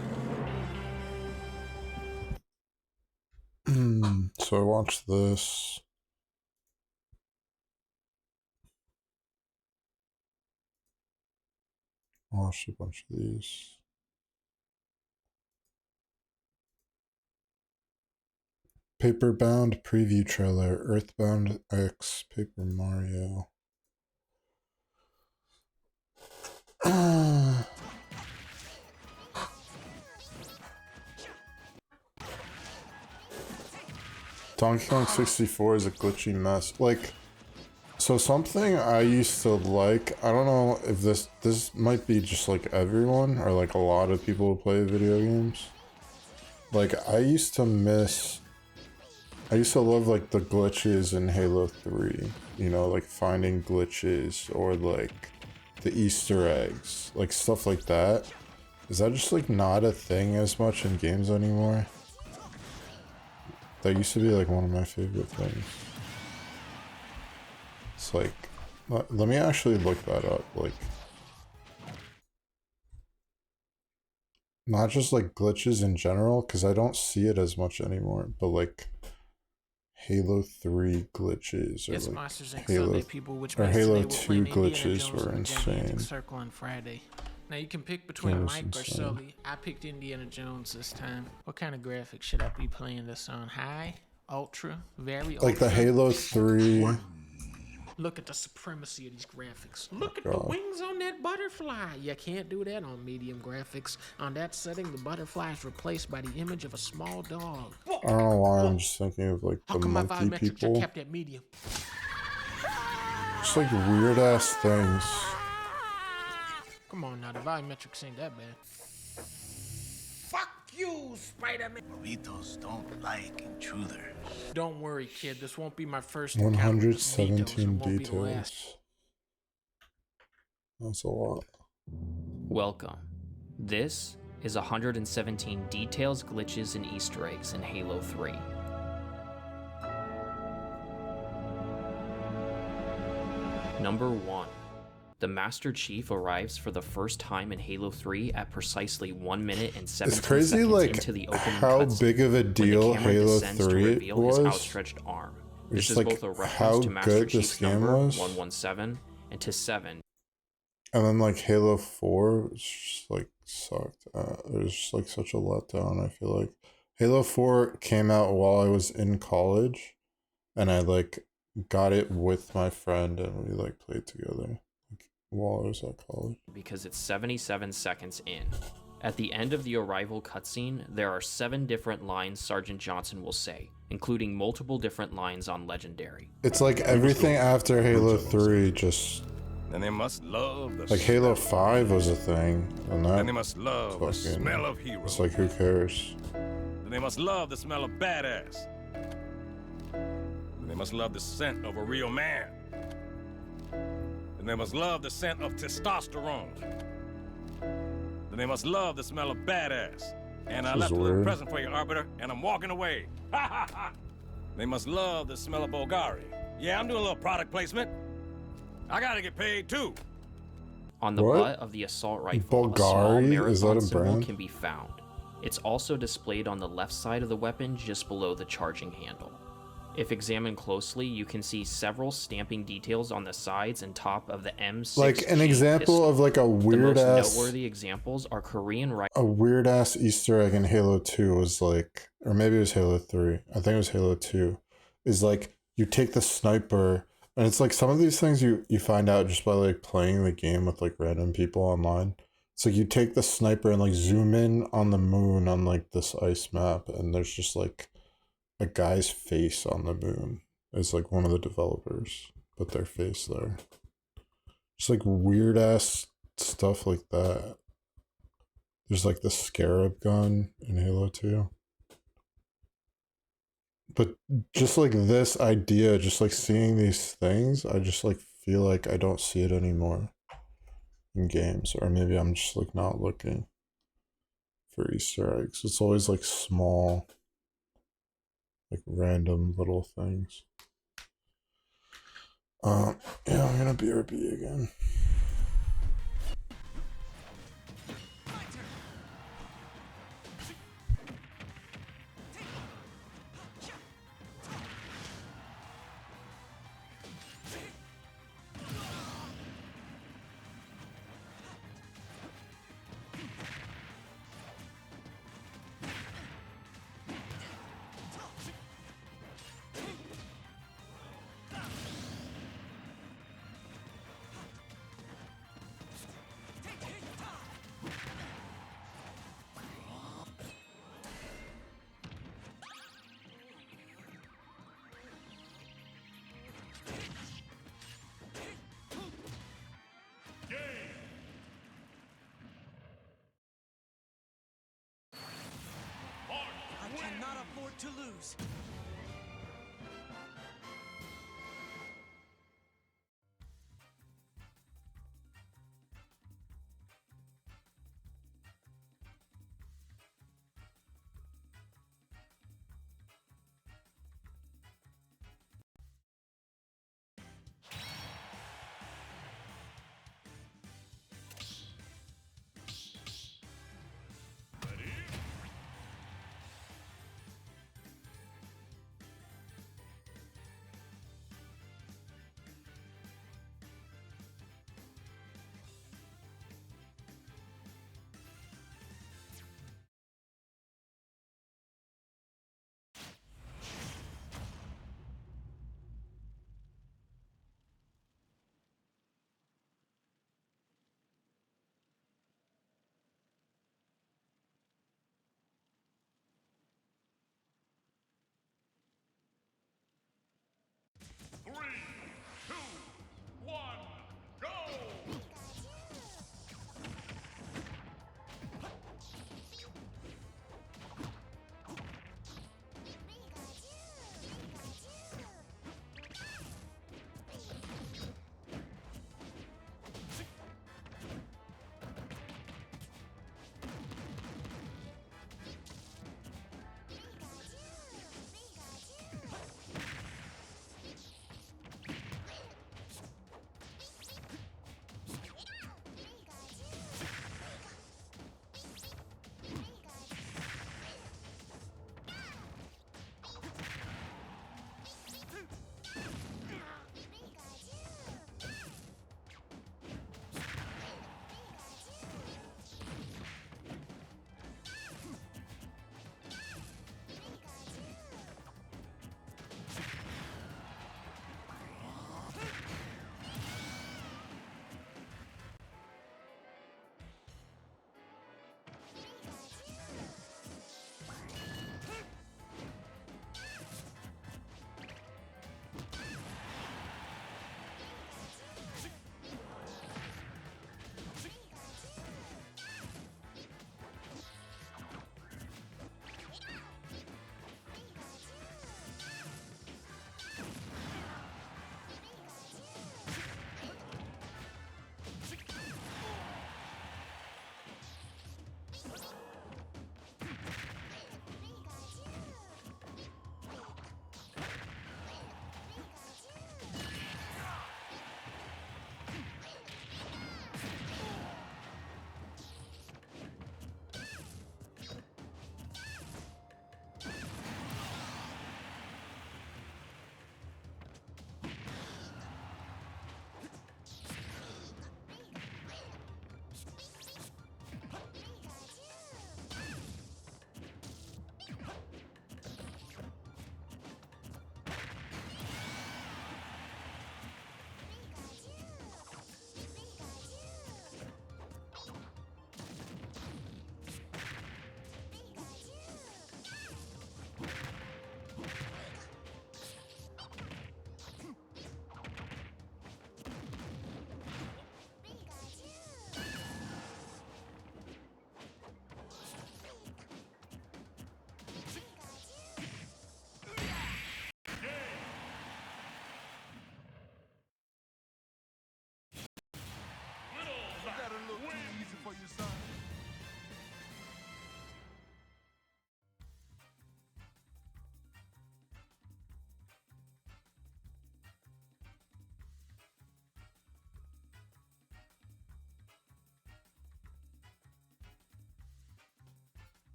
So I watched this. I watched a bunch of these. Paperbound preview trailer, Earthbound X, Paper Mario. Donkey Kong 64 is a glitchy mess. Like, so something I used to like, I don't know if this might be just like everyone or like a lot of people who play video games. Like, I used to love like the glitches in Halo 3, you know, like finding glitches or like the Easter eggs, like stuff like that. Is that just like not a thing as much in games anymore? That used to be like one of my favorite things. It's like, let me actually look that up, like, not just like glitches in general, because I don't see it as much anymore, but like Halo 3 glitches or like Halo 2 glitches were insane. Circle on Friday. Now you can pick between Mike or Sully. I picked Indiana Jones this time. What kind of graphics should I be playing this on? High? Ultra? Very ultra? Like the Halo 3. Look at the supremacy of these graphics. Look at the wings on that butterfly. You can't do that on medium graphics. On that setting, the butterfly is replaced by the image of a small dog. I don't know why I'm just thinking of like the monkey people. Kept at medium? Just like weird ass things. Come on now, the volumetrics ain't that bad. Fuck you, Spider-Man. Burritos don't like intruders. Don't worry, kid. This won't be my first 117 details. That's a lot. Welcome. This is 117 details, glitches, and Easter eggs in Halo 3. Number 1. The Master Chief arrives for the first time in Halo 3 at precisely 1 minute and 17 it's crazy, seconds like, into the opening how cutscene, big of a deal Halo 3 was. His outstretched arm. This is like both a reference how to Master good Chief's this game number was. 117 and to 7. And then like Halo 4 just like sucked. It was just like such a letdown. I feel like Halo 4 came out while I was in college, and I like got it with my friend and we like played together while I was at college. Because it's 77 seconds in. At the end of the Arrival cutscene, there are 7 different lines Sergeant Johnson will say, including multiple different lines on Legendary. It's like everything after Halo 3 just... And they must love the Like Halo 5 was a thing, and that... And they must love the smell of heroes. It's like, who cares? And they must love the smell of badass. And they must love the scent of a real man. And they must love the scent of testosterone. And they must love the smell of badass. And I This is left a little weird. present for you, Arbiter, and I'm walking away. Ha ha ha! They must love the smell of Bulgari. Yeah, I'm doing a little product placement. I gotta get paid too. On the What? butt of the assault rifle, a small Bulgari? Is that marathon a symbol brand? can be found. It's also displayed on the left side of the weapon just below the charging handle. If examined closely, you can see several stamping details on the sides and top of the M6. Like an example of like a The weird most ass... noteworthy examples are Korean A weird ass Easter egg in Halo 2 was like, or maybe it was Halo 3. I think it was Halo 2. Is like, you take the sniper, and it's like some of these things you find out just by like playing the game with like random people online. It's like you take the sniper and like zoom in on the moon on like this ice map, and there's just like a guy's face on the moon. It's like one of the developers put their face there. Just like weird ass stuff like that. There's like the Scarab gun in Halo 2. But just like this idea, just like seeing these things, I just like feel like I don't see it anymore in games. Or maybe I'm just like not looking for Easter eggs. It's always like small, like random little things. Yeah, I'm gonna BRB again. I cannot afford to lose.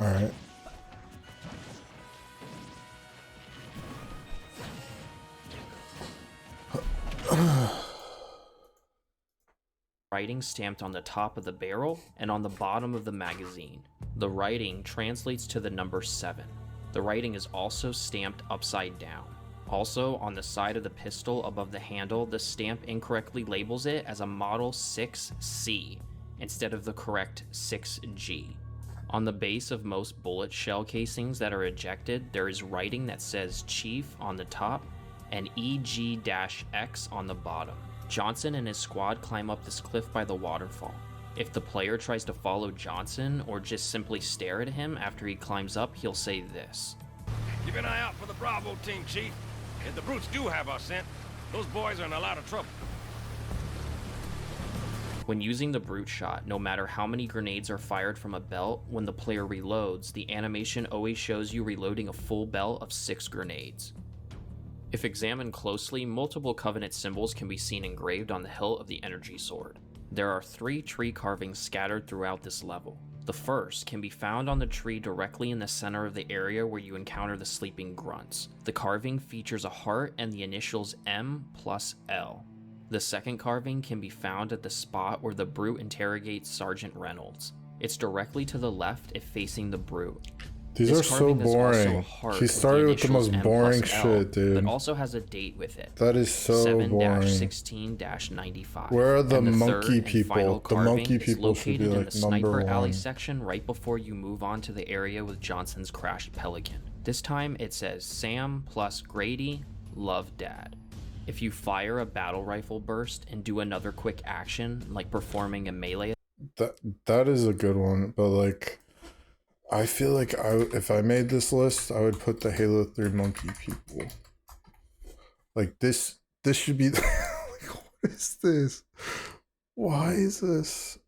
Alright. Writing stamped on the top of the barrel and on the bottom of the magazine. The writing translates to the number 7. The writing is also stamped upside down. Also, on the side of the pistol above the handle, the stamp incorrectly labels it as a Model 6C instead of the correct 6G. On the base of most bullet shell casings that are ejected, there is writing that says Chief on the top and EG-X on the bottom. Johnson and his squad climb up this cliff by the waterfall. If the player tries to follow Johnson or just simply stare at him after he climbs up, he'll say this. Keep an eye out for the Bravo team, Chief. If the brutes do have our scent, those boys are in a lot of trouble. When using the brute shot, no matter how many grenades are fired from a belt, when the player reloads, the animation always shows you reloading a full belt of 6 grenades. If examined closely, multiple Covenant symbols can be seen engraved on the hilt of the energy sword. There are 3 tree carvings scattered throughout this level. The first can be found on the tree directly in the center of the area where you encounter the sleeping grunts. The carving features a heart and the initials M+L. The second carving can be found at the spot where the brute interrogates Sergeant Reynolds. It's directly to the left if facing the brute. These are so boring. He started with the most boring shit, dude. But also has a date with it. That is so boring. 7-16-95. Where are the And monkey third and final people? The monkey carving is people should be located in like the number Sniper Alley 1. section right before you move on to the area with Johnson's crashed Pelican. This time it says Sam plus Grady, love Dad. If you fire a battle rifle burst and do another quick action, like performing a melee, That is a good one, but like, I feel like if I made this list, I would put the Halo 3 monkey people. Like this should be. Like, what is this? Why is this?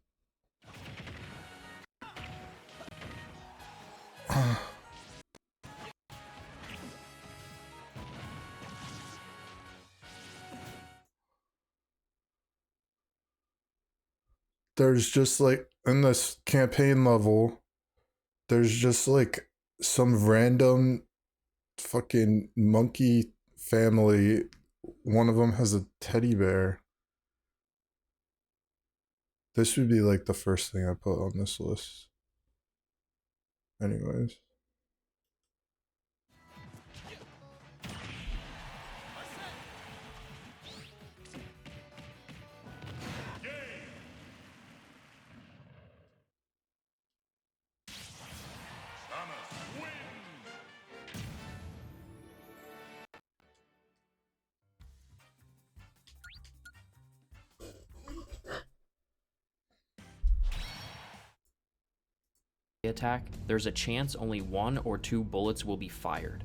There's just like in this campaign level, there's just like some random fucking monkey family. One of them has a teddy bear. This would be like the first thing I put on this list. Anyways. attack, there's a chance only 1 or 2 bullets will be fired.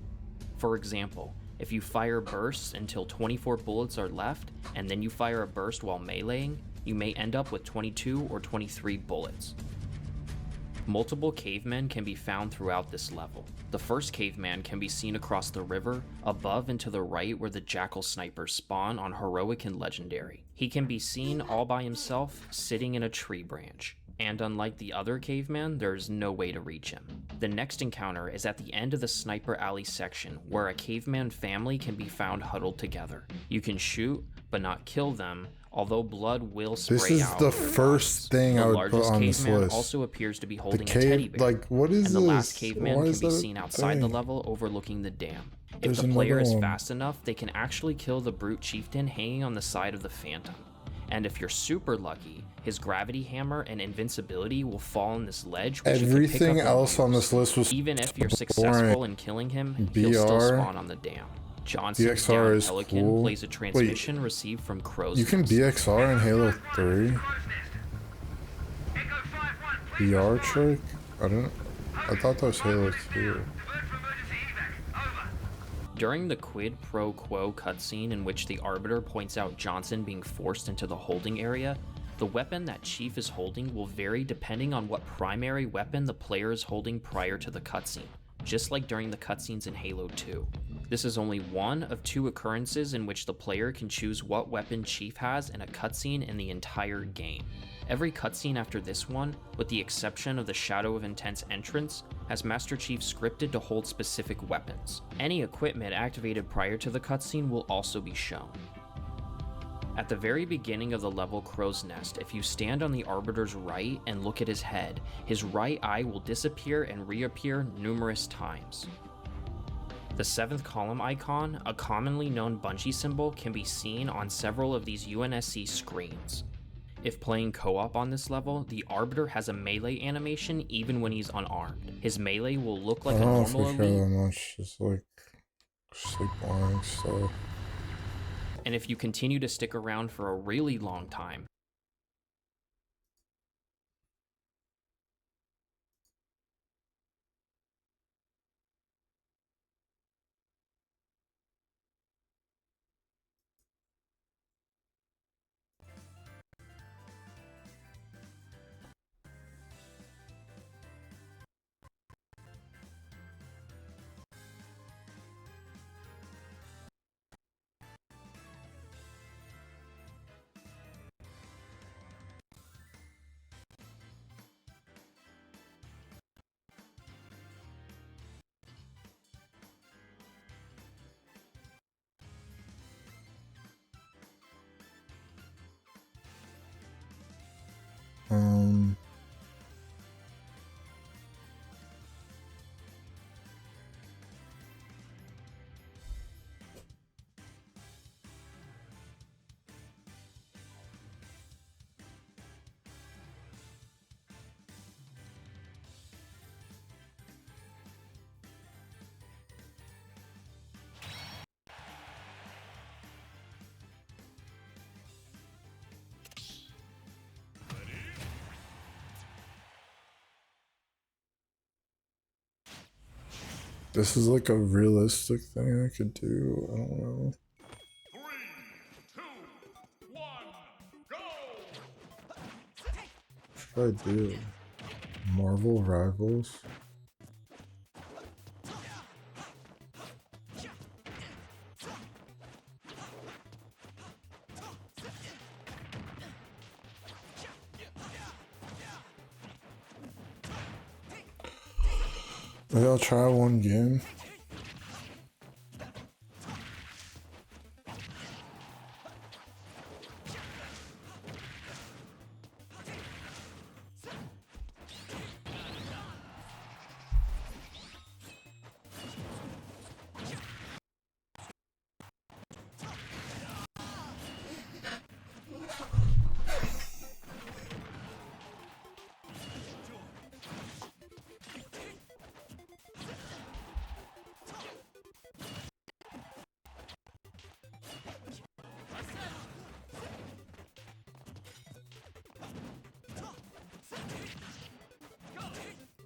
For example, if you fire bursts until 24 bullets are left, and then you fire a burst while meleeing, you may end up with 22 or 23 bullets. Multiple cavemen can be found throughout this level. The first caveman can be seen across the river, above and to the right where the Jackal snipers spawn on Heroic and Legendary. He can be seen all by himself, sitting in a tree branch. And unlike the other caveman, there's no way to reach him. The next encounter is at the end of the Sniper Alley section, where a caveman family can be found huddled together. You can shoot, but not kill them, although blood will spray out. This is the first thing I would put on this list. The largest caveman also appears to be holding a teddy bear. Like, what is this? And the last caveman Why can is be that a seen outside the thing? level overlooking the dam. If There's the player another is one. fast enough, they can actually kill the brute chieftain hanging on the side of the Phantom. And if you're super lucky, his gravity hammer and invincibility will fall on this ledge, which you can pick Everything up else on this list was even if you're boring. successful in killing him, he'll still BR. spawn on the dam. Johnson's BXR down is Pelican cool. plays a transmission received from Crow's You can Nest. BXR in Halo 3? BR trick? I thought that was Halo 2. During the quid pro quo cutscene in which the Arbiter points out Johnson being forced into the holding area, the weapon that Chief is holding will vary depending on what primary weapon the player is holding prior to the cutscene, just like during the cutscenes in Halo 2. This is only one of 2 occurrences in which the player can choose what weapon Chief has in a cutscene in the entire game. Every cutscene after this one, with the exception of the Shadow of Intense entrance, has Master Chief scripted to hold specific weapons. Any equipment activated prior to the cutscene will also be shown. At the very beginning of the level Crow's Nest, if you stand on the Arbiter's right and look at his head, his right eye will disappear and reappear numerous times. The 7th column icon, a commonly known Bungie symbol, can be seen on several of these UNSC screens. If playing co-op on this level, the Arbiter has a melee animation even when he's unarmed. His melee will look like a normal elite. I don't know if I care that much, it's like boring stuff. And if you continue to stick around for a really long time, this is like a realistic thing I could do. I don't know. 3, 2, 1, go! What should I do? Marvel Rivals? Maybe I'll try one game.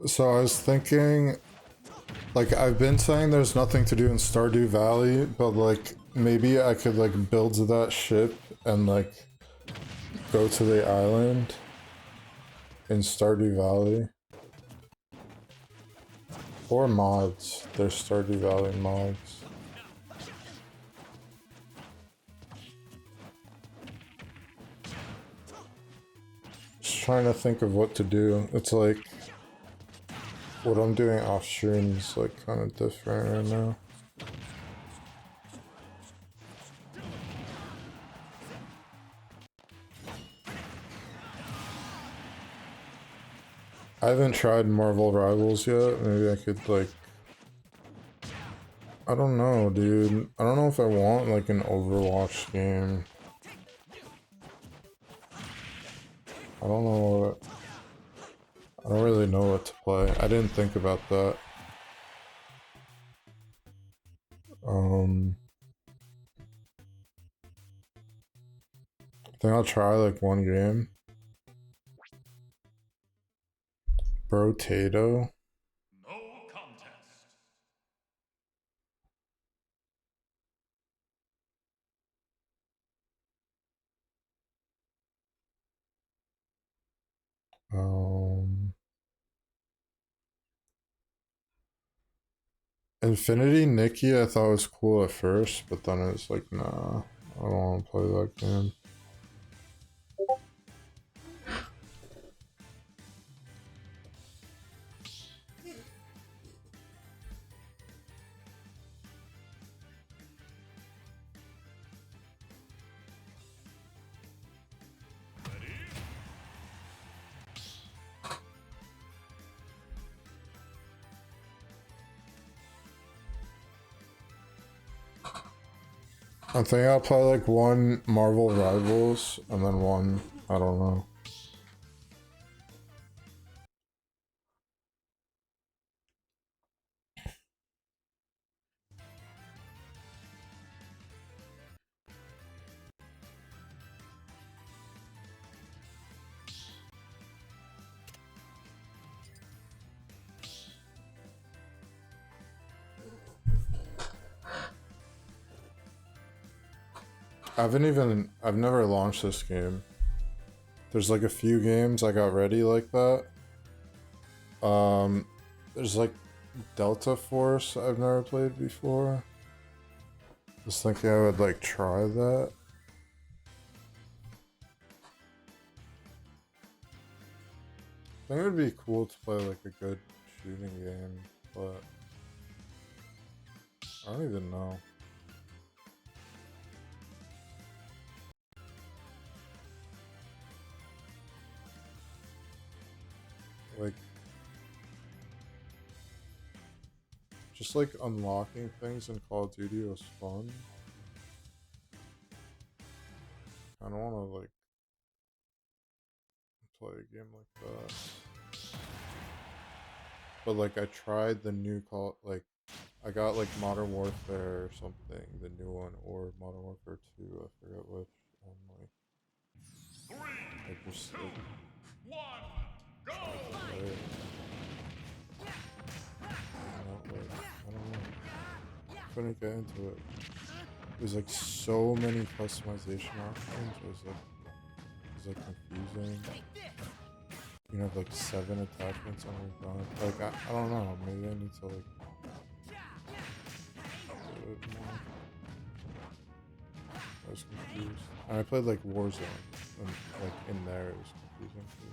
So I was thinking, like, I've been saying there's nothing to do in Stardew Valley, but like maybe I could like build that ship and like go to the island in Stardew Valley. Or mods. There's Stardew Valley mods. Just trying to think of what to do. It's like what I'm doing off stream is like kind of different right now. I haven't tried Marvel Rivals yet. Maybe I could like, I don't know, dude. I don't know if I want like an Overwatch game. I don't know what, I don't really know what to play. I didn't think about that. I think I'll try like one game. Brotato. No contest. Infinity Nikki I thought was cool at first, but then it's like, nah, I don't want to play that game. I'm thinking I'll play like one Marvel Rivals and then one, I don't know. I've never launched this game. There's like a few games I got ready like that. There's like Delta Force I've never played before. Just thinking I would like try that. I think it would be cool to play like a good shooting game, but I don't even know. Like, just like unlocking things in Call of Duty was fun. I don't want to like play a game like that. But like I tried the new like I got like Modern Warfare or something, the new one, or Modern Warfare 2, I forget which, and like I just like Go! I don't know. Couldn't get into it. There's like so many customization options. It was like confusing. You have like 7 attachments on your gun. Like I don't know. Maybe I need to like do it more. I was confused. And I played like Warzone, and like in there it was confusing too.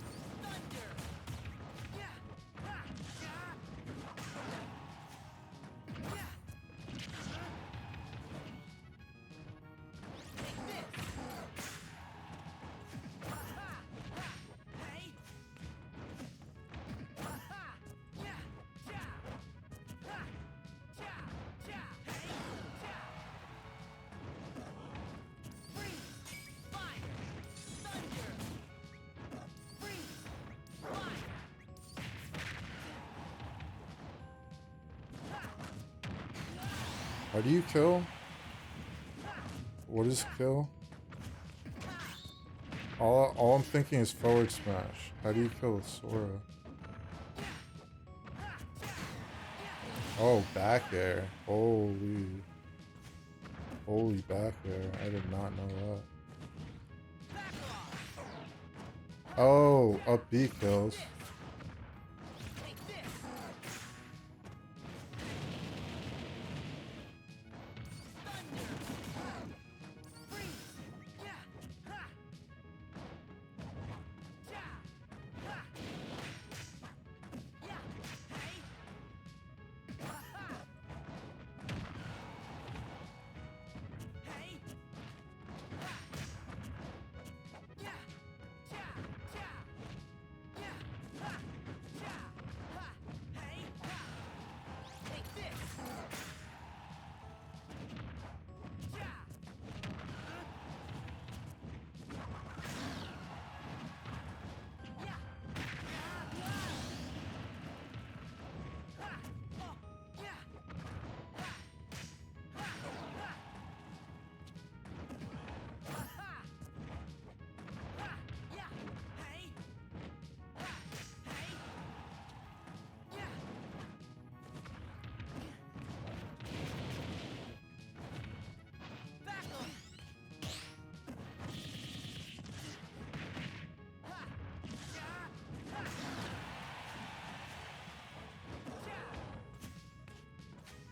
How do you kill? What is kill? All I'm thinking is forward smash. How do you kill Sora? Oh, back air. Holy back air. I did not know that. Oh, up B kills.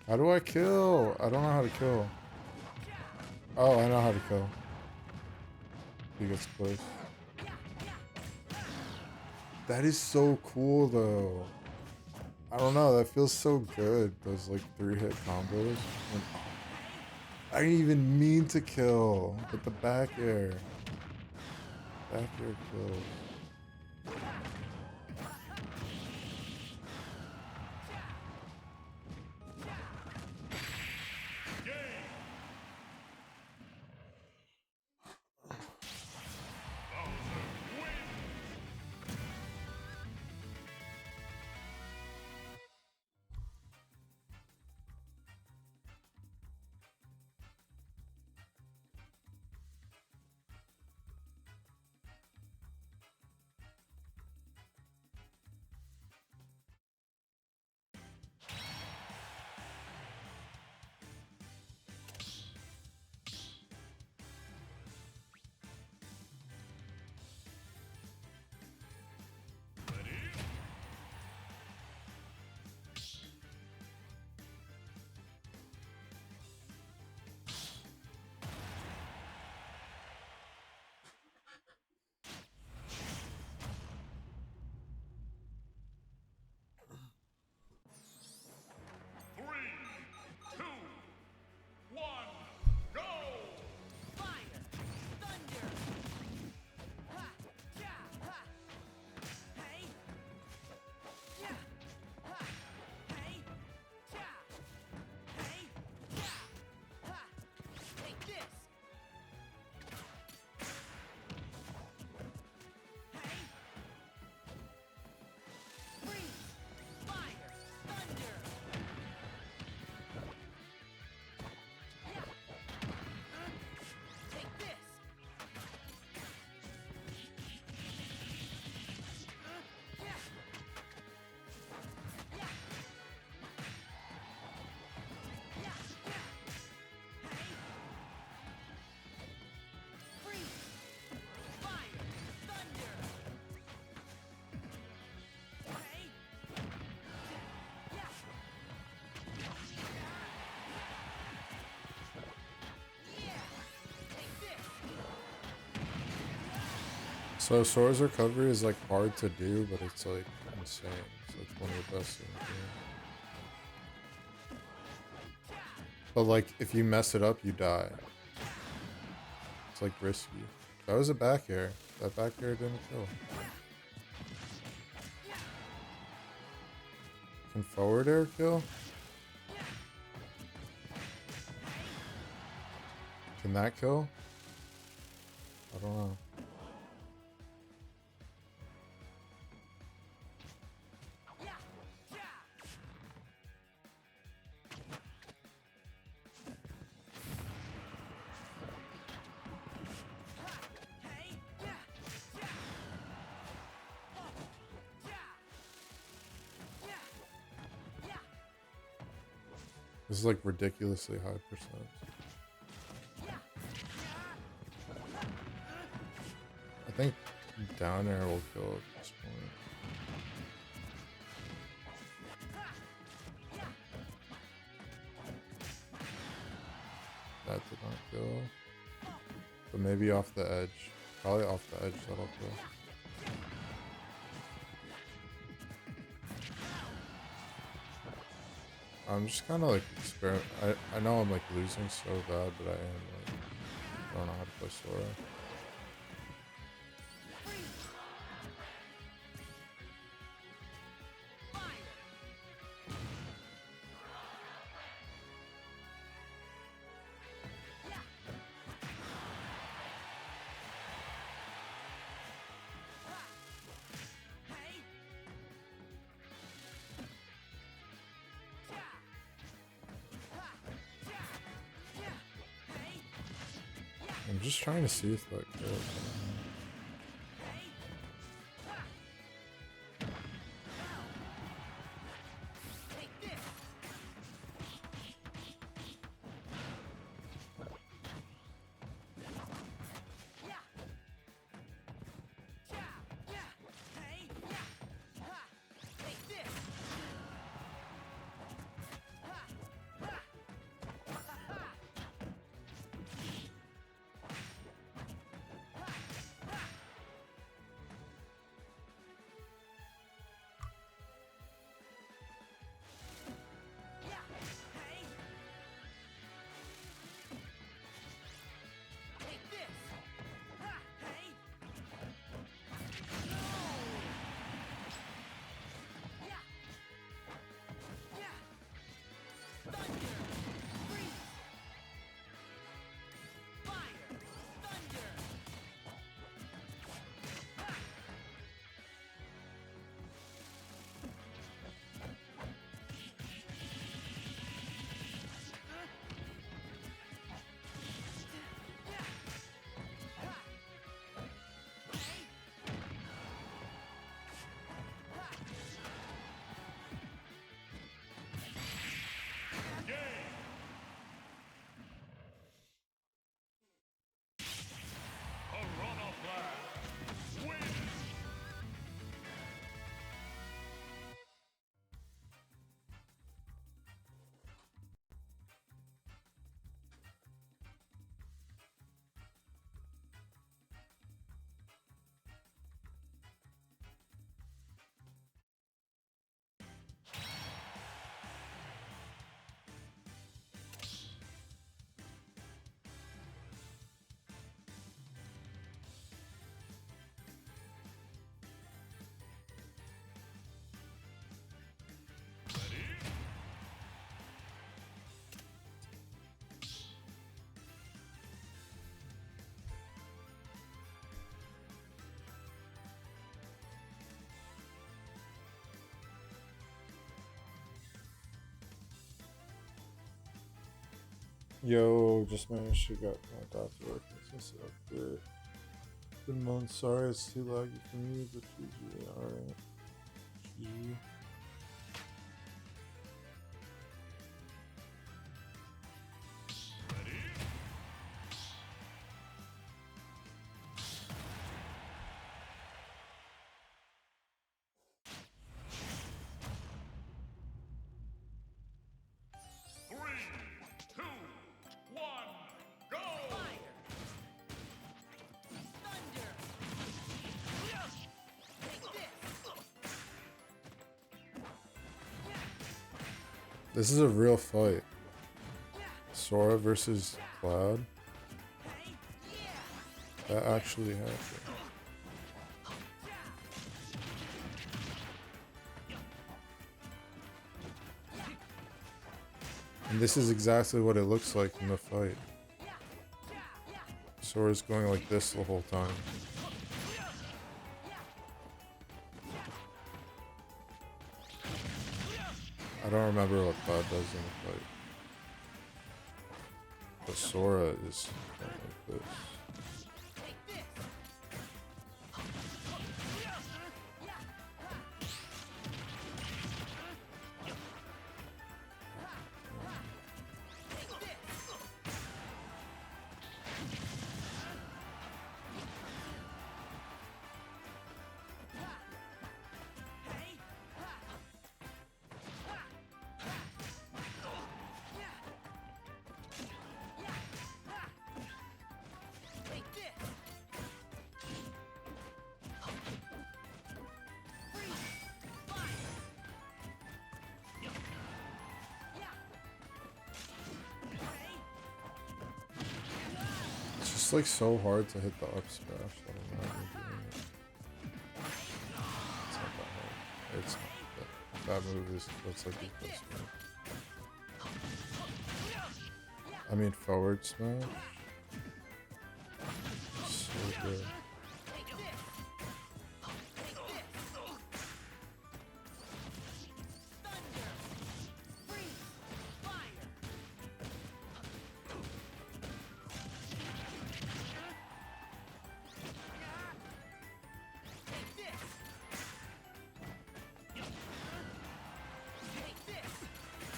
How do I kill? I don't know how to kill. Oh, I know how to kill. He gets close. That is so cool though. I don't know, that feels so good. Those like 3-hit combos. And, I didn't even mean to kill, but the back air. Back air kills. So Sora's recovery is like hard to do, but it's like insane. It's like one of the best in the game. But like if you mess it up, you die. It's like risky. That was a back air. That back air didn't kill. Can forward air kill? Can that kill? I don't know. This is like ridiculously high percent. I think down air will kill at this point. That did not kill. But maybe off the edge. Probably off the edge that'll kill. I'm just kind of like I know I'm like losing so bad, but I am like I don't know how to play Sora. I'm just trying to see if that kills. Yo, just managed to get my doctor working since the update. Good month, sorry it's too laggy for me, but GG, alright. GG. This is a real fight. Sora versus Cloud. That actually happened. And this is exactly what it looks like in the fight. Sora's going like this the whole time. I don't remember what Cloud does in the fight. But Sora is going like this. It's like so hard to hit the up smash that I'm not even doing it. It's not that hard. It's not. That move is, looks like the best move. I mean forward smash. So good.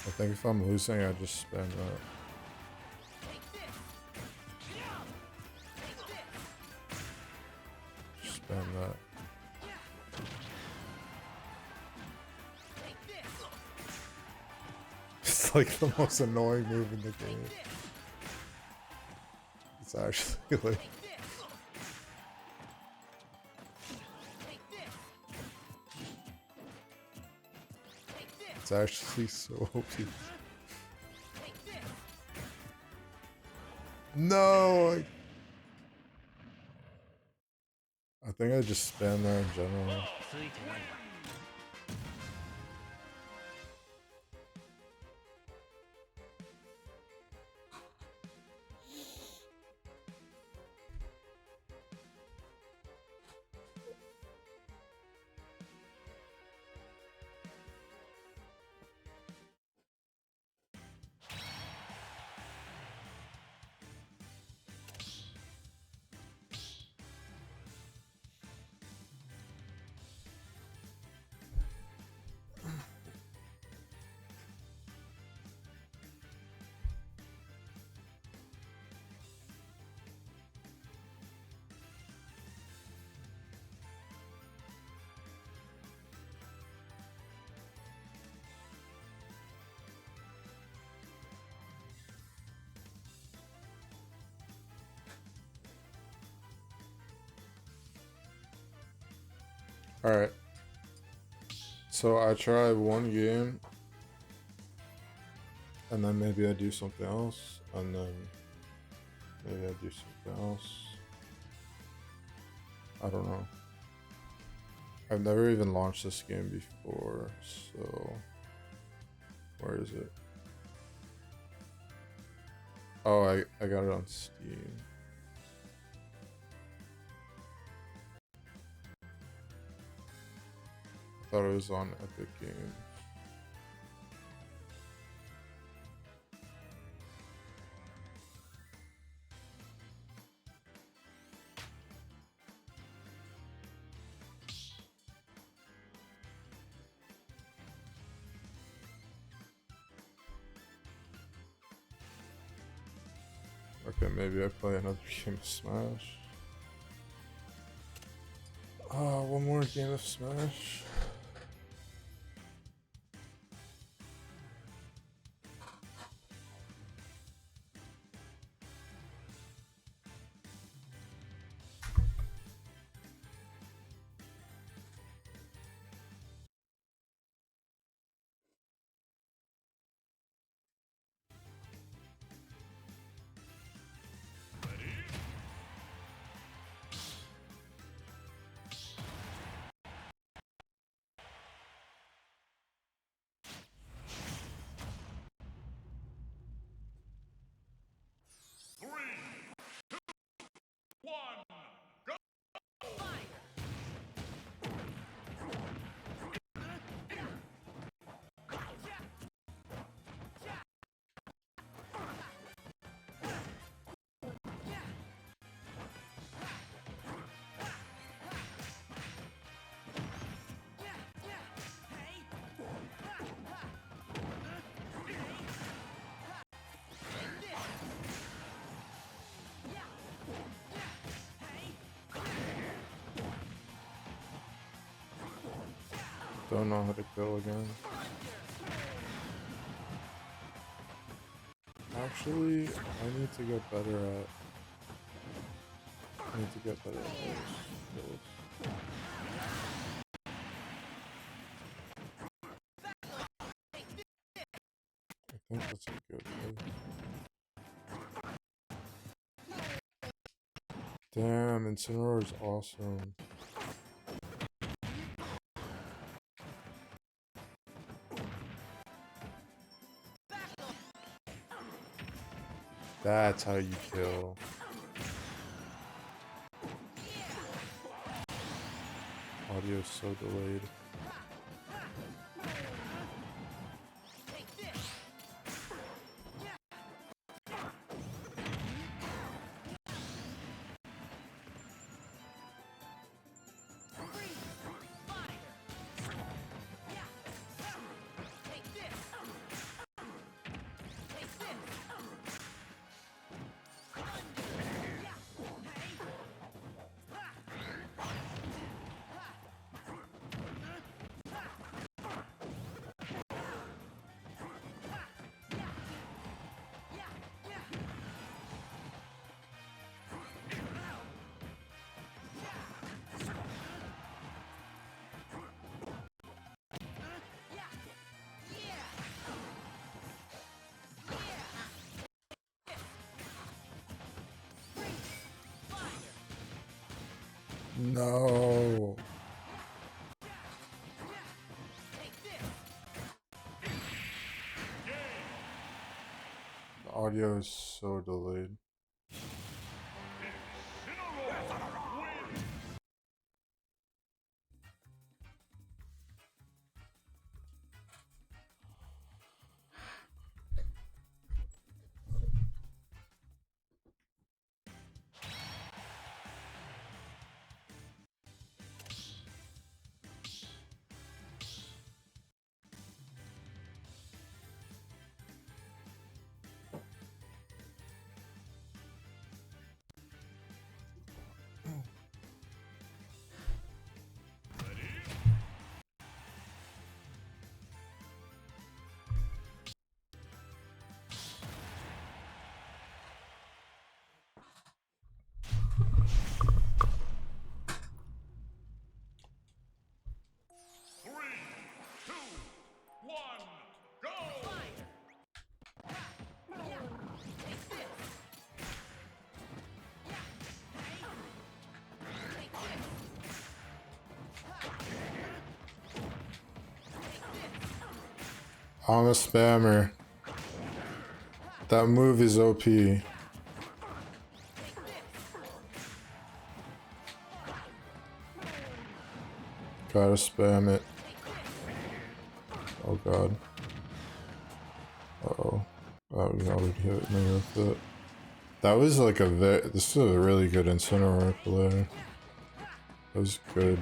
I think if I'm losing, I just spam that. Just spam that. It's like the most annoying move in the game. It's actually like... It's actually so OP. No! I think I just spam there in general. Alright. So I try one game. And then maybe I do something else. And then maybe I do something else. I don't know. I've never even launched this game before, so... Where is it? Oh, I got it on Steam. I thought it was on Epic Games. Okay, maybe I play another game of Smash. One more game of Smash. don't know how to kill again. Actually, I need to get better at... I need to get better at those kills. I think that's a good play. Damn, Incineroar is awesome. That's how you kill. Audio is so delayed. No. The audio is so delayed. I'm a spammer. That move is OP. Gotta spam it. Oh god. Uh-oh. Oh, he already hit me with it. That was like this is a really good Incineroar play. That was good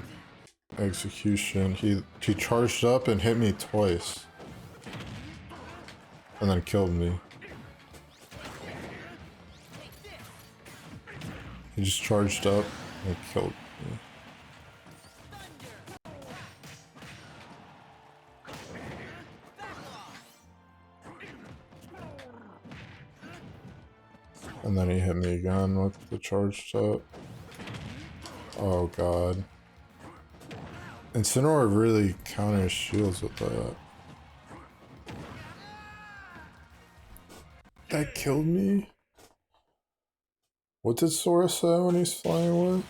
execution. He charged up and hit me twice. And then killed me. He just charged up and killed me. And then he hit me again with the charged up. Oh god. Incineroar really counters shields with that. That killed me? What did Sora say when he's flying away?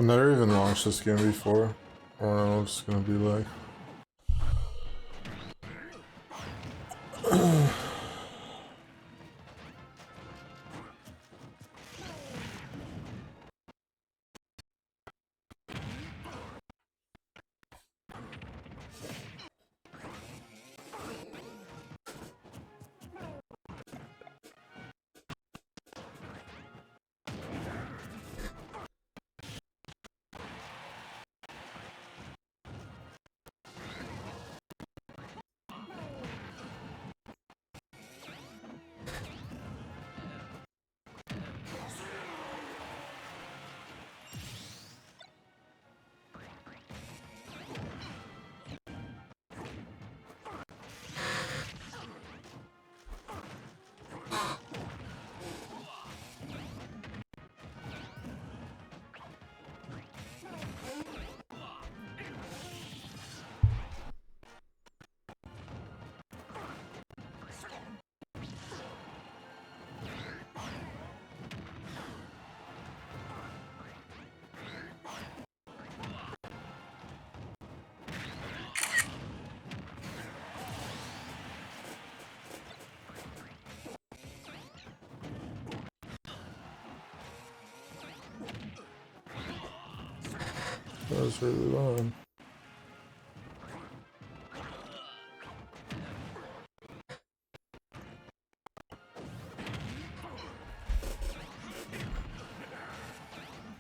I've never even launched this game before. I don't know what it's gonna be like. That was really loud.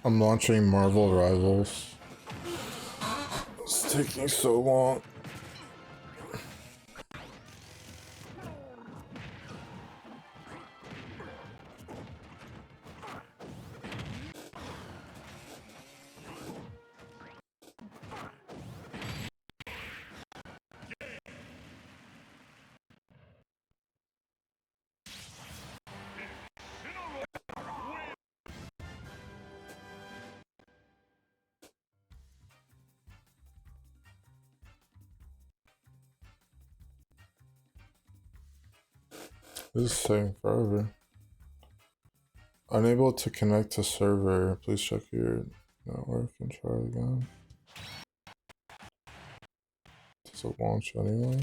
I'm launching Marvel Rivals. It's taking so long. This is taking forever. Unable to connect to server. Please check your network and try again. Does it launch anyway?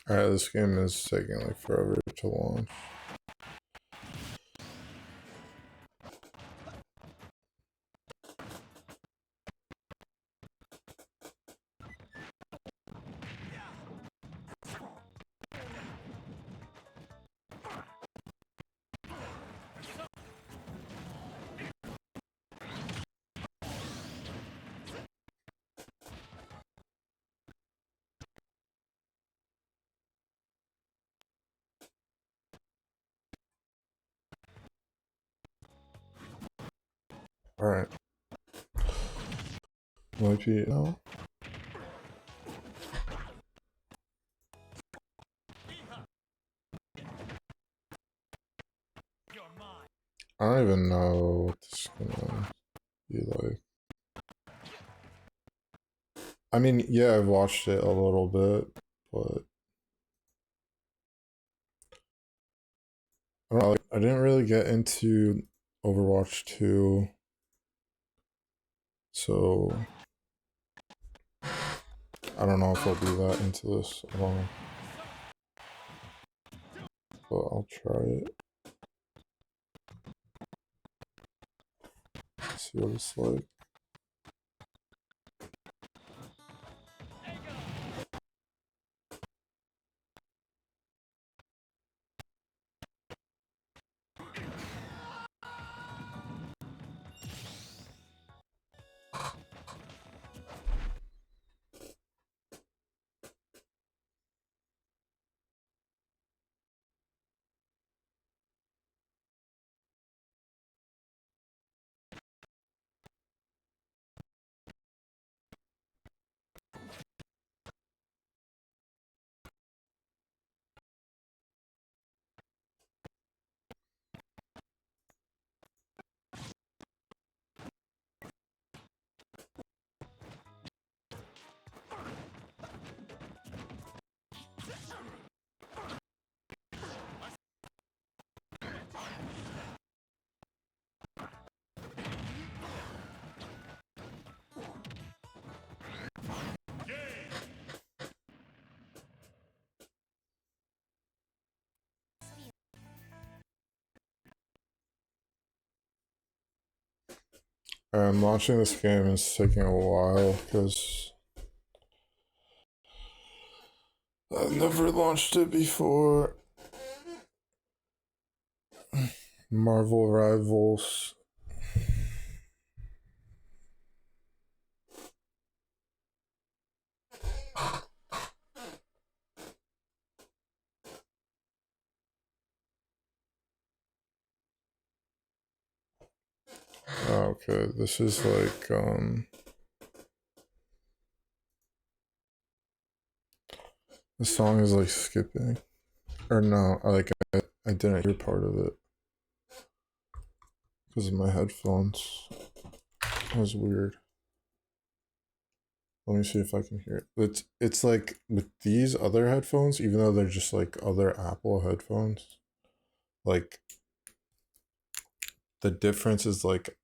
Alright, this game is taking like forever to launch. Alright. Might be no. I don't even know what this is gonna be like. I mean, yeah, I've watched it a little bit, but I don't know, like, I didn't really get into Overwatch 2, so I don't know if I'll be that into this at all. But I'll try it. See what it's like. And launching this game is taking a while because I've never launched it before. Marvel Rivals. Okay, this is like the song is like skipping. Or no, I didn't hear part of it because of my headphones. That was weird. Let me see if I can hear it. It's like with these other headphones, even though they're just like other Apple headphones, like the difference is like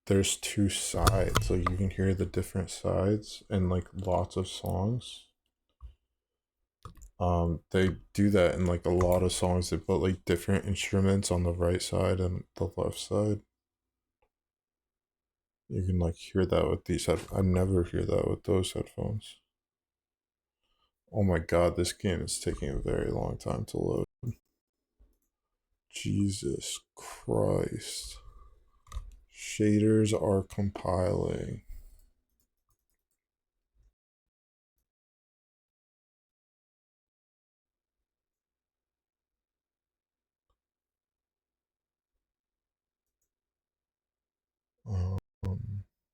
there's two sides, like you can hear the different sides in like lots of songs. They do that in like a lot of songs. They put like different instruments on the right side and the left side. You can like hear that with these headphones. I never hear that with those headphones. Oh my god, this game is taking a very long time to load. Jesus Christ. Shaders are compiling.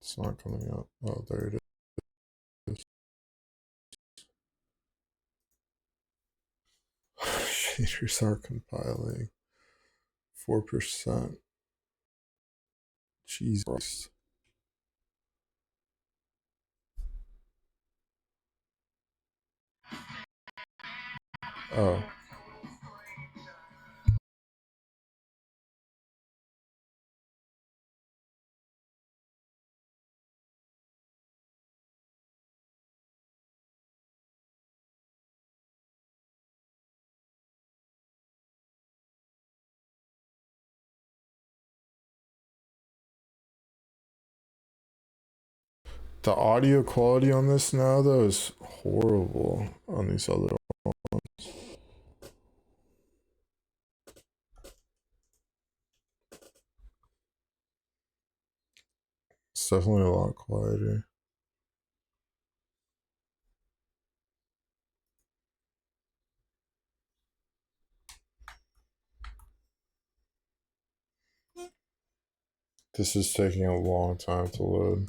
It's not coming up. Oh, there it is. Shaders are compiling. 4%. Jesus. Oh. The audio quality on this now, though, is horrible on these other ones. It's definitely a lot quieter. This is taking a long time to load.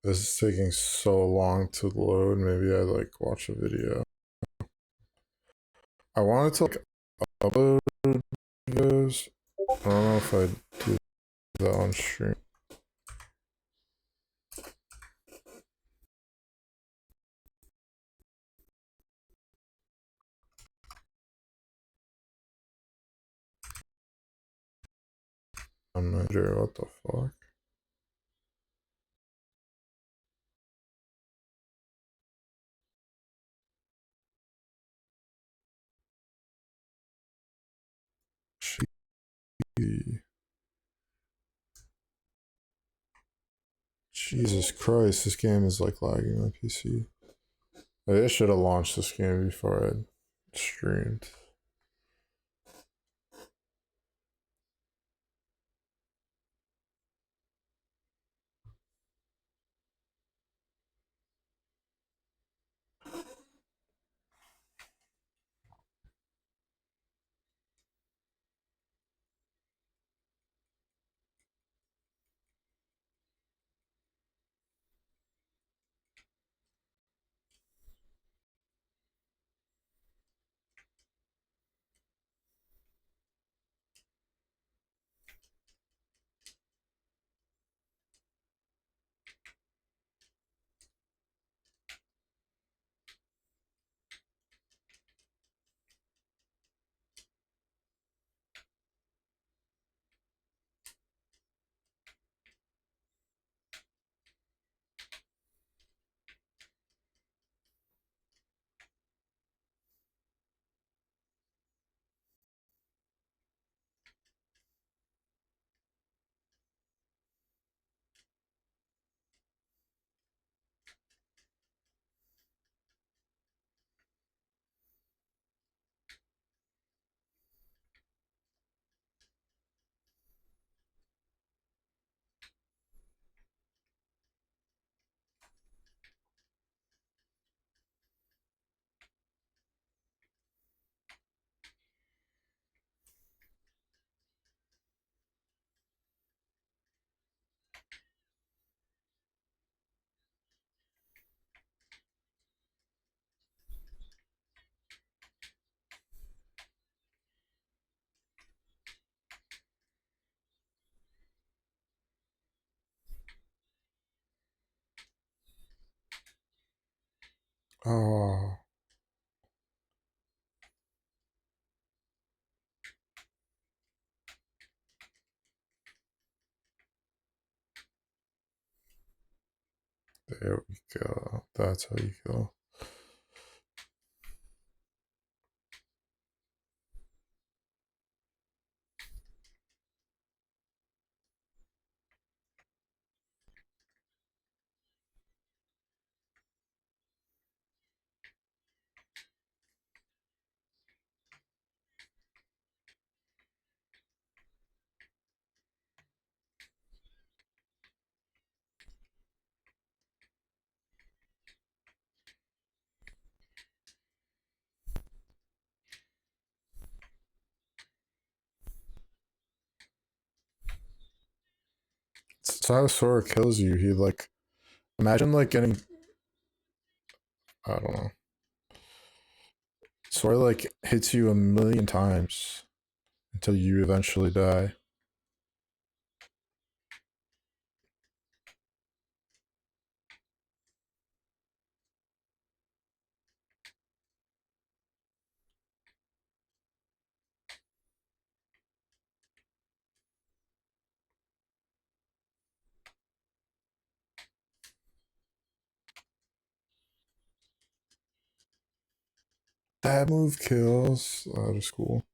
This is taking so long to load. Maybe I like watch a video. I wanted to like upload videos. I don't know if I do that on stream. I'm not sure what the fuck. Jesus Christ, this game is like lagging my PC. I should have launched this game before I streamed. There we go. That's how you go. It's how Sora kills you. He like, imagine like getting, I don't know. Sora like hits you a million times until you eventually die. That move kills. That is cool.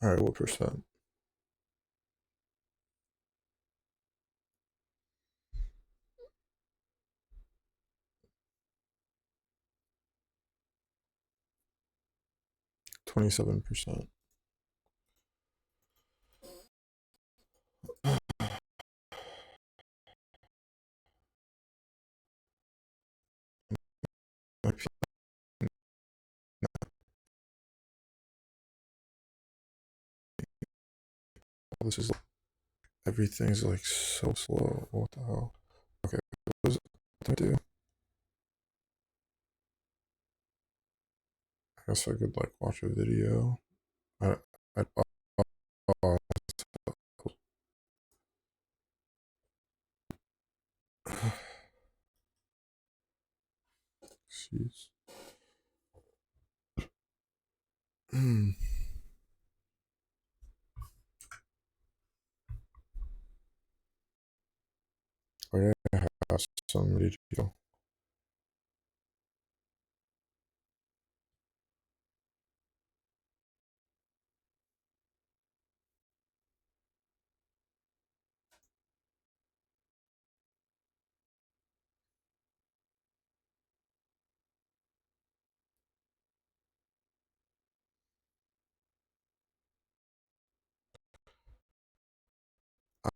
Alright, what percent? %27%. This is like, everything's like so slow. What the hell? Okay, what does it do? I guess I could like watch a video. I'd pause. Excuse. Oh yeah, I have some ready to go.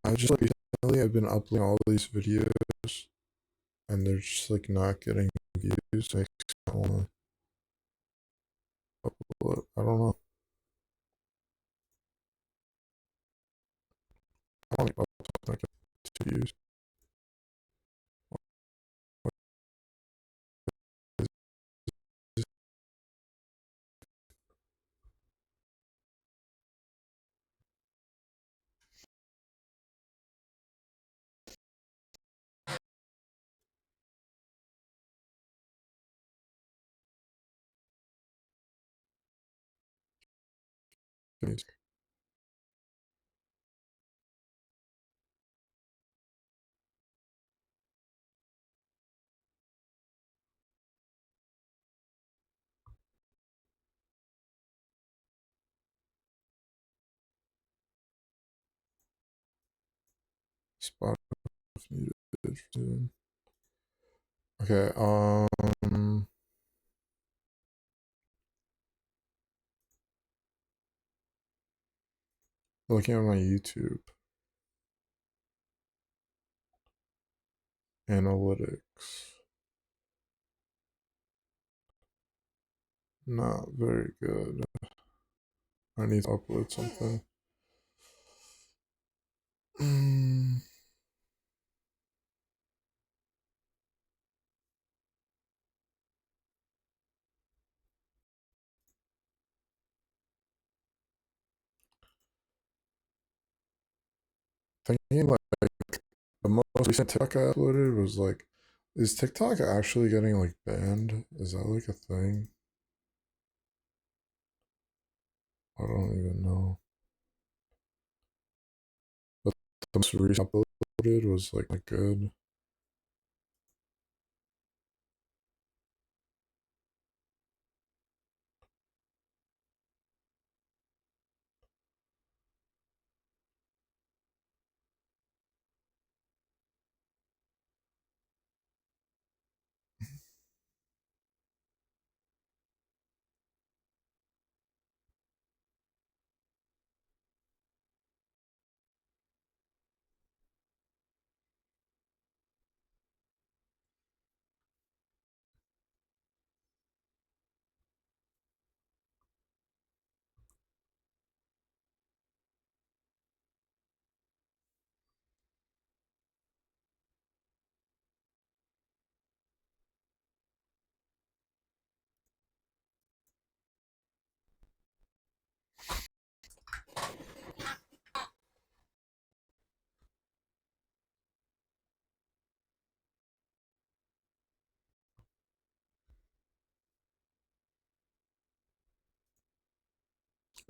I just like recently I've been uploading all these videos and they're just like not getting views. I don't wanna upload. I don't know. I don't upload like 2 views. Spot muted soon. Okay, looking at my YouTube analytics. Not very good. I need to upload something. thinking like the most recent TikTok I uploaded was like, is TikTok actually getting like banned? Is that like a thing? I don't even know. But the most recent uploaded was like good.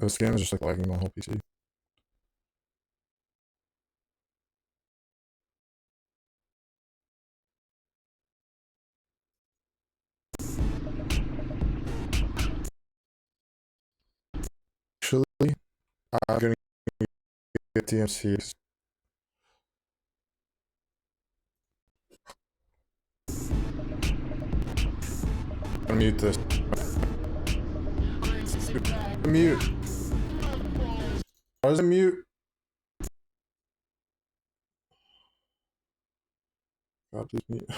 This game is just like lagging my whole PC. Actually, I'm gonna get DMC. I'm gonna mute this. Mute. Why is it mute? God, please mute.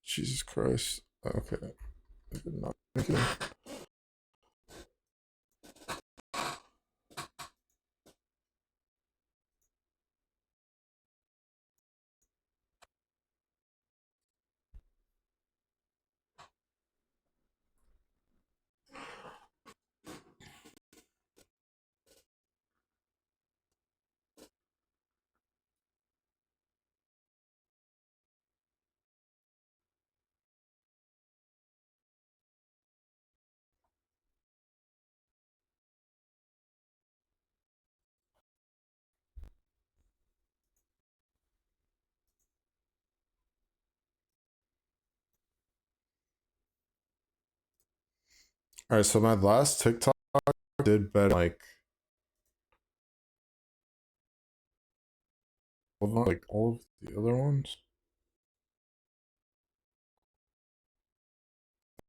Jesus Christ. Okay. I did not make it. Alright, so my last TikTok did better like all of the other ones.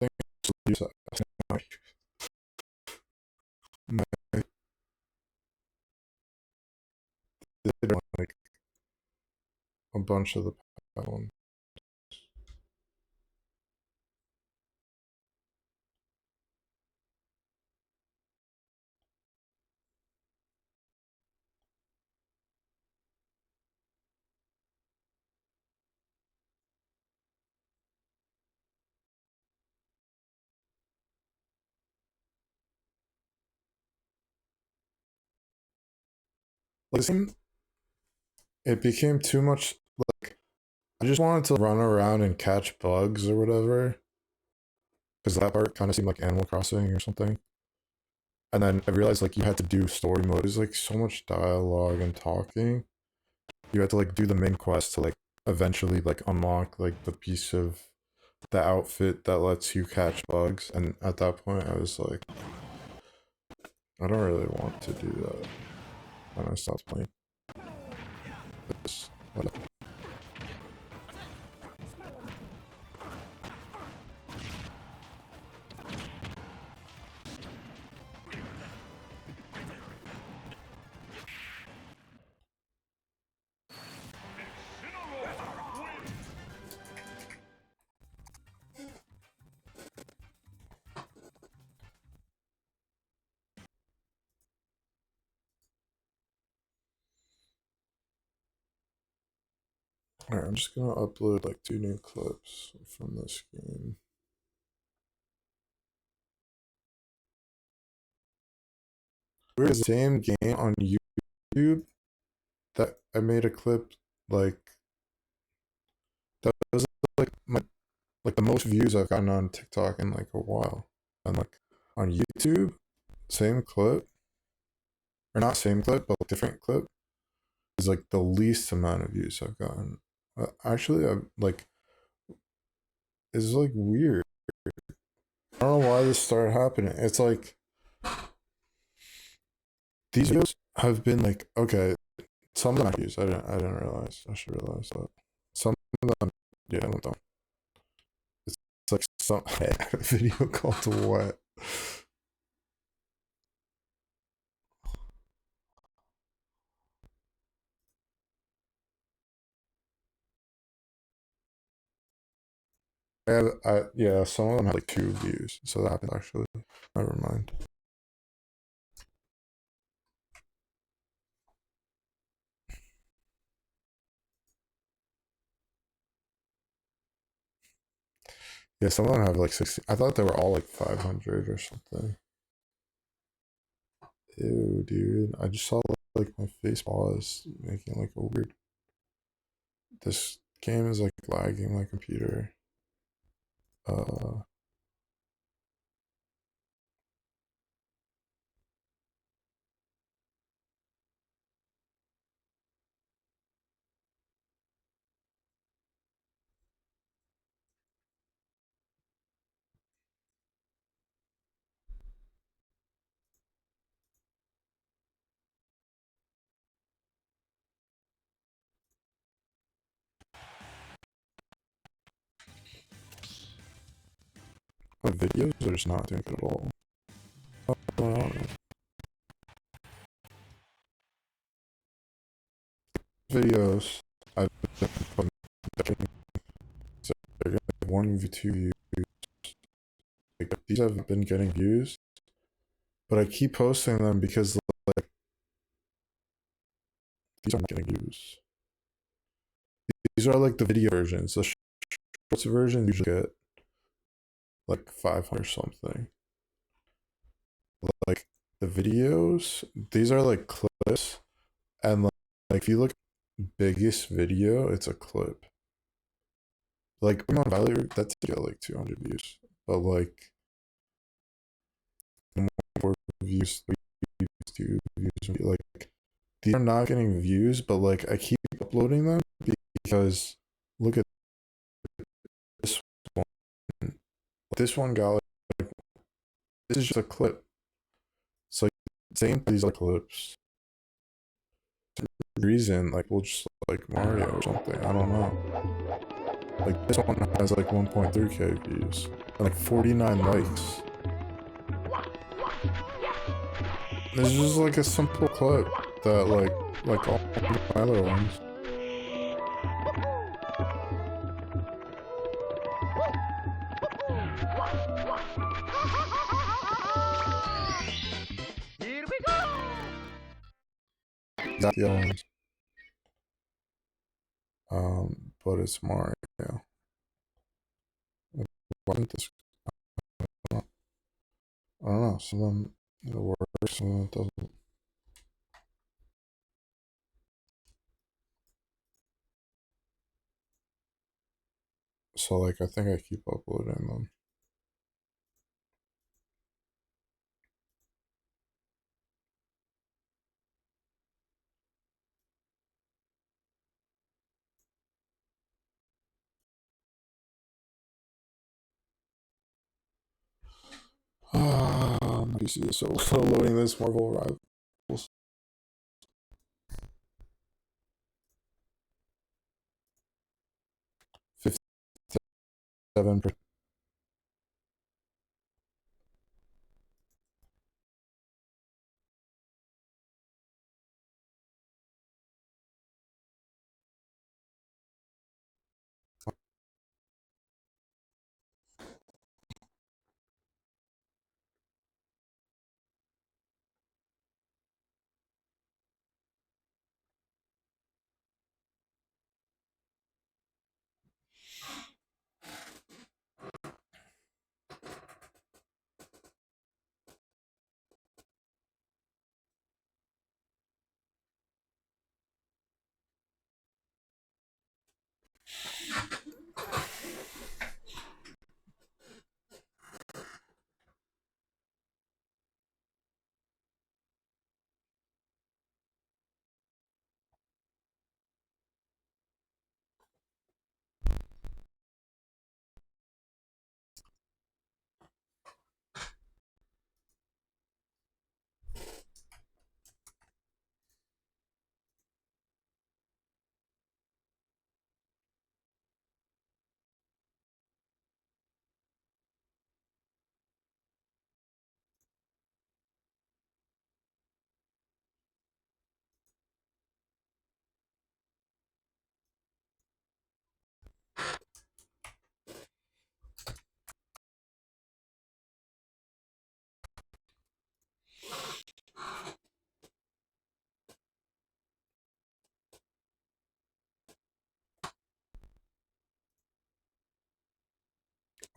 I think my did like a bunch of the ones. Listen, it became too much. Like, I just wanted to run around and catch bugs or whatever, because that part kind of seemed like Animal Crossing or something. And then I realized like you had to do story mode. There's like so much dialogue and talking. You had to like do the main quest to like eventually like unlock like the piece of the outfit that lets you catch bugs. And at that point, I was like, I don't really want to do that. And I stopped playing. Whatever. Alright, I'm just gonna upload like 2 new clips from this game. We're the same game on YouTube that I made a clip like that was like the most views I've gotten on TikTok in like a while, and like on YouTube, same clip or not same clip but different clip is like the least amount of views I've gotten. Actually, I'm like, it's like weird. I don't know why this started happening. It's like these videos have been like, okay, some of them I use. I didn't realize. I should realize that. Some of them, yeah, I don't. It's like some video called what? Yeah, some of them had like 2 views, so that happened actually. Never mind. Yeah, some of them have like 60. I thought they were all like 500 or something. Ew, dude. I just saw like my face pause making like a weird. This game is like lagging my computer. My videos are just not doing good at all. What's going on? Videos I've been putting, so they're getting 1 to 2 views. Like, these have been getting views, but I keep posting them because like these aren't getting views. These are like the video versions. The shorts version usually get like 500 or something. Like the videos, these are like clips, and like if you look at biggest video, it's a clip. Like Pokemon Valley, that's get like 200 views, but like 4 views, 3 views, 2 views, like these are not getting views, but like I keep uploading them because look at this one. This one got like this is just a clip. It's like same these are clips. Reason like we'll just like Mario or something. I don't know. Like this one has like 1.3k views and like 49 likes. This is just like a simple clip that like all my other ones. Got the other ones. But it's Mario. Wasn't this? I don't know. Some of them it works, some of them it doesn't. So like I think I keep uploading them. My PC is so slow loading this Marvel Rivals. Seven.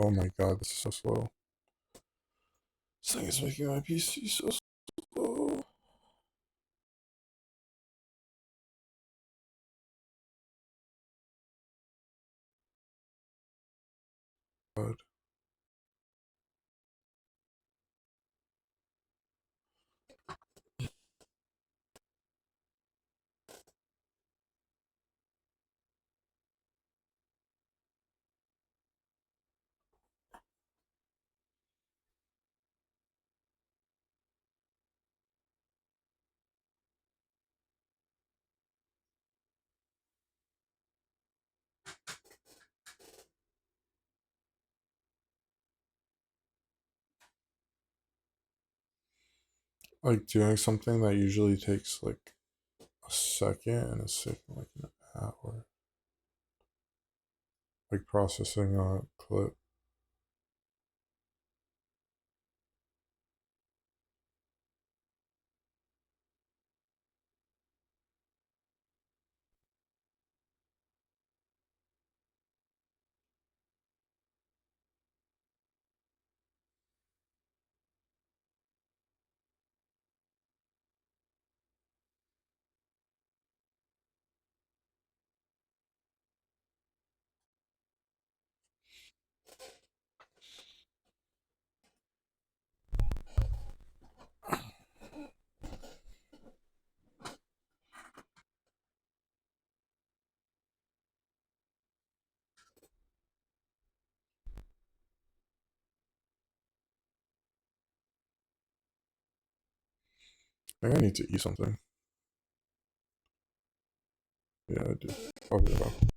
Oh my god, this is so slow. This thing is making my PC so slow. God. Like doing something that usually takes like a second and it's taking like an hour. Like processing a clip. I think I need to eat something. Yeah, I do. I'll be right back.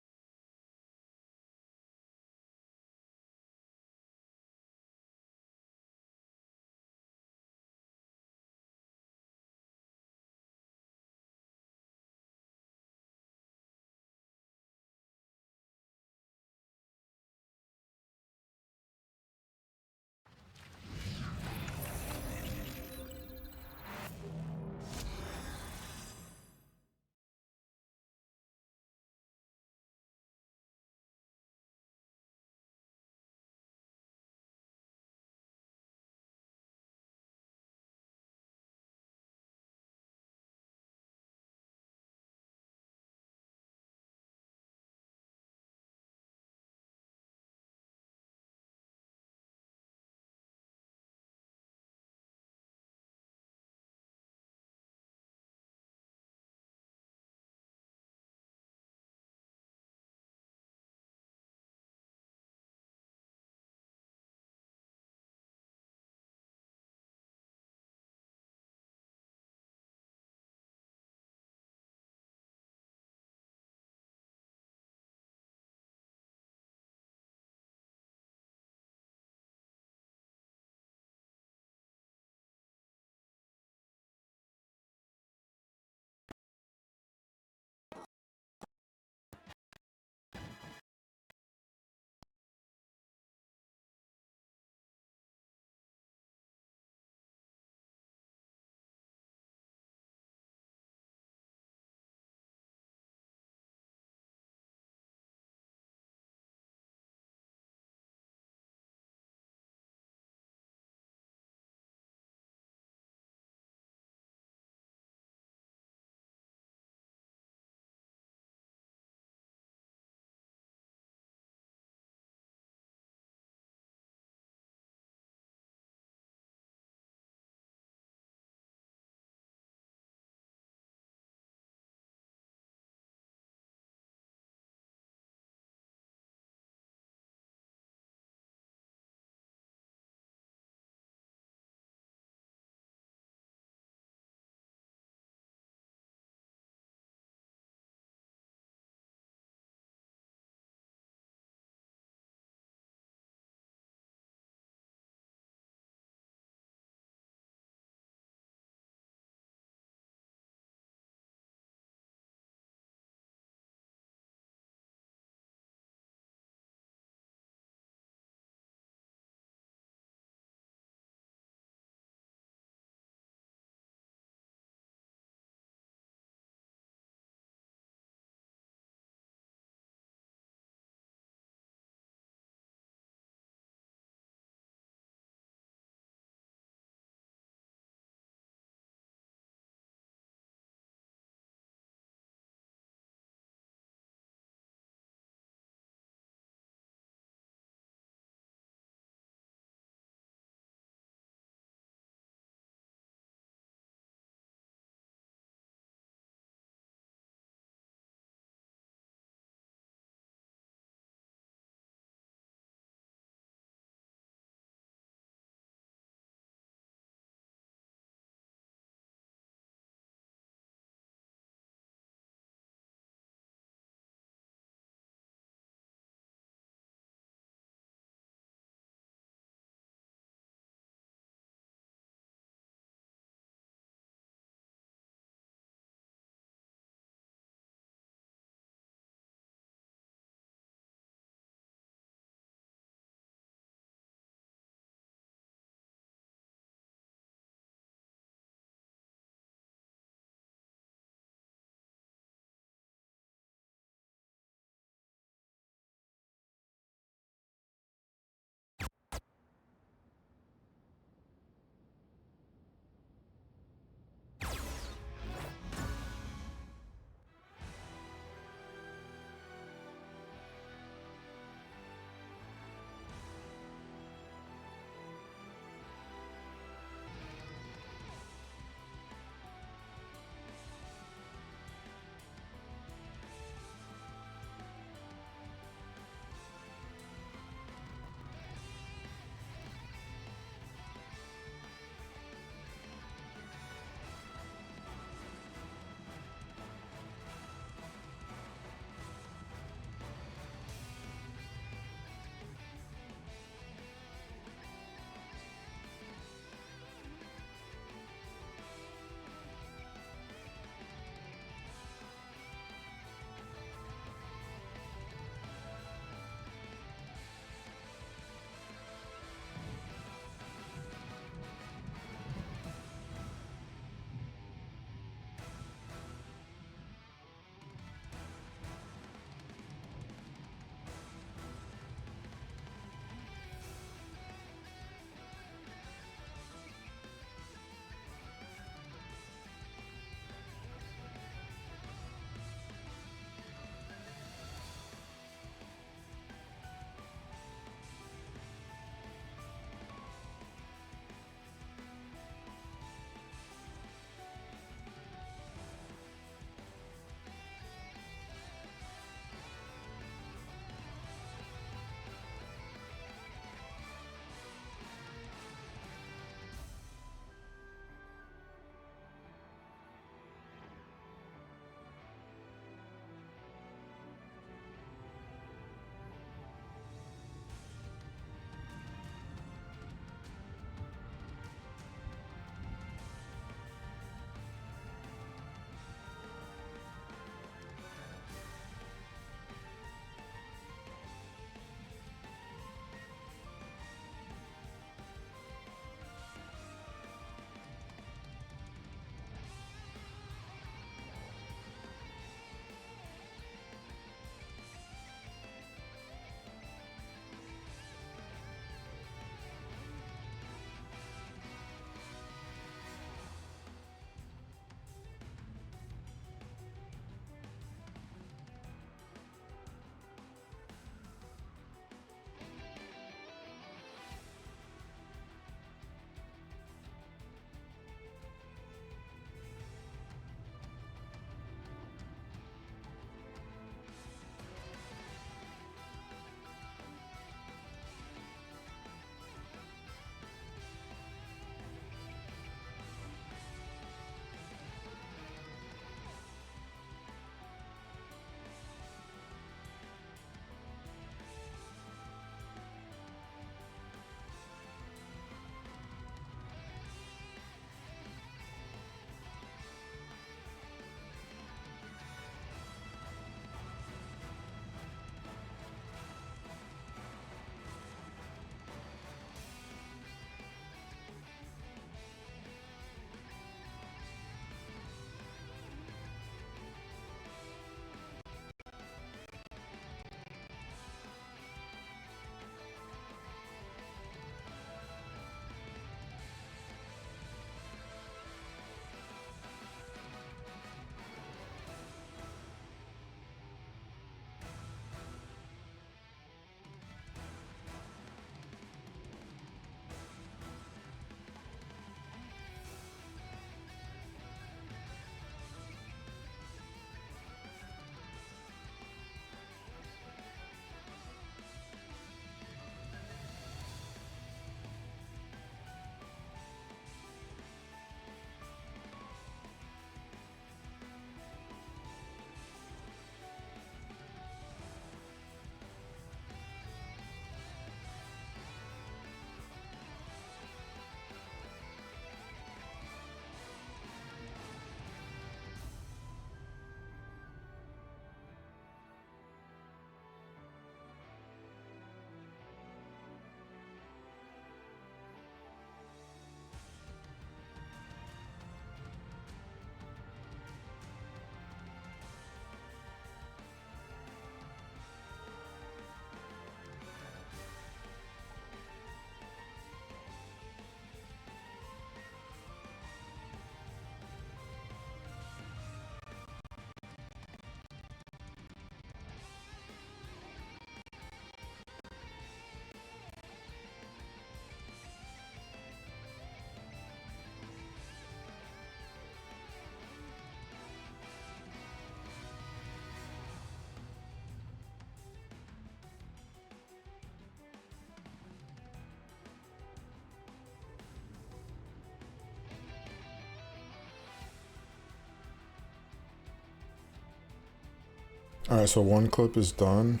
Alright, so one clip is done.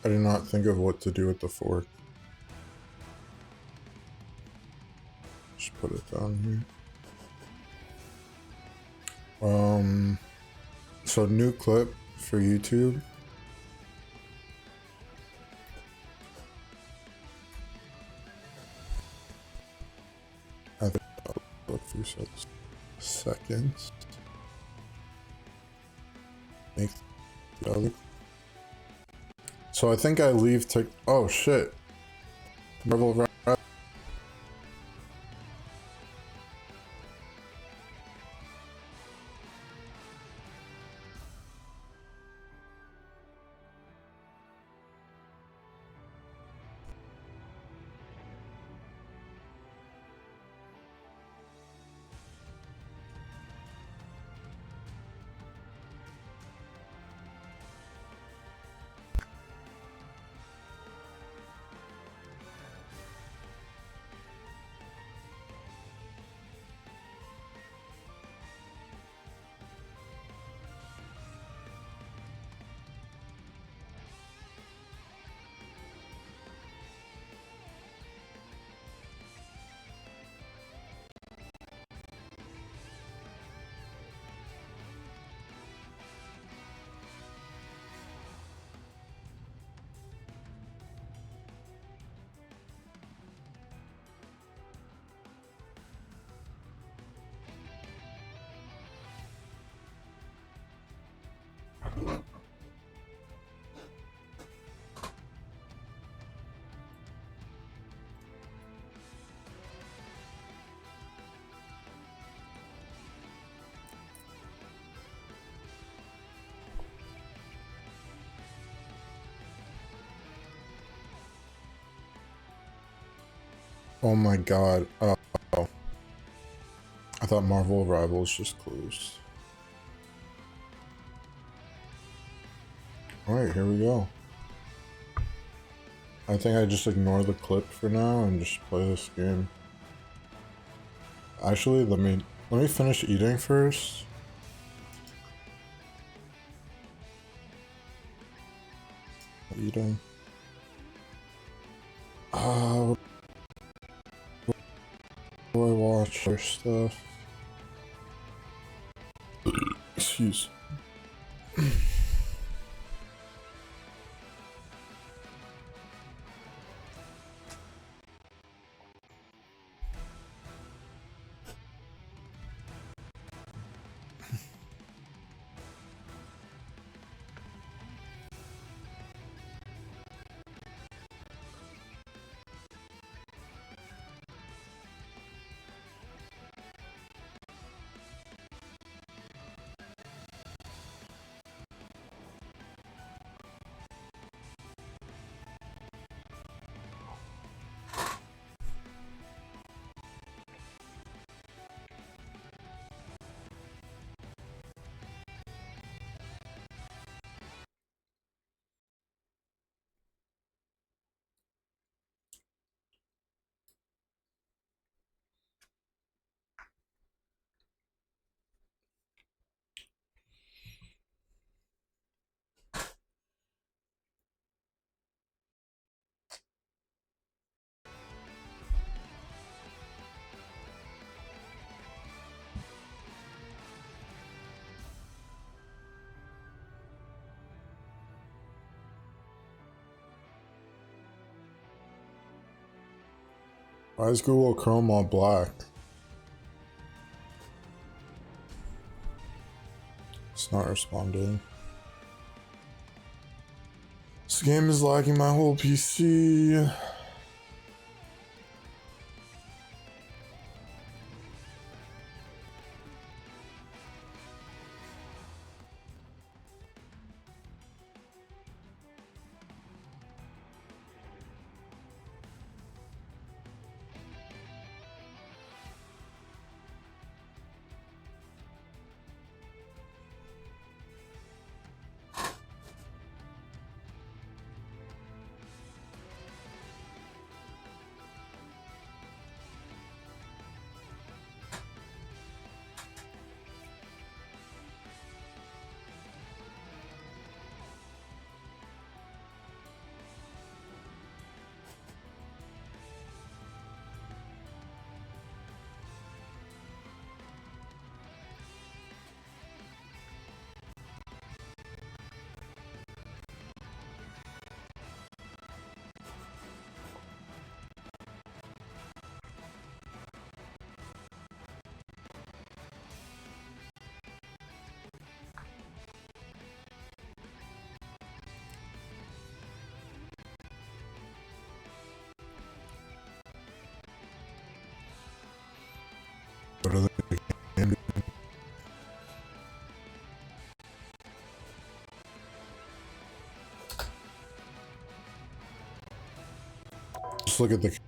I did not think of what to do with the fork. Just put it down here. So new clip for YouTube. I think a few seconds. Make the other. So I think I leave oh shit. Marvel Rivals. Oh my god. Oh. I thought Marvel Rivals just closed. Alright, here we go. I think I just ignore the clip for now and just play this game. Actually, let me finish eating first. Eating. What do I watch? Other stuff. Excuse. Why is Google Chrome all black? It's not responding. This game is lagging my whole PC. What are they doing? Just look at the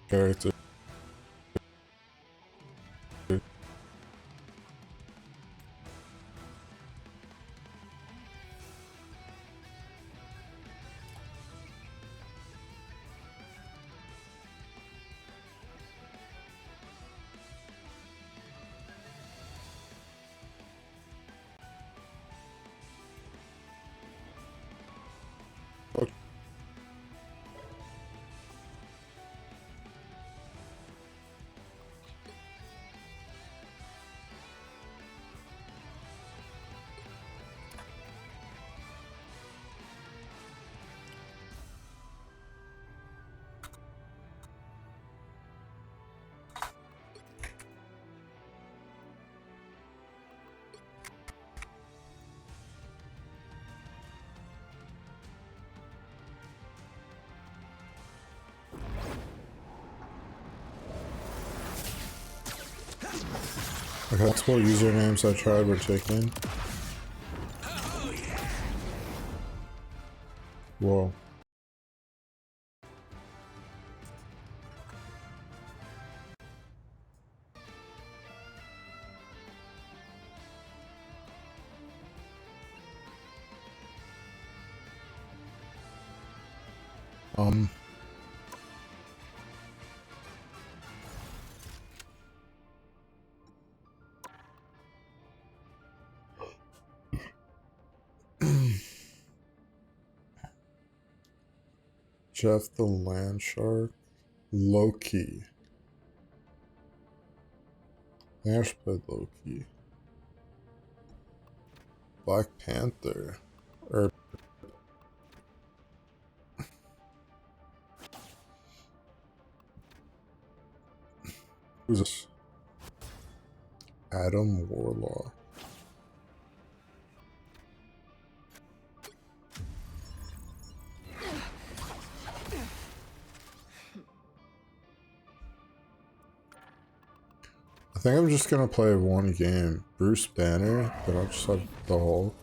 character. Okay, that's what usernames I tried were taken. Whoa. Jeff the Land Shark, Loki. Ash played Loki. Black Panther. Who's this? Adam Warlock. I think I'm just gonna play one game. Bruce Banner, but I'll just have the Hulk.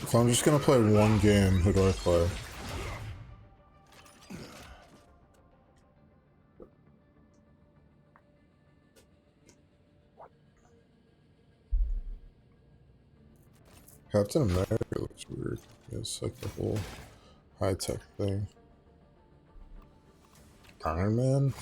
If I'm just gonna play one game, who do I play? Captain America looks weird. It's like the whole high-tech thing. Iron Man?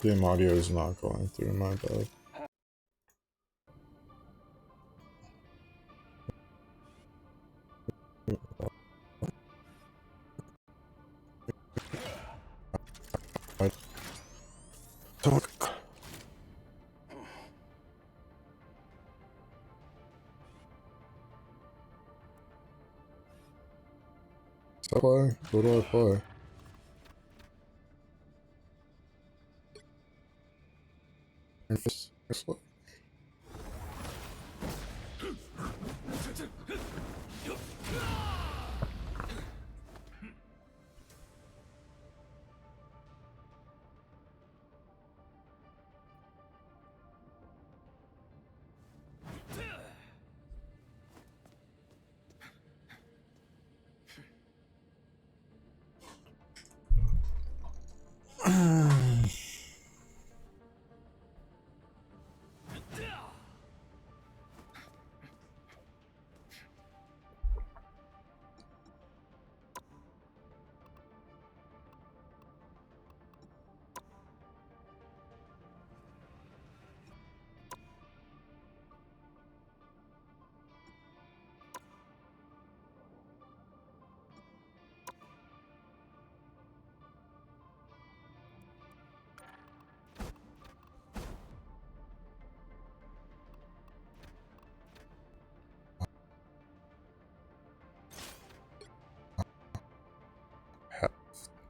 Game audio is not going through, my bad. Talk. Does that play? What do I play?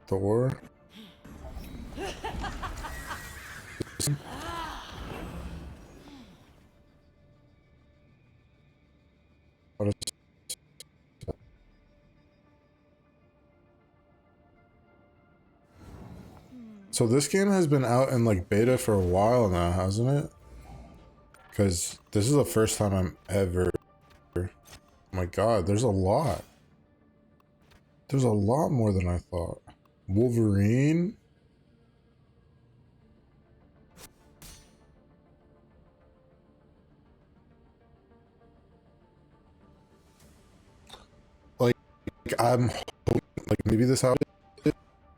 Thor. So this game has been out in like beta for a while now, hasn't it? Because this is the first time I'm ever... Oh my god, there's a lot. There's a lot more than I thought. Wolverine? Like I'm hoping, like maybe this how it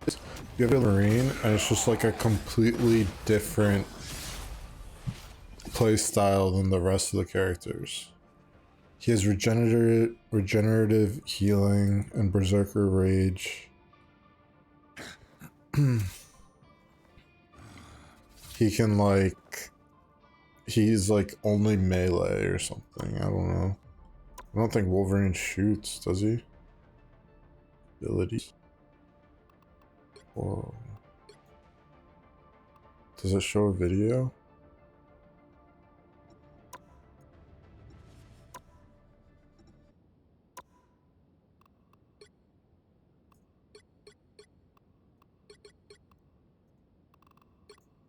is. You have Wolverine and it's just like a completely different play style than the rest of the characters. He has regenerative healing and berserker rage. He can like, he's like only melee or something. I don't know. I don't think Wolverine shoots, does he? Abilities. Whoa. Does it show a video?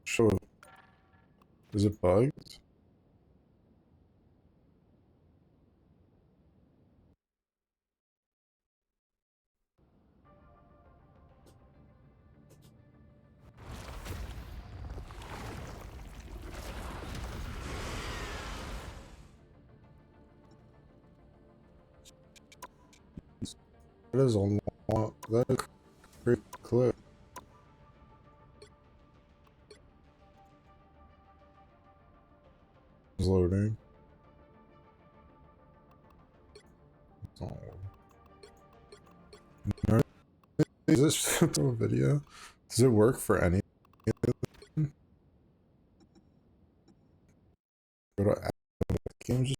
Show. Is it bugged? That is a long, that is a great clip. It's loading. Oh. Is this a video? Does it work for any? Go to games.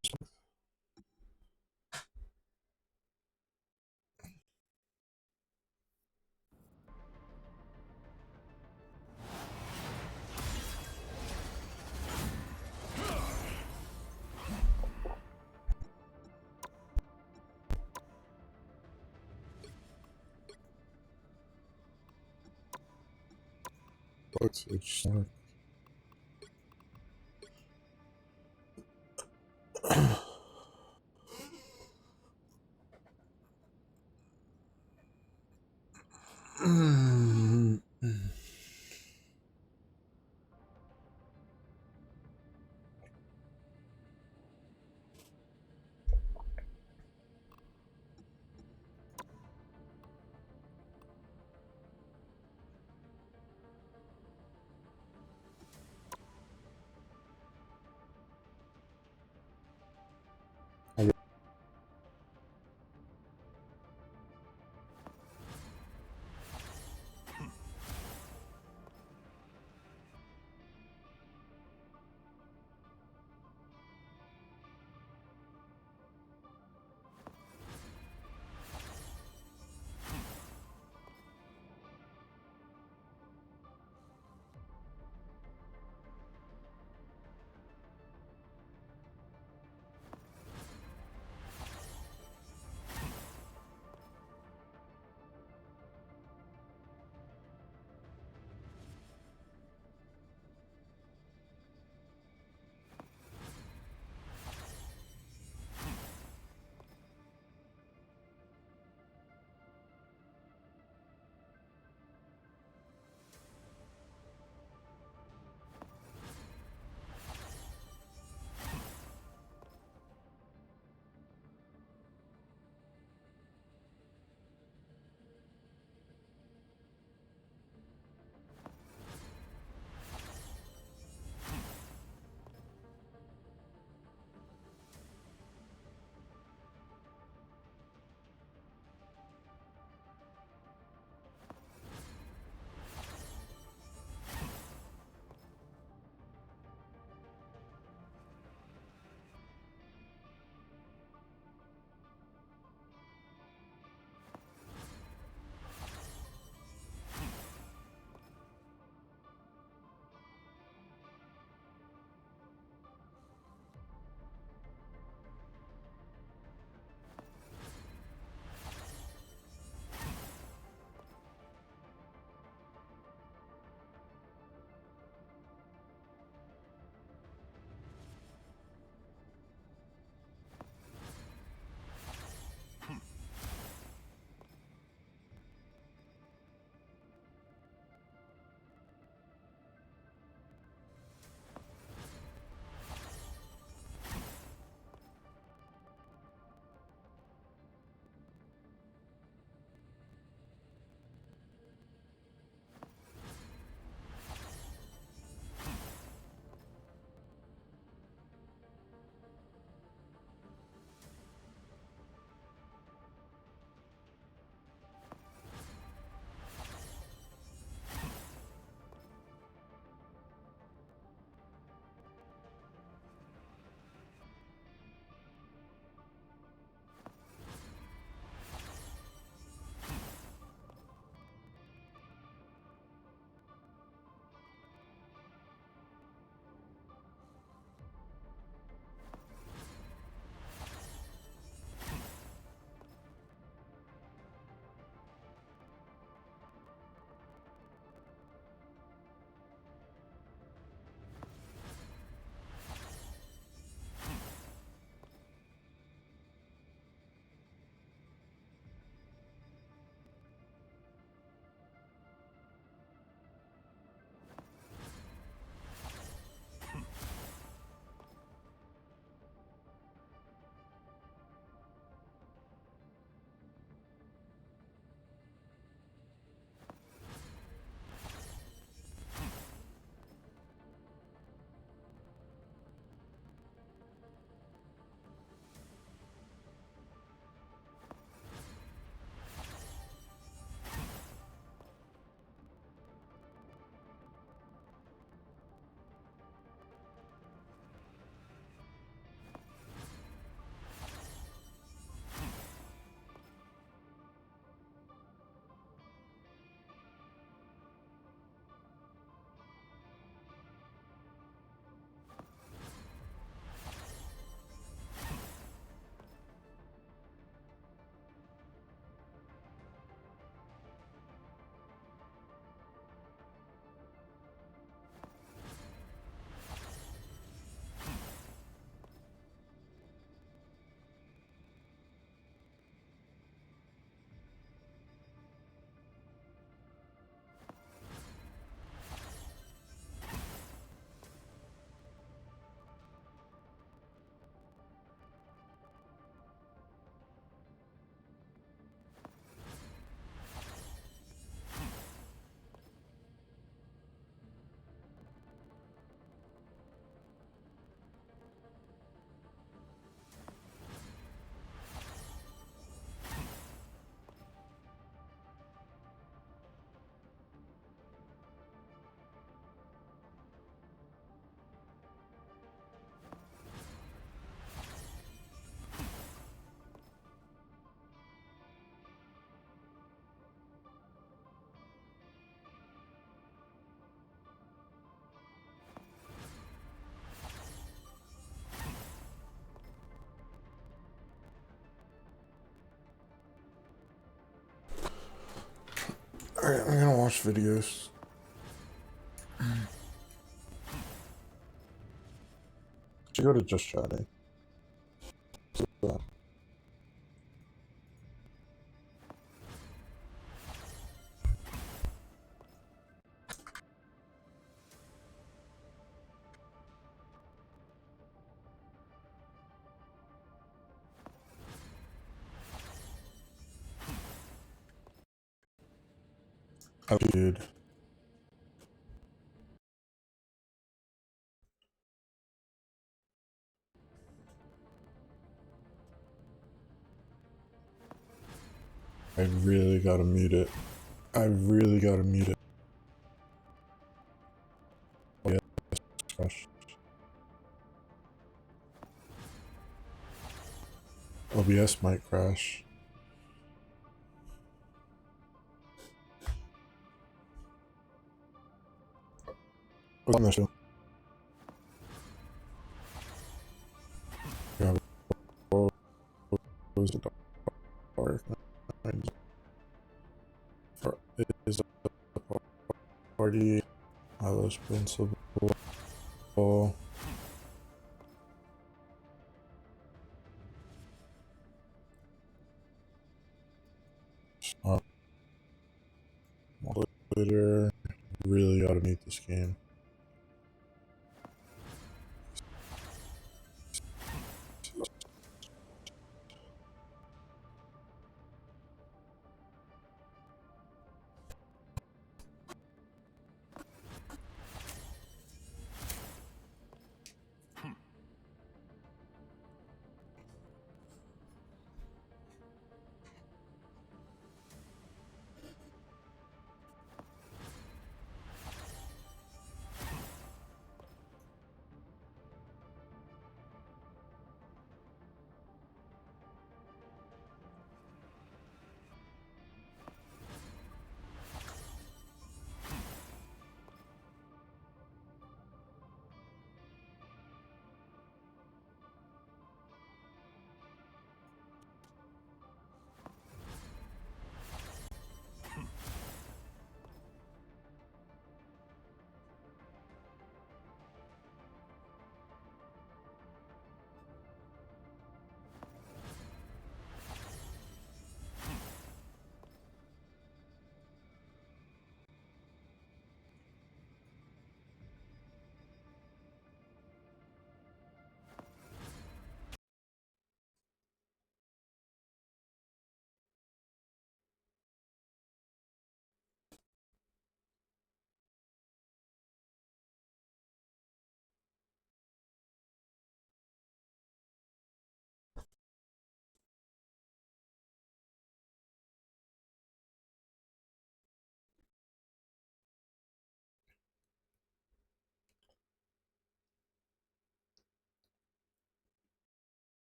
It's just like... Alright, I'm gonna watch videos. Should go to Just Chatting. So, I did. I really gotta mute it. I really gotta mute it. Oh, yeah, gosh. OBS might crash. What's on the show? Yeah, what was the dark? Is a party I was principal. Later, really gotta meet this game.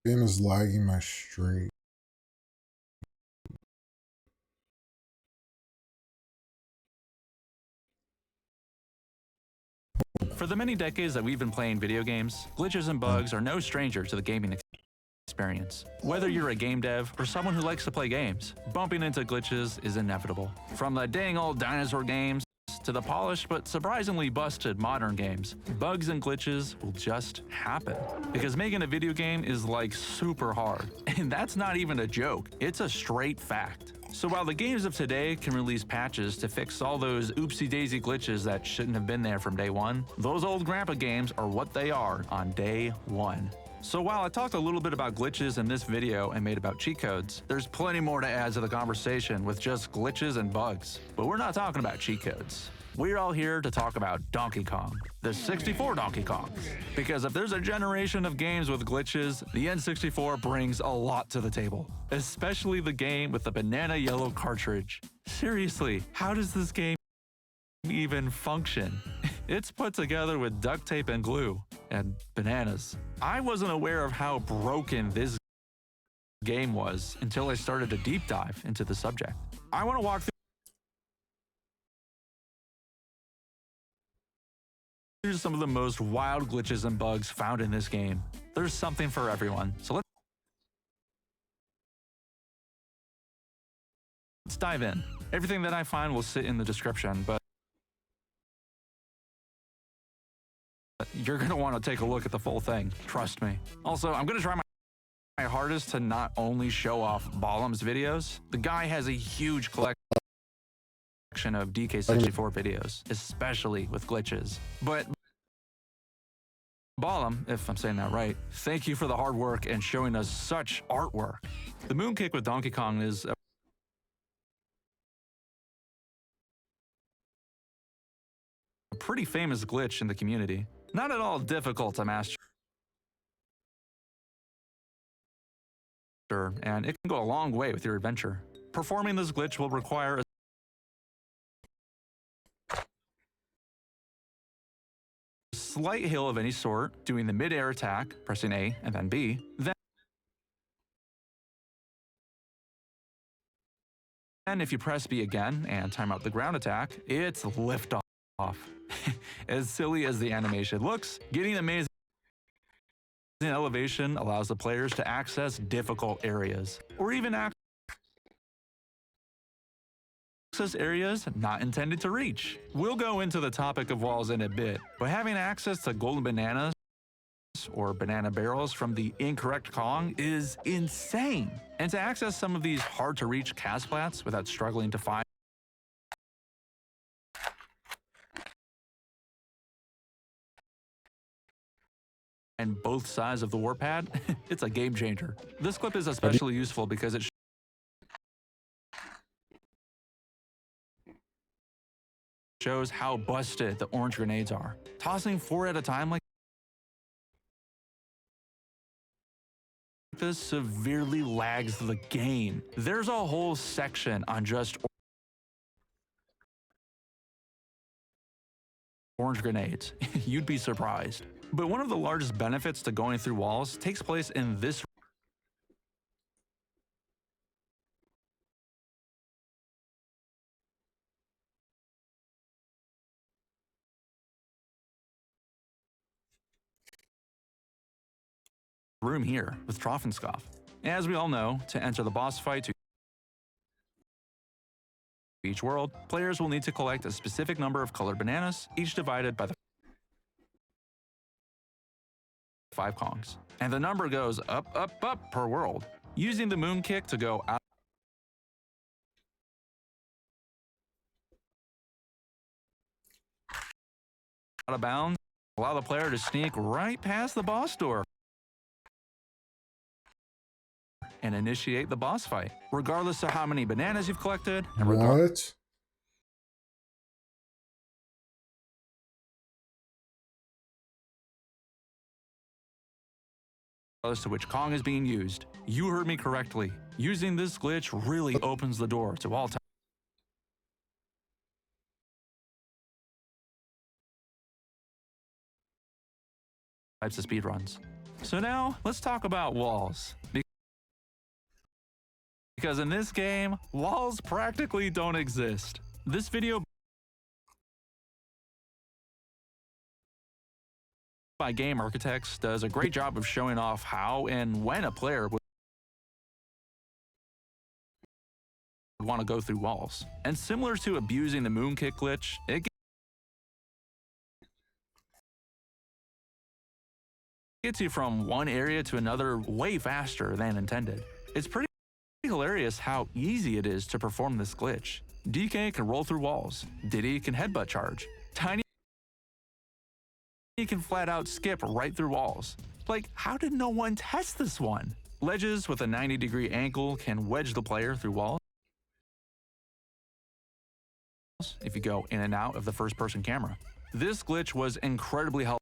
Game is lagging my stream. For the many decades that we've been playing video games, glitches and bugs are no stranger to the gaming experience. Whether you're a game dev or someone who likes to play games, bumping into glitches is inevitable. From the dang old dinosaur games to the polished but surprisingly busted modern games, bugs and glitches will just happen. Because making a video game is like super hard. And that's not even a joke, it's a straight fact. So while the games of today can release patches to fix all those oopsie-daisy glitches that shouldn't have been there from day one, those old grandpa games are what they are on day one. So while I talked a little bit about glitches in this video and made about cheat codes, there's plenty more to add to the conversation with just glitches and bugs. But we're not talking about cheat codes. we're all here to talk about Donkey Kong, the 64 Donkey Kong. Because if there's a generation of games with glitches, the N64 brings a lot to the table, especially the game with the banana yellow cartridge. Seriously, how does this game even function? It's put together with duct tape and glue, and bananas. I wasn't aware of how broken this game was until I started a deep dive into the subject. I want to walk through some of the most wild glitches and bugs found in this game. There's something for everyone, so let's dive in. Everything that I find will sit in the description, but you're going to want to take a look at the full thing, trust me. Also, I'm going to try my hardest to not only show off Balam's videos. The guy has a huge collection of DK64 videos, especially with glitches. But Balam, if I'm saying that right, thank you for the hard work and showing us such artwork. The moon kick with Donkey Kong is a pretty famous glitch in the community. Not at all difficult to master, and it can go a long way with your adventure. Performing this glitch will require a slight hill of any sort, doing the mid-air attack, pressing A and then B, then if you press B again and time out the ground attack, it's liftoff. As silly as the animation looks, getting amazing elevation allows the players to access difficult areas, or even access areas not intended to reach. We'll go into the topic of walls in a bit, but having access to golden bananas or banana barrels from the incorrect Kong is insane. And to access some of these hard-to-reach Casplats without struggling to find and both sides of the warpad, it's a game changer. This clip is especially useful because it shows how busted the orange grenades are. Tossing 4 at a time like this severely lags the game. There's a whole section on just orange grenades. You'd be surprised. But one of the largest benefits to going through walls takes place in this room here with Troffenskopf. As we all know, to enter the boss fight to each world, players will need to collect a specific number of colored bananas, each divided by the 5 Kongs. And the number goes up, up, up per world. Using the moon kick to go out of bounds, allow the player to sneak right past the boss door and initiate the boss fight, regardless of how many bananas you've collected. And what? Regardless to which Kong is being used. You heard me correctly. Using this glitch really opens the door to all types of speedruns. So now, let's talk about walls. Because in this game, walls practically don't exist. This video by Game Architects does a great job of showing off how and when a player would want to go through walls. And similar to abusing the moon kick glitch, it gets you from one area to another way faster than intended. It's pretty hilarious how easy it is to perform this glitch. DK can roll through walls. Diddy can headbutt charge. Tiny can flat out skip right through walls. Like, how did no one test this one? Ledges with a 90-degree angle can wedge the player through walls. if you go in and out of the first-person camera. This glitch was incredibly helpful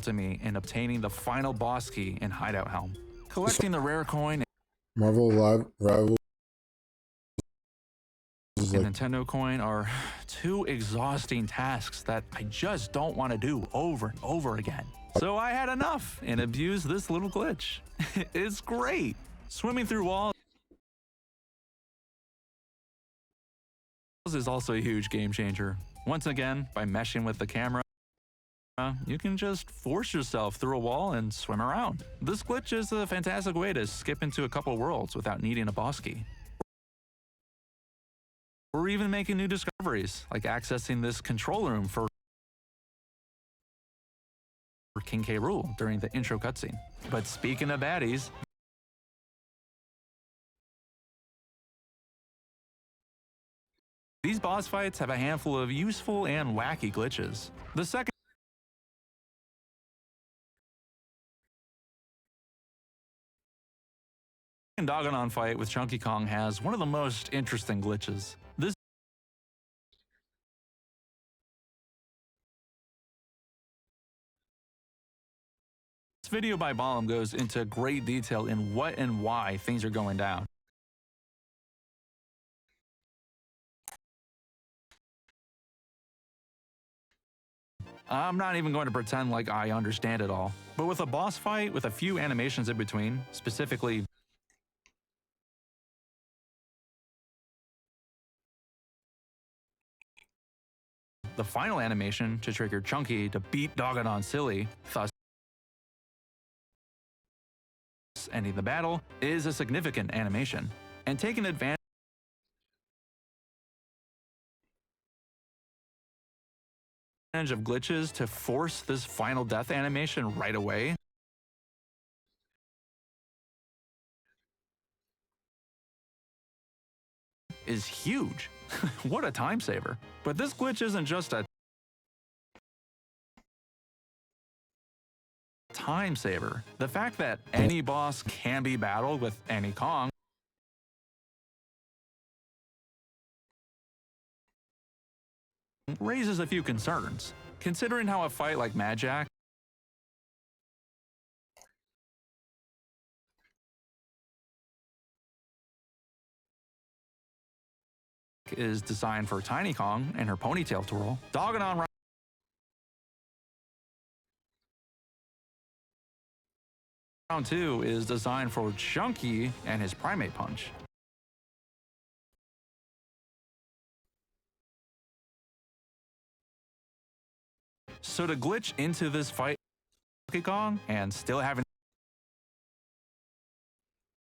to me in obtaining the final boss key in Hideout Helm. Collecting the rare coin Marvel Live Rivals and Nintendo coin are two exhausting tasks that I just don't want to do over and over again. So I had enough and abused this little glitch. It's great. Swimming through walls is also a huge game changer. Once again, by meshing with the camera, you can just force yourself through a wall and swim around. This glitch is a fantastic way to skip into a couple worlds without needing a boss key. Or even making new discoveries, like accessing this control room for King K. Rool during the intro cutscene. But speaking of baddies, these boss fights have a handful of useful and wacky glitches. The second Dogadon fight with Chunky Kong has one of the most interesting glitches. This video by Balam goes into great detail in what and why things are going down. I'm not even going to pretend like I understand it all, but with a boss fight with a few animations in between, specifically the final animation to trigger Chunky to beat Dogadon silly, thus ending the battle, is a significant animation, and taking advantage of glitches to force this final death animation right away is huge. What a time saver. But this glitch isn't just a time saver. The fact that any boss can be battled with any Kong raises a few concerns, considering how a fight like Mad Jack is designed for Tiny Kong and her ponytail twirl. Dogadon Round 2 is designed for Chunky and his primate punch. So to glitch into this fight Chunky Kong and still having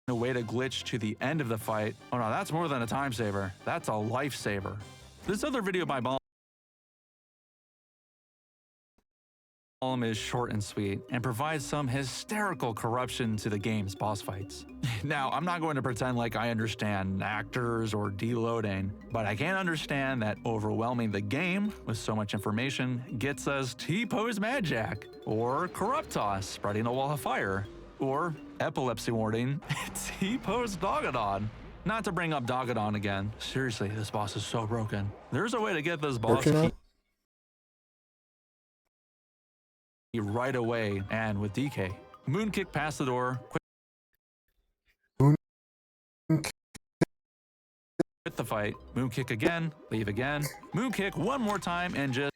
a way to glitch to the end of the fight, oh no, that's more than a time saver. That's a lifesaver. This other video by Balam is short and sweet and provides some hysterical corruption to the game's boss fights. Now, I'm not going to pretend like I understand actors or deloading, but I can understand that overwhelming the game with so much information gets us T-pose Mad Jack, or Corrupt Toss spreading a wall of fire, or epilepsy warning, T-pose Dogadon. Not to bring up Dogadon again. Seriously, this boss is so broken. There's a way to get this boss right away, and with DK. Moonkick past the door, quit the fight, moonkick again, leave again, moonkick one more time, and just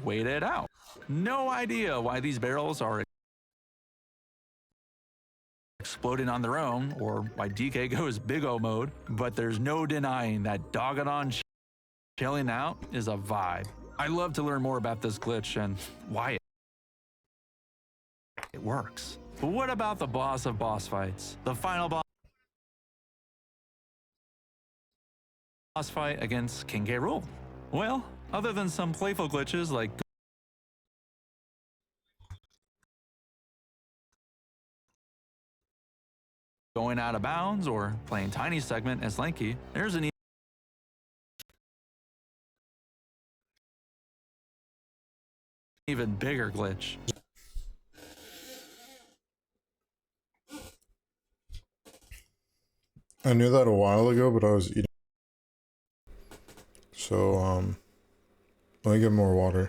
wait it out. No idea why these barrels are exploding on their own, or why DK goes Big O mode, but there's no denying that Dogadon chilling out is a vibe. I'd love to learn more about this glitch and why it works. But what about the boss of boss fights? The final boss fight against King K. Rool? Well, other than some playful glitches like going out of bounds or playing Tiny segment as Lanky, there's an even bigger glitch. I knew that a while ago, but I was eating. So, let me get more water.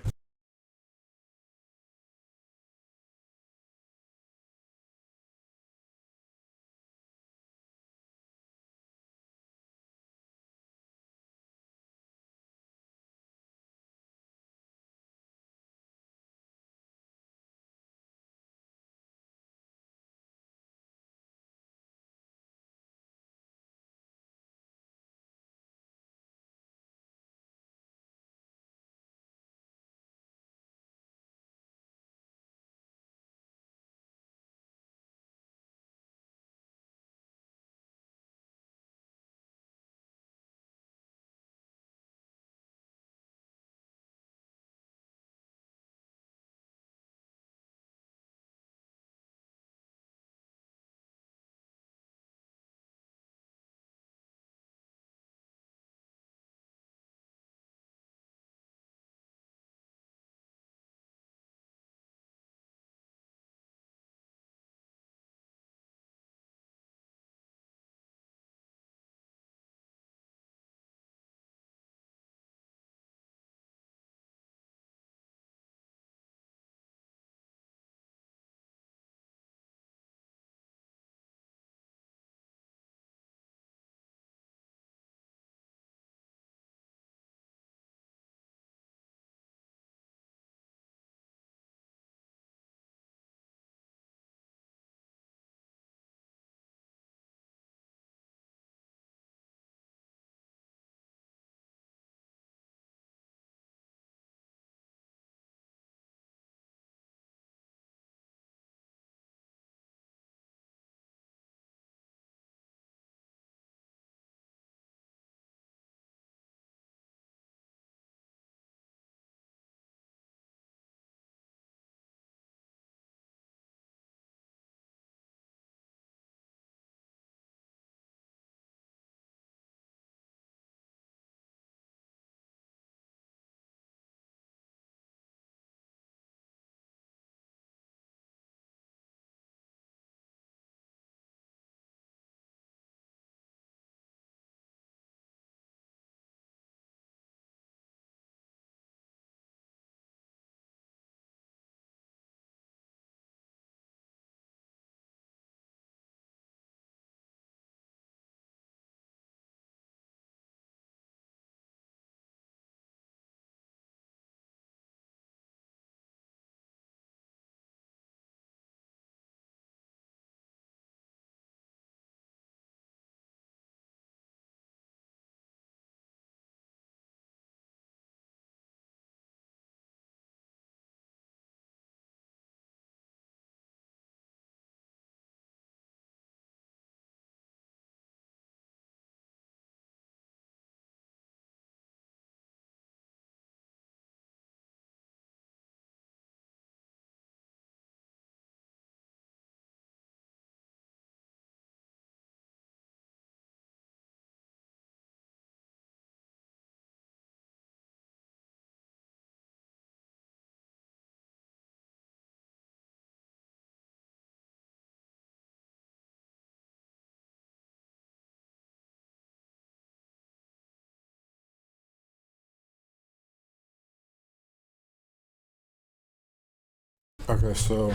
Okay, so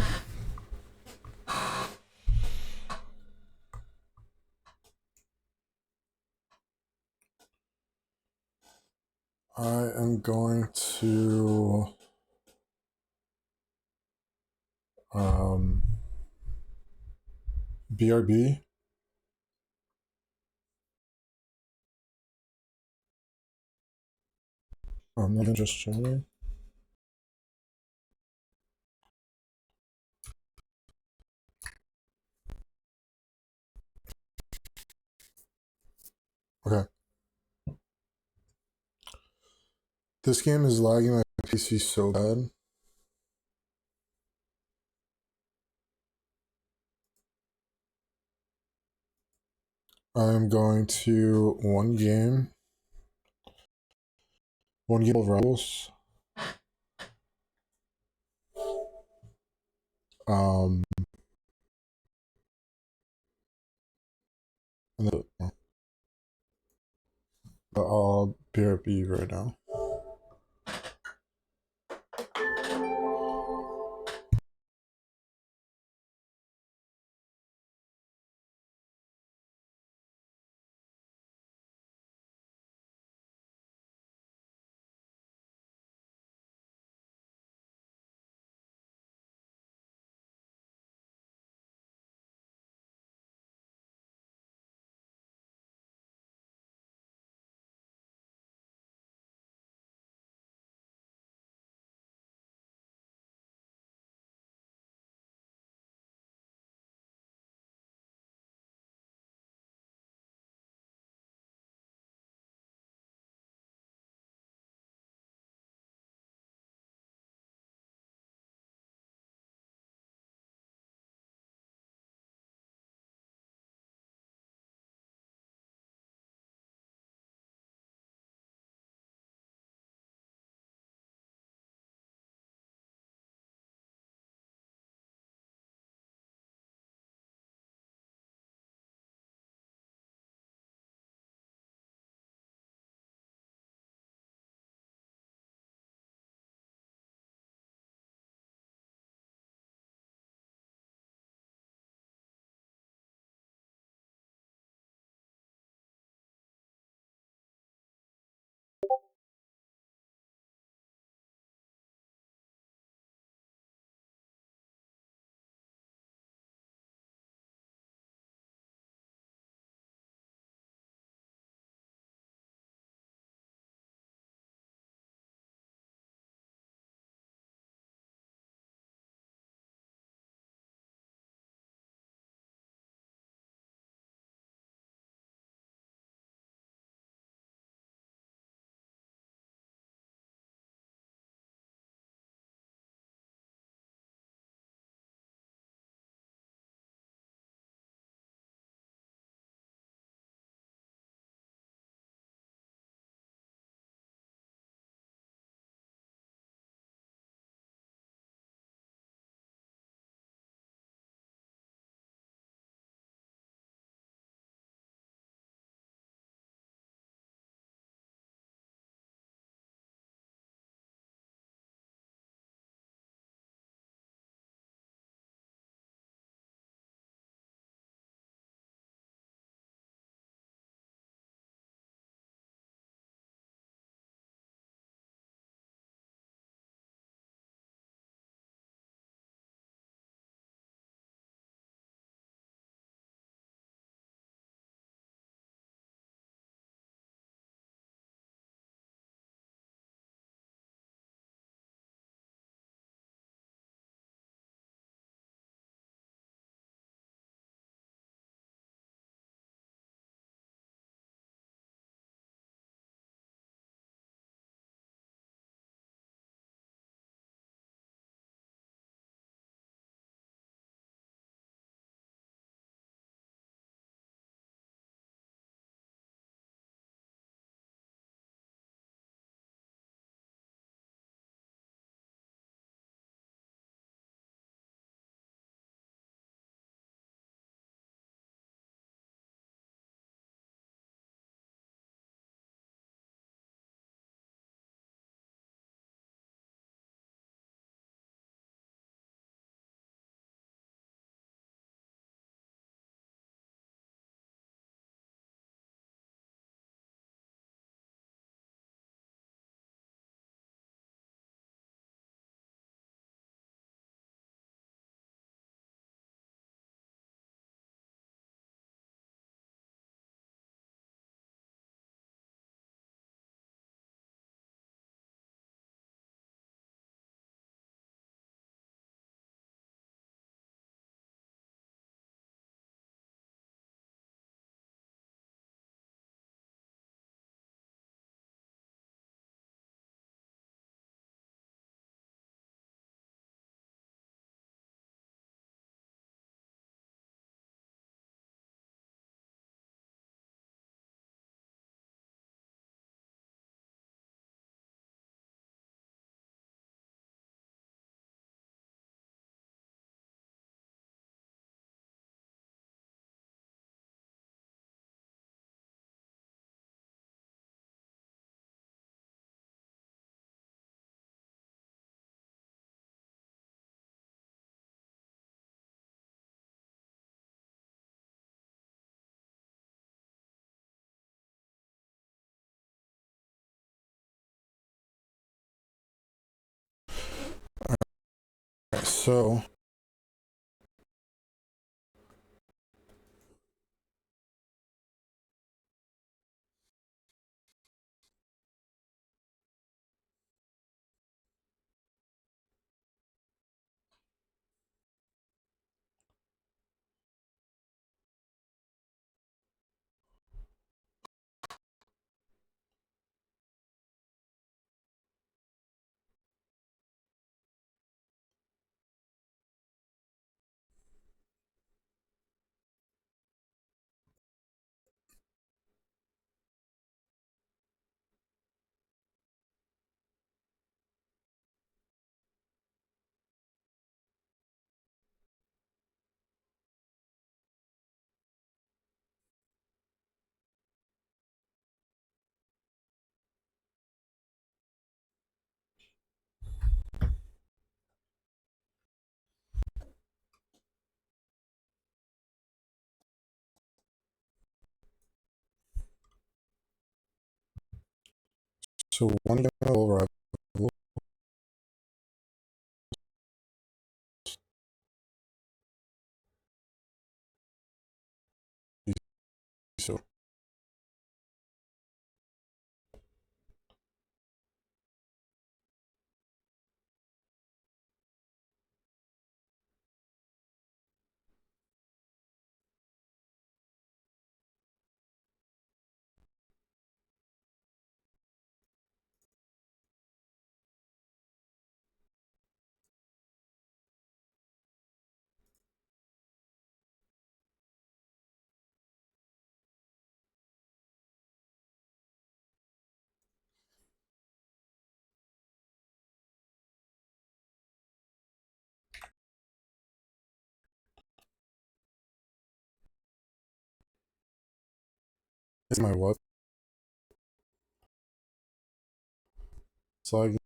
I am going to BRB. I'm not just chilling. Okay. This game is lagging my PC so bad. I'm going to one game of Rebels. But I'll BRB right now. Alright, so one game over. So it's my what? So I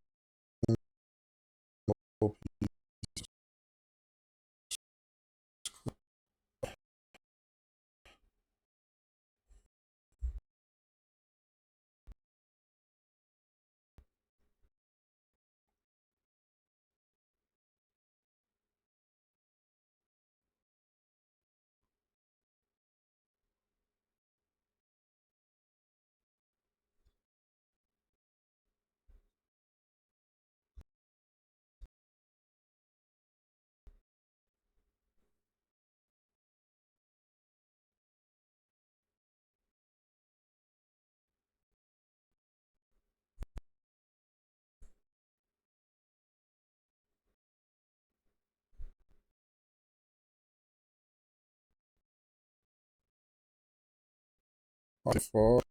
default.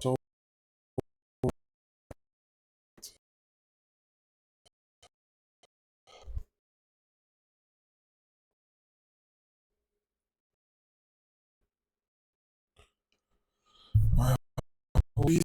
So we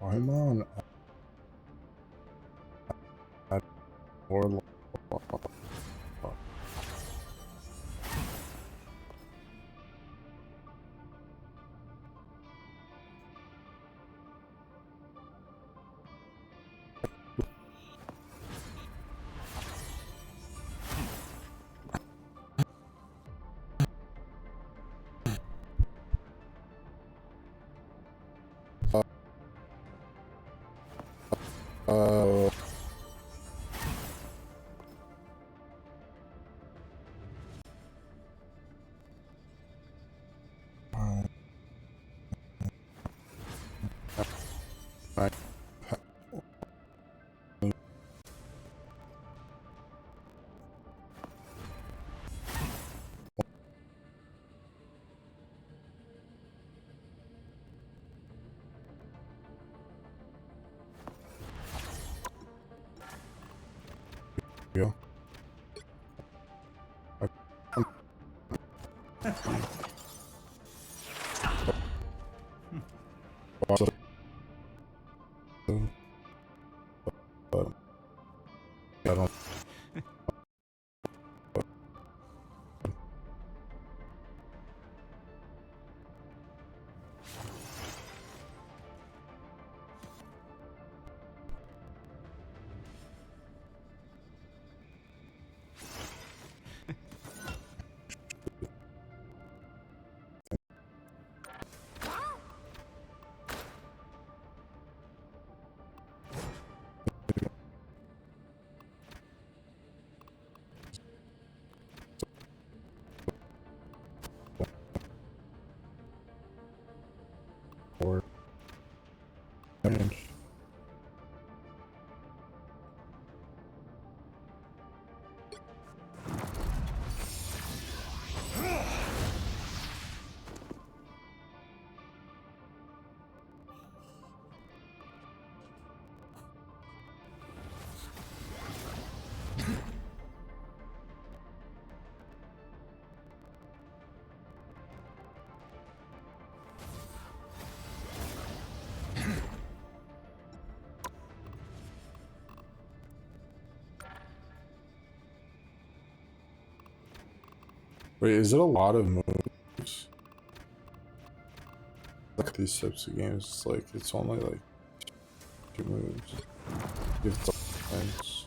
I'm on Warlock. Yeah. I don't. Or wait, is it a lot of moves? Like these types of games, it's like it's only like 2 moves. You have to things.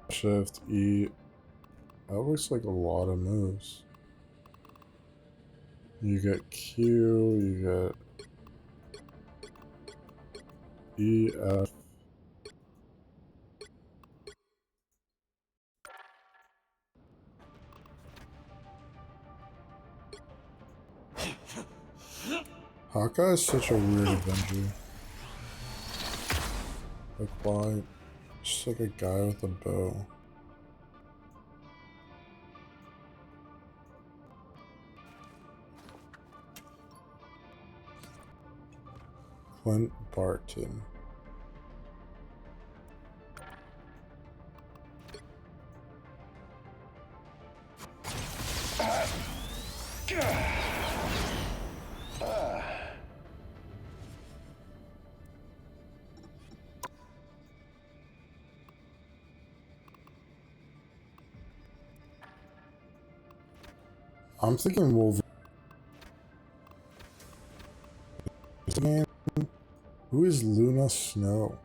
Shift E. That looks like a lot of moves. You get Q, you get E, F. Hawkeye is such a weird Avenger. Like, why? Just like a guy with a bow. Clint Barton. I'm thinking Wolverine. Who is Luna Snow?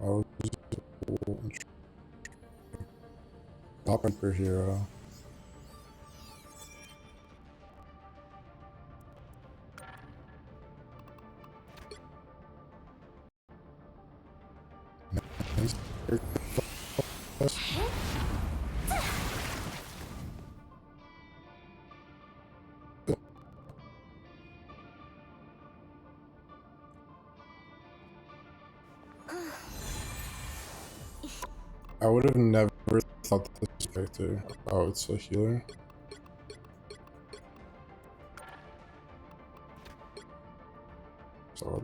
Oh, top superhero. I would have never thought this character. Oh, it's a healer. So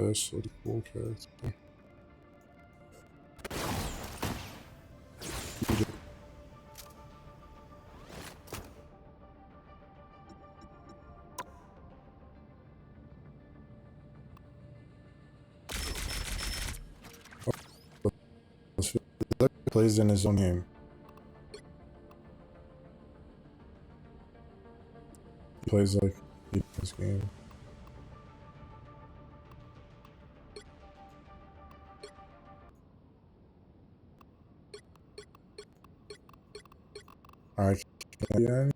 this is a cool character. Plays in his own game. He plays like beat this game. I can't